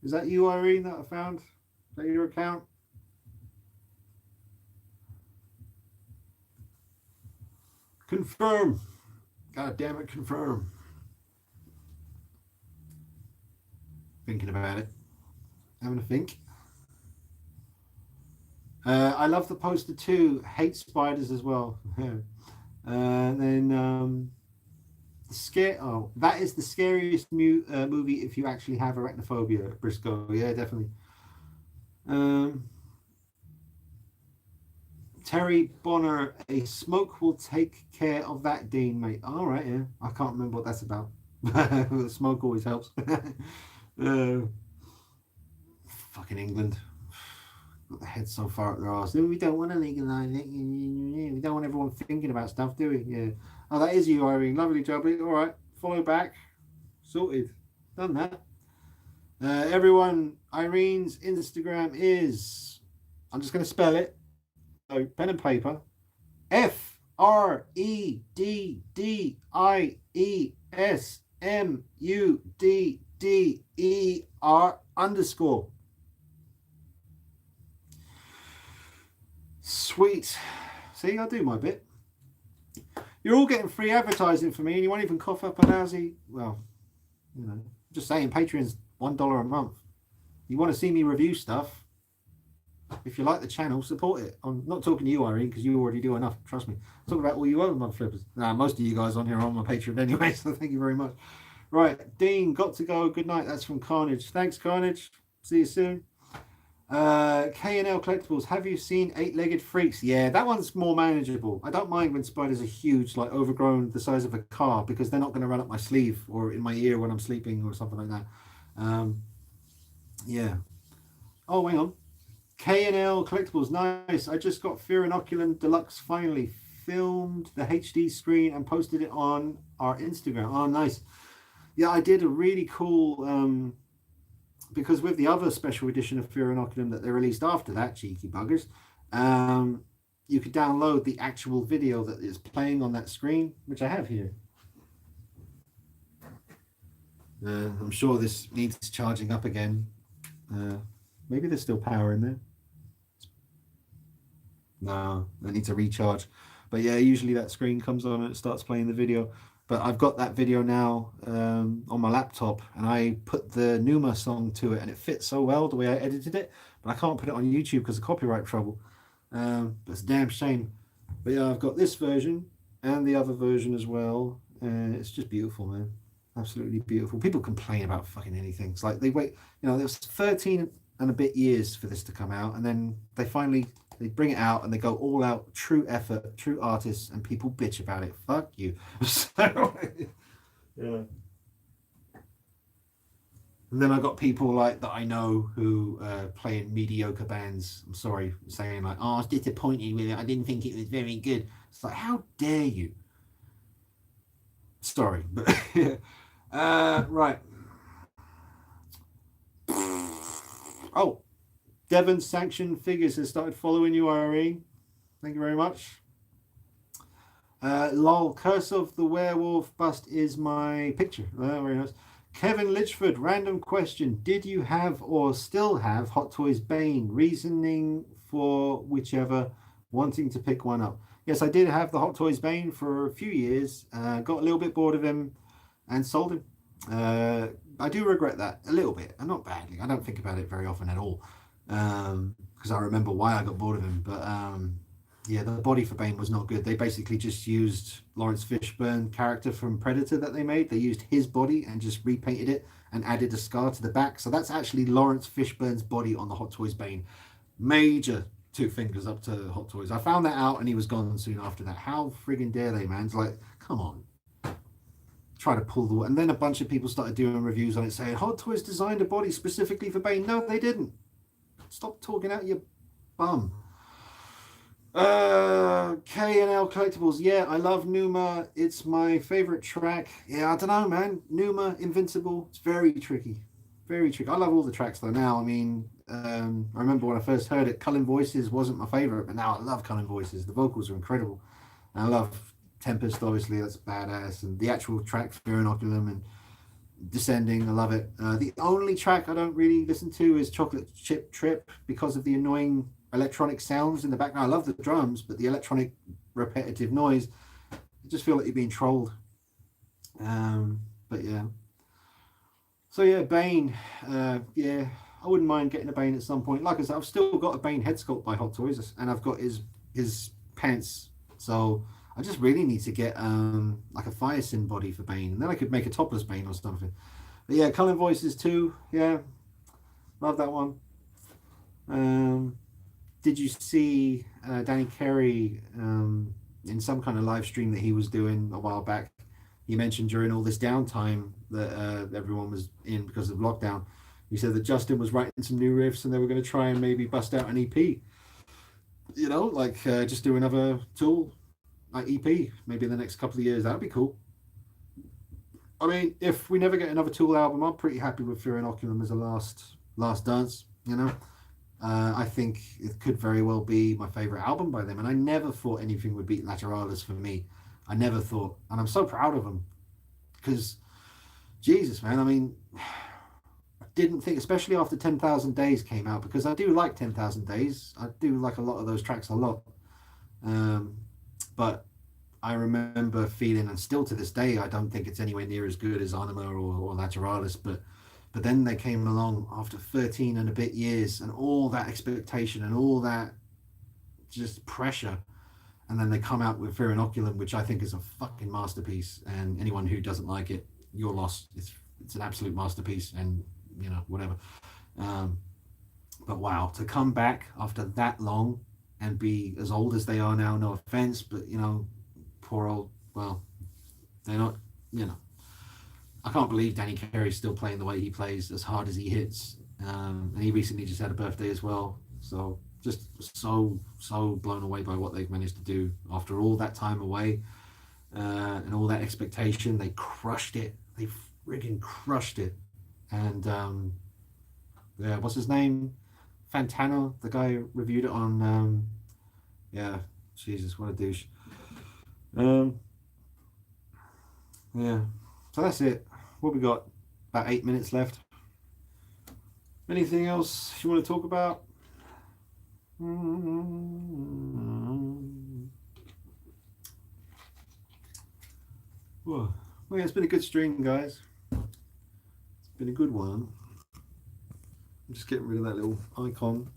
Is that you, Irene, that I found? Is that your account? Confirm. God damn it, confirm. Thinking about it. Having a think. I love the poster too. Hate spiders as well. And then that is the scariest movie if you actually have arachnophobia, Briscoe. Yeah, definitely. Terry Bonner, a smoke will take care of that, Dean, mate. All right, yeah. I can't remember what that's about. Smoke always helps. Fucking England. Got the head so far up their arse. We don't want to legalise it. We don't want everyone thinking about stuff, do we? Yeah. Oh, that is you, Irene. Lovely job. All right. Follow back. Sorted. Done that. Everyone, Irene's Instagram is, I'm just going to spell it. So, pen and paper. FreddiesMother. MUDDER_. Sweet. See, I do my bit. You're all getting free advertising for me, and you won't even cough up a lousy. Well, you know, just saying, Patreon's $1 a month. You want to see me review stuff? If you like the channel, support it. I'm not talking to you, Irene, because you already do enough. Trust me. I'm talking about all you other mud flippers. Nah, most of you guys on here are on my Patreon anyway, so thank you very much. Right, Dean, got to go. Good night. That's from Carnage. Thanks, Carnage. See you soon. K&L Collectibles, have you seen Eight-Legged Freaks? Yeah, that one's more manageable. I don't mind when spiders are huge, like overgrown, the size of a car, because they're not going to run up my sleeve or in my ear when I'm sleeping or something like that. Yeah. Oh, hang on. K&L Collectibles, nice. I just got Fear Inoculum Deluxe finally. Filmed the HD screen and posted it on our Instagram. Oh, nice. Yeah, I did a really cool... because with the other special edition of Fear Inoculum that they released after that, cheeky buggers, you could download the actual video that is playing on that screen, which I have here. I'm sure this needs charging up again. Maybe there's still power in there. No, I need to recharge. But yeah, usually that screen comes on and it starts playing the video. But I've got that video now on my laptop, and I put the Numa song to it, and it fits so well the way I edited it. But I can't put it on YouTube because of copyright trouble. It's a damn shame. But yeah, I've got this version and the other version as well. It's just beautiful, man. Absolutely beautiful. People complain about fucking anything. It's like they wait, you know, there's 13 and a bit years for this to come out, and then they finally bring it out and they go all out, true effort, true artists, and people bitch about it. Fuck you. So, yeah. And then I got people like that I know who play in mediocre bands. I'm sorry, saying like, "Oh, I was disappointed with it. I didn't think it was very good." It's like, how dare you? Sorry, but right. Oh, Devon Sanction Figures has started following you, Irene. Thank you very much. Lol, Curse of the Werewolf bust is my picture. Very nice. Kevin Litchford, random question. Did you have or still have Hot Toys Bane? Reasoning for whichever, wanting to pick one up. Yes, I did have the Hot Toys Bane for a few years. Got a little bit bored of him and sold him. I do regret that a little bit, and not badly. I don't think about it very often at all, because I remember why I got bored of him. But yeah, the body for Bane was not good. They basically just used Lawrence Fishburne character from Predator that they made. They used his body and just repainted it and added a scar to the back. So that's actually Lawrence Fishburne's body on the Hot Toys Bane. Major two fingers up to Hot Toys. I found that out and he was gone soon after that. How friggin' dare they, man? It's like, come on. Try to pull the... And then a bunch of people started doing reviews on it saying, Hot Toys designed a body specifically for Bane. No, they didn't. Stop talking out your bum. K&L Collectibles. Yeah, I love Numa. It's my favorite track. Yeah, I don't know, man. Numa, Invincible. It's very tricky. Very tricky. I love all the tracks though now. I mean, I remember when I first heard it, Cullen Voices wasn't my favorite, but now I love Cullen Voices. The vocals are incredible. And I love Tempest, obviously. That's badass. And the actual track, Fear Inoculum and Descending, I love it. The only track I don't really listen to is Chocolate Chip Trip because of the annoying electronic sounds in the background. I love the drums, but the electronic repetitive noise, I just feel like you're being trolled. But yeah. So yeah, Bane. Yeah, I wouldn't mind getting a Bane at some point. Like I said, I've still got a Bane head sculpt by Hot Toys, and I've got his pants. So I just really need to get like a Firesin body for Bane, and then I could make a topless Bane or something. But yeah, Cullen Voices too. Yeah, love that one. Did you see Danny Carey in some kind of live stream that he was doing a while back? He mentioned during all this downtime that everyone was in because of lockdown. He said that Justin was writing some new riffs and they were going to try and maybe bust out an EP. You know, like just do another Tool like EP maybe in the next couple of years. That'd be cool. I mean, if we never get another Tool album, I'm pretty happy with Fear Inoculum as a last dance, you know. I think it could very well be my favorite album by them, and I never thought anything would beat Lateralis for me. I never thought, and I'm so proud of them because Jesus, man. I mean, I didn't think, especially after 10,000 Days came out, because I do like 10,000 Days. I do like a lot of those tracks a lot. Um, but I remember feeling, and still to this day, I don't think it's anywhere near as good as Anima or Lateralis. But then they came along after 13 and a bit years, and all that expectation and all that just pressure, and then they come out with Fear Inoculum, which I think is a fucking masterpiece. And anyone who doesn't like it, you're lost. It's an absolute masterpiece, and you know, whatever. Um, but wow, to come back after that long and be as old as they are now, no offense, but you know, poor old, well, they're not, you know, I can't believe Danny Carey's still playing the way he plays, as hard as he hits. And he recently just had a birthday as well. So just so blown away by what they've managed to do after all that time away, and all that expectation. They crushed it. They friggin' crushed it. And yeah, what's his name? Fantano, the guy who reviewed it on. Yeah, Jesus, what a douche. Um, yeah, so that's it. What we got? About 8 minutes left. Anything else you want to talk about? Well, yeah, it's been a good stream, guys. It's been a good one. I'm just getting rid of that little icon.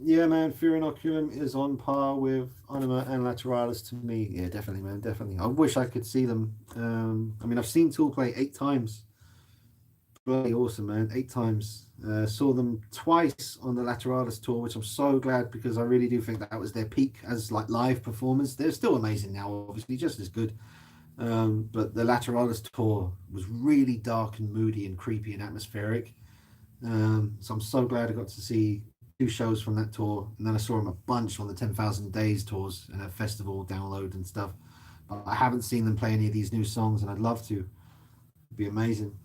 Yeah, man, Fear Inoculum is on par with Anima and Lateralis to me. Yeah, definitely, man, definitely. I wish I could see them. I mean, I've seen Tool play 8 times. Bloody awesome, man. 8 times. Saw them twice on the Lateralis tour, which I'm so glad, because I really do think that was their peak as like live performers. They're still amazing now, obviously, just as good. But the Lateralis tour was really dark and moody and creepy and atmospheric. So I'm so glad I got to see 2 shows from that tour, and then I saw them a bunch on the 10,000 Days tours and a festival download and stuff. But I haven't seen them play any of these new songs, and I'd love to. It'd be amazing.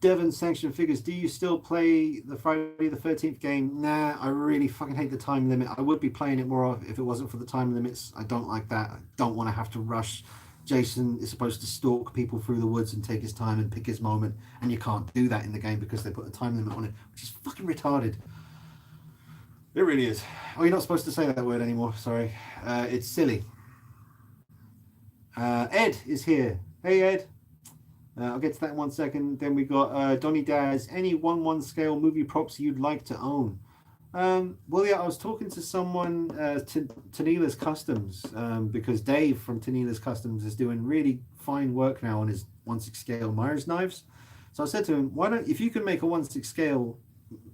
Devon Sanction Figures, do you still play the Friday the 13th game? Nah, I really fucking hate the time limit. I would be playing it more if it wasn't for the time limits. I don't like that. I don't want to have to rush. Jason is supposed to stalk people through the woods and take his time and pick his moment, and you can't do that in the game because they put a time limit on it, which is fucking retarded. It really is. Oh, you're not supposed to say that word anymore. Sorry. It's silly. Ed is here. Hey, Ed. I'll get to that in 1 second. Then we got Donny Daz. Any 1/1 scale movie props you'd like to own? Well, yeah, I was talking to someone, Tanila's Customs, because Dave from Tanila's Customs is doing really fine work now on his 1/6 scale Myers knives. So I said to him, why don't, if you can make a 1/6 scale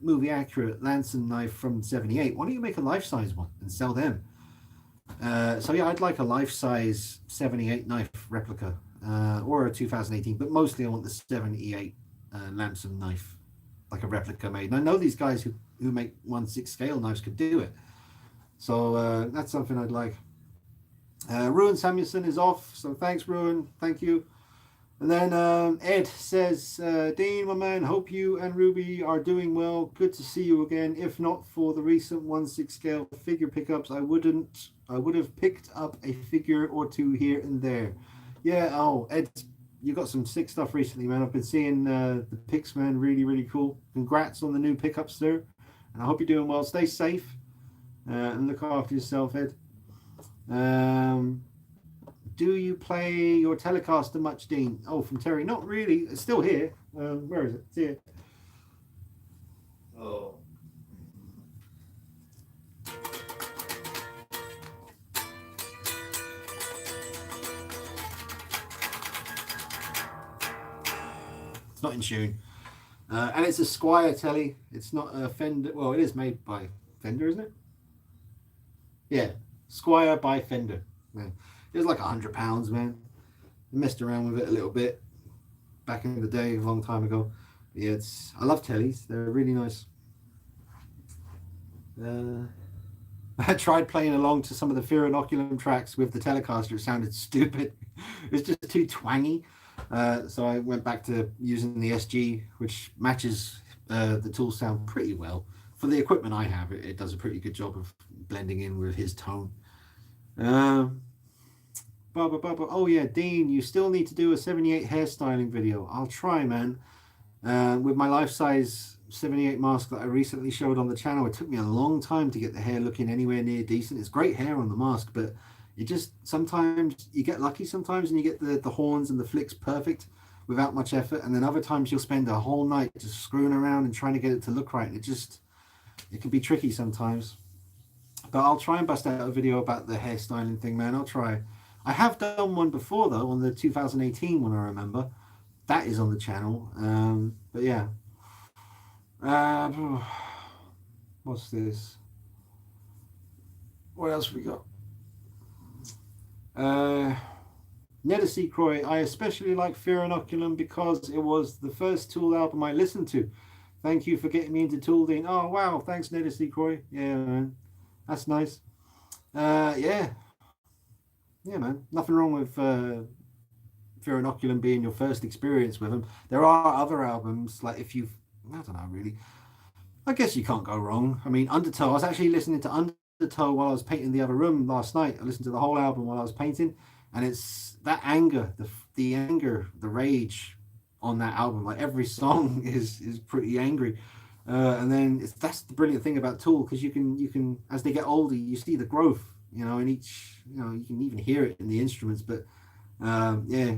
movie accurate Lanson knife from 78, why don't you make a life size one and sell them? So yeah, I'd like a life size 78 knife replica, or a 2018, but mostly I want the 78 Lamson knife, like a replica made. And I know these guys who make 1/6 scale knives could do it. So that's something I'd like. Ruin Samuelson is off, so thanks, Ruin. Thank you. And then Ed says, Dean, my man, hope you and Ruby are doing well. Good to see you again. If not for the recent 1/6 scale figure pickups, I would have picked up a figure or 2 here and there. Yeah, oh, Ed, you got some sick stuff recently, man. I've been seeing the pics, man. Really, really cool. Congrats on the new pickups, sir. And I hope you're doing well. Stay safe and look after yourself, Ed. Do you play your Telecaster much, Dean? Oh, from Terry. Not really. It's still here. Where is it? It's here. Oh. It's not in tune. And it's a Squier telly. It's not a Fender. Well, it is made by Fender, isn't it? Yeah. Squier by Fender. Man. It was like £100, man. I messed around with it a little bit back in the day, a long time ago. But yeah, I love tellies. They're really nice. I tried playing along to some of the Fear Inoculum tracks with the Telecaster. It sounded stupid. It's just too twangy. So I went back to using the SG, which matches the Tool sound pretty well. For the equipment I have, it does a pretty good job of blending in with his tone. Baba. Oh yeah, Dean, you still need to do a 78 hairstyling video. I'll try, man. With my life-size 78 mask that I recently showed on the channel, it took me a long time to get the hair looking anywhere near decent. It's great hair on the mask, but it just sometimes you get lucky sometimes and you get the horns and the flicks perfect without much effort, and then other times you'll spend a whole night just screwing around and trying to get it to look right. And it can be tricky sometimes. But I'll try and bust out a video about the hairstyling thing, man. I'll try. I have done one before though on the 2018 one, I remember. That is on the channel. But yeah. What's this? What else we got? Neda Seacroy, I especially like Fear Inoculum because it was the first Tool album I listened to. Thank you for getting me into Tool, Dean. Oh wow, thanks Neda Seacroy. Yeah, man. That's nice. Yeah. Yeah, man. Nothing wrong with Fear Inoculum being your first experience with them. There are other albums, like if you've, I don't know really. I guess you can't go wrong. I mean, Undertow, I was actually listening to Undertow while I was painting the other room last night. I listened to the whole album while I was painting, and it's that anger, the anger, the rage on that album. Like every song is pretty angry. And then that's the brilliant thing about Tool, because you can as they get older, you see the growth, in each, you can even hear it in the instruments. But yeah,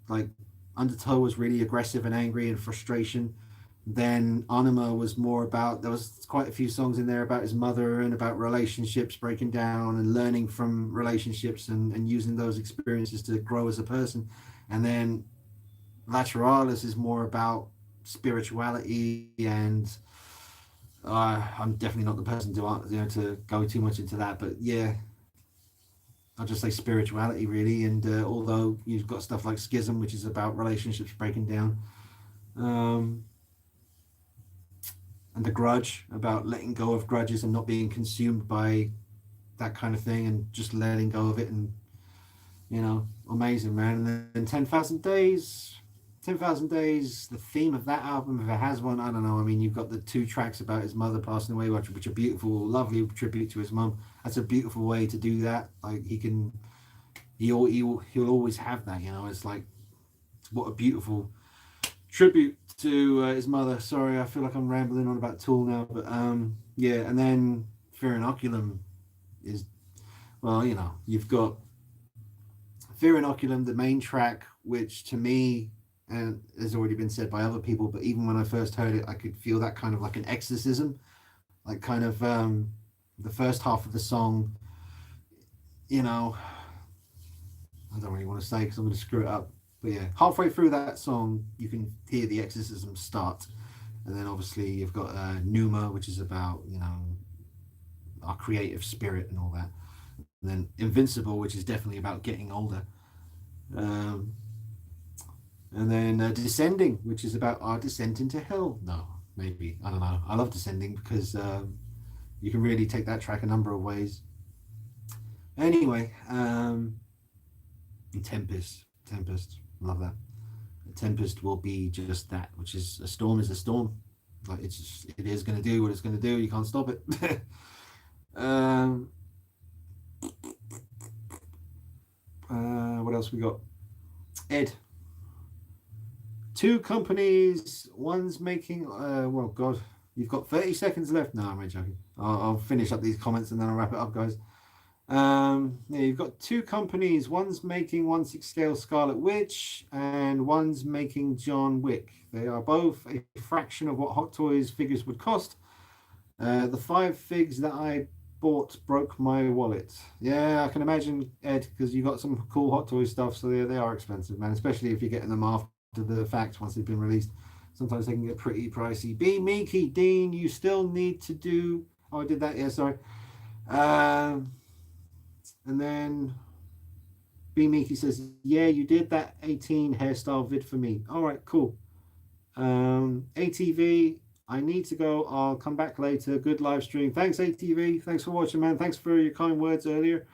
like Undertow was really aggressive and angry and frustration. Then Anima was more about, there was quite a few songs in there about his mother and about relationships breaking down and learning from relationships and using those experiences to grow as a person. And then Lateralis is more about spirituality, and I'm definitely not the person to go too much into that, but yeah, I'll just say spirituality really. And although you've got stuff like Schism, which is about relationships breaking down, and The Grudge, about letting go of grudges and not being consumed by that kind of thing and just letting go of it. And amazing, man. And then 10,000 Days, the theme of that album, if it has one, I don't know. I mean, you've got the 2 tracks about his mother passing away, which are beautiful, lovely tribute to his mum. That's a beautiful way to do that. Like he'll always have that, it's like, what a beautiful tribute to his mother. Sorry, I feel like I'm rambling on about Tool now, but yeah. And then Fear Inoculum is, well, you've got Fear Inoculum, the main track, which to me, and has already been said by other people, but even when I first heard it, I could feel that kind of like an exorcism, like kind of the first half of the song, I don't really want to say because I'm going to screw it up. But yeah, halfway through that song, you can hear the exorcism start. And then obviously you've got Numa, which is about, our creative spirit and all that. And then Invincible, which is definitely about getting older. And then Descending, which is about our descent into hell. No, maybe. I don't know. I love Descending because you can really take that track a number of ways. Anyway, Tempest. Love that. Tempest will be just that, which is a storm is a storm. Like it is going to do what it's going to do. You can't stop it. What else we got? Ed. 2 companies. One's making. Well, God, you've got 30 seconds left. No, I'm joking. I'll finish up these comments and then I'll wrap it up, guys. Yeah, you've got 2 companies. One's making 1/6 scale Scarlet Witch, and one's making John Wick. They are both a fraction of what Hot Toys figures would cost. The 5 figs that I bought broke my wallet. Yeah, I can imagine, Ed, because you got some cool Hot Toys stuff, so they are expensive, man. Especially if you're getting them after the fact, once they've been released. Sometimes they can get pretty pricey. B Meeky, Dean, you still need to do. Oh, I did that. Yeah, sorry. And then B Meeky says, yeah, you did that 18 hairstyle vid for me. All right, cool. ATV, I need to go. I'll come back later. Good live stream. Thanks, ATV. Thanks for watching, man. Thanks for your kind words earlier.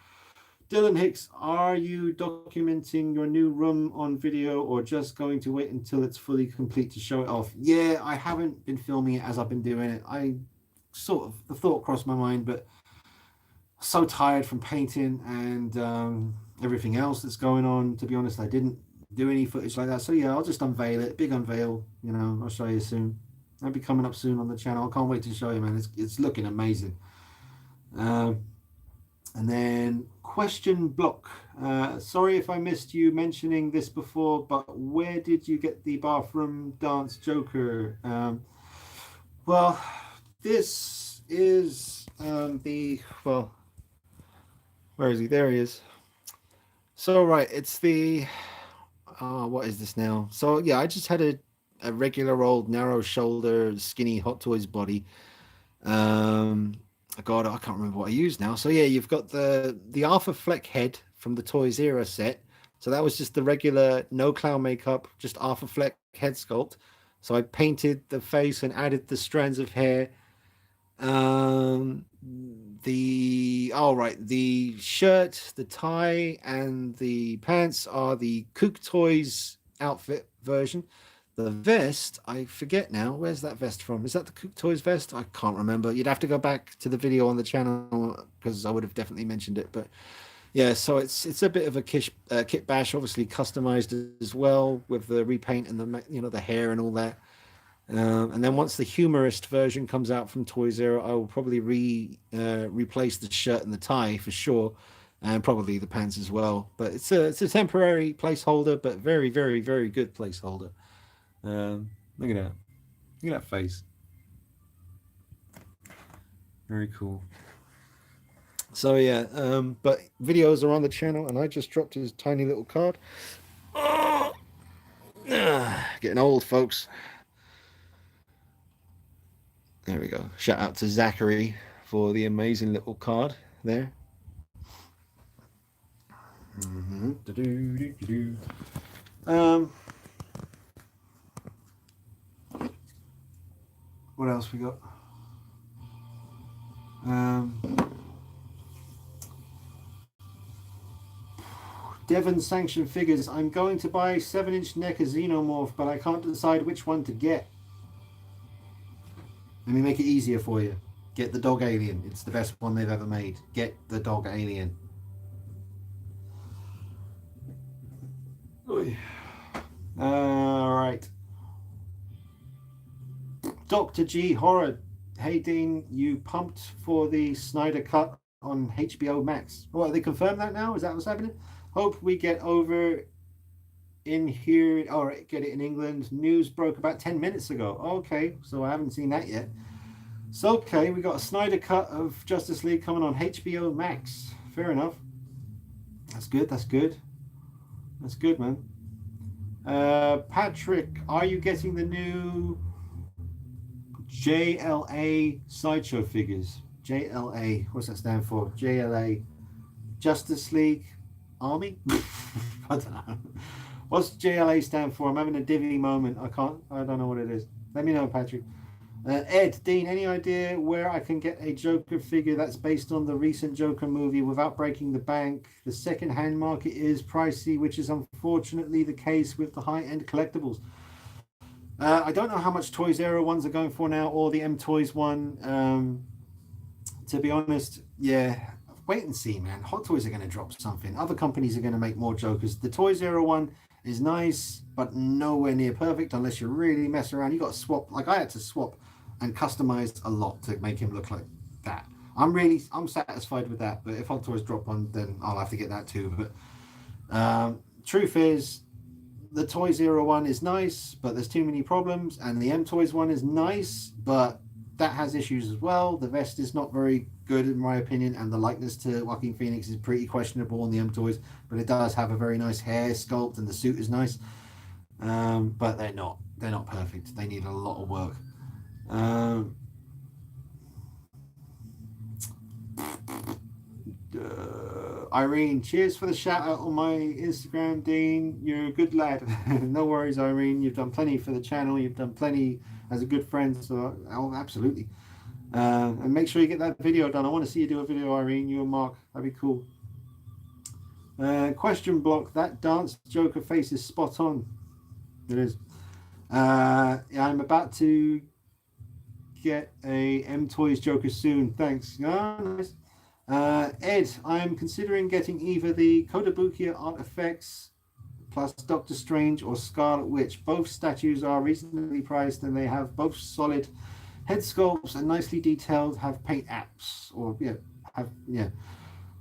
Dylan Hicks, are you documenting your new room on video or just going to wait until it's fully complete to show it off? Yeah, I haven't been filming it as I've been doing it. The thought crossed my mind, but so tired from painting, and everything else that's going on. To be honest, I didn't do any footage like that. So yeah, I'll just unveil it. Big unveil. You know, I'll show you soon. That'll be coming up soon on the channel. I can't wait to show you, man. It's looking amazing. Um, and then question block. Sorry if I missed you mentioning this before, but where did you get the bathroom dance Joker? Well, this is well, where is he? There he is. So right, it's the what is this now? So yeah, I just had a regular old narrow shoulder, skinny Hot Toys body. Um, God, I can't remember what I used now. So yeah, you've got the Arthur Fleck head from the Toys Era set. So that was just the regular, no clown makeup, just Arthur Fleck head sculpt. So I painted the face and added the strands of hair. The shirt, the tie, and the pants are the Kook Toys outfit version. The vest, I forget now. Where's that vest from? Is that the Kook Toys vest? I can't remember. You'd have to go back to the video on the channel because I would have definitely mentioned it. But yeah, so it's a bit of a kit bash, obviously customized as well with the repaint and the hair and all that. And then once the humorist version comes out from Toys R Us, I will probably replace the shirt and the tie for sure, and probably the pants as well. But it's a temporary placeholder, but very very very good placeholder. Look at that, look at that face. Very cool. So yeah, but videos are on the channel, and I just dropped his tiny little card. Oh, getting old, folks. There we go. Shout out to Zachary for the amazing little card there. What else we got? Devon Sanction Figures. I'm going to buy 7-inch NECA Xenomorph, but I can't decide which one to get. Let me make it easier for you. Get the dog alien. It's the best one they've ever made. Get the dog alien. Alright. Dr. G Horror. Hey Dean, you pumped for the Snyder Cut on HBO Max. What, they confirmed that now? Is that what's happening? Hope we get over in here, or get it in England. News broke about 10 minutes ago. Okay, so I haven't seen that yet. So okay, we got a Snyder Cut of Justice League coming on HBO Max. Fair enough. That's good. That's good. That's good, man. Patrick, are you getting the new JLA sideshow figures? JLA, what's that stand for? JLA, Justice League Army? I don't know. What's JLA stand for? I'm having a divvy moment. I don't know what it is. Let me know, Patrick. Ed, Dean, any idea where I can get a Joker figure that's based on the recent Joker movie without breaking the bank? The second-hand market is pricey, which is unfortunately the case with the high-end collectibles. I don't know how much Toys R Us ones are going for now, or the M Toys one. To be honest, yeah, wait and see, man. Hot Toys are going to drop something. Other companies are going to make more Jokers. The Toys R Us one is nice, but nowhere near perfect unless you really mess around. You got to swap. Like I had to swap and customize a lot to make him look like that. I'm satisfied with that. But if Hot Toys drop one, then I'll have to get that too. But truth is, the Toys R Us one is nice, but there's too many problems, and the M Toys one is nice, but that has issues as well. The vest is not very good in my opinion, and the likeness to Joaquin Phoenix is pretty questionable on the M Toys, but it does have a very nice hair sculpt and the suit is nice. But they're not perfect. They need a lot of work. Irene, cheers for the shout out on my Instagram, Dean. You're a good lad. No worries, Irene. You've done plenty for the channel. You've done plenty as a good friend. So, absolutely. And make sure you get that video done. I want to see you do a video, Irene. You and Mark. That'd be cool. Question block. That dance Joker face is spot on. It is. Yeah, I'm about to get a M Toys Joker soon. Thanks. Oh, nice. Ed, I am considering getting either the Kotobukiya artifacts plus Doctor Strange or Scarlet Witch. Both statues are reasonably priced and they have both solid head sculpts and nicely detailed, have paint apps or yeah.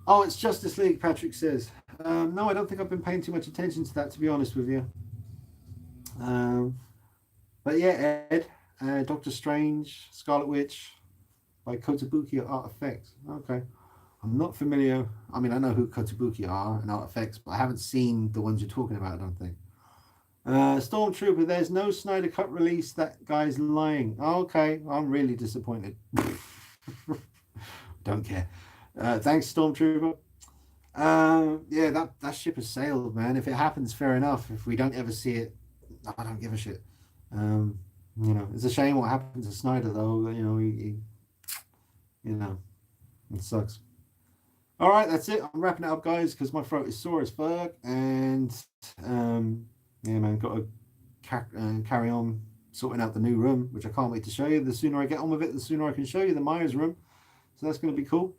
Oh, it's Justice League, Patrick says. No, I don't think I've been paying too much attention to that, to be honest with you. But yeah, Ed, Doctor Strange, Scarlet Witch by Kotobukiya Artifacts. Okay. I'm not familiar. I mean, I know who Kotobukiya are and Artifacts, but I haven't seen the ones you're talking about, I don't think. Stormtrooper, there's no Snyder Cut release. That guy's lying. Okay, I'm really disappointed. Don't care. Thanks, Stormtrooper. Yeah, that ship has sailed, man. If it happens, fair enough. If we don't ever see it, I don't give a shit. It's a shame what happened to Snyder, though. It sucks. All right, that's it. I'm wrapping it up, guys, because my throat is sore as fuck, and yeah, man, got to carry on sorting out the new room, which I can't wait to show you. The sooner I get on with it, the sooner I can show you the Myers room. So that's going to be cool.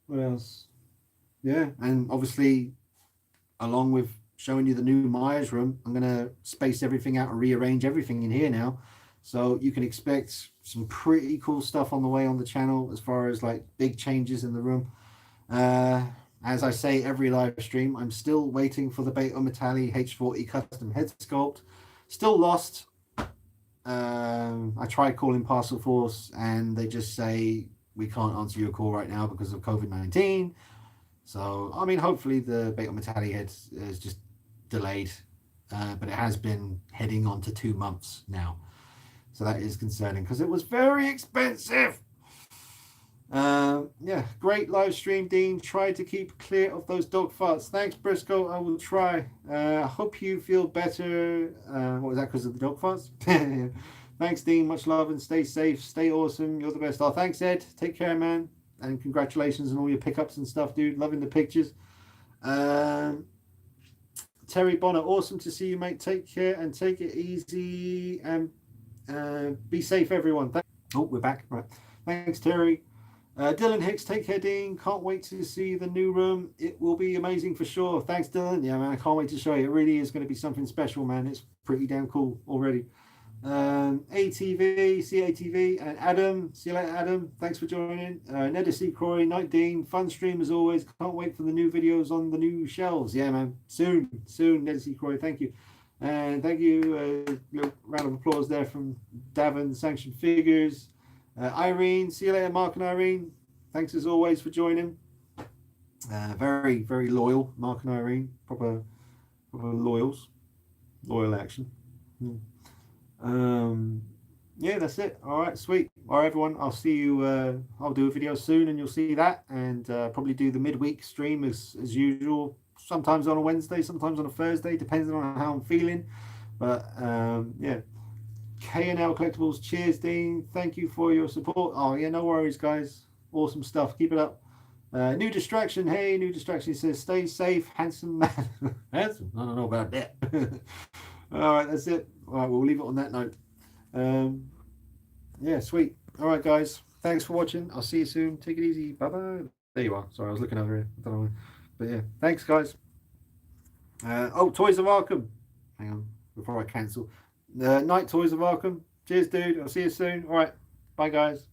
What else? Yeah, and obviously, along with showing you the new Myers room, I'm going to space everything out and rearrange everything in here now. So you can expect some pretty cool stuff on the way on the channel as far as like big changes in the room. As I say every live stream, I'm still waiting for the Beta Metalli H40 custom head sculpt. Still lost. I tried calling Parcel Force and they just say we can't answer your call right now because of COVID-19. So, I mean, hopefully the Beta Metalli head is just delayed, but it has been heading on to 2 months now. So that is concerning because it was very expensive. Yeah, great live stream, Dean. Try to keep clear of those dog farts. Thanks, Briscoe. I will try. I hope you feel better. What was that, because of the dog farts? Thanks, Dean. Much love and stay safe. Stay awesome. You're the best. Oh, thanks, Ed. Take care, man. And congratulations on all your pickups and stuff, dude. Loving the pictures. Terry Bonner, awesome to see you, mate. Take care and take it easy and be safe, everyone. Oh, we're back. Right. Thanks, Terry. Dylan Hicks, take care, Dean. Can't wait to see the new room. It will be amazing for sure. Thanks, Dylan. Yeah, man, I can't wait to show you. It really is going to be something special, man. It's pretty damn cool already. ATV, CATV, and Adam. See you later, Adam. Thanks for joining. Neda C. Croy, Night Dean. Fun stream as always. Can't wait for the new videos on the new shelves. Yeah, man. Soon. Neda C. Croy, thank you. And thank you. Round of applause there from Davin, Sanctioned Figures. Irene, see you later, Mark and Irene. Thanks as always for joining. Very, very loyal, Mark and Irene. Proper loyals. Loyal action. Yeah, that's it. All right, sweet. All right, everyone. I'll see you. I'll do a video soon, and you'll see that, and probably do the midweek stream as usual. Sometimes on a Wednesday, sometimes on a Thursday, depending on how I'm feeling. But yeah. K&L Collectibles, cheers, Dean. Thank you for your support. Oh, yeah, no worries, guys. Awesome stuff. Keep it up. New Distraction. Hey, New Distraction says, stay safe, handsome man. Handsome? I don't know about that. All right, that's it. All right, we'll leave it on that note. Yeah, sweet. All right, guys. Thanks for watching. I'll see you soon. Take it easy. Bye-bye. There you are. Sorry, I was looking over here. I don't know. But yeah, thanks, guys. Oh, Toys of Arkham. Hang on, before I cancel. Night Toys of Arkham. Cheers, dude. I'll see you soon. All right. Bye, guys.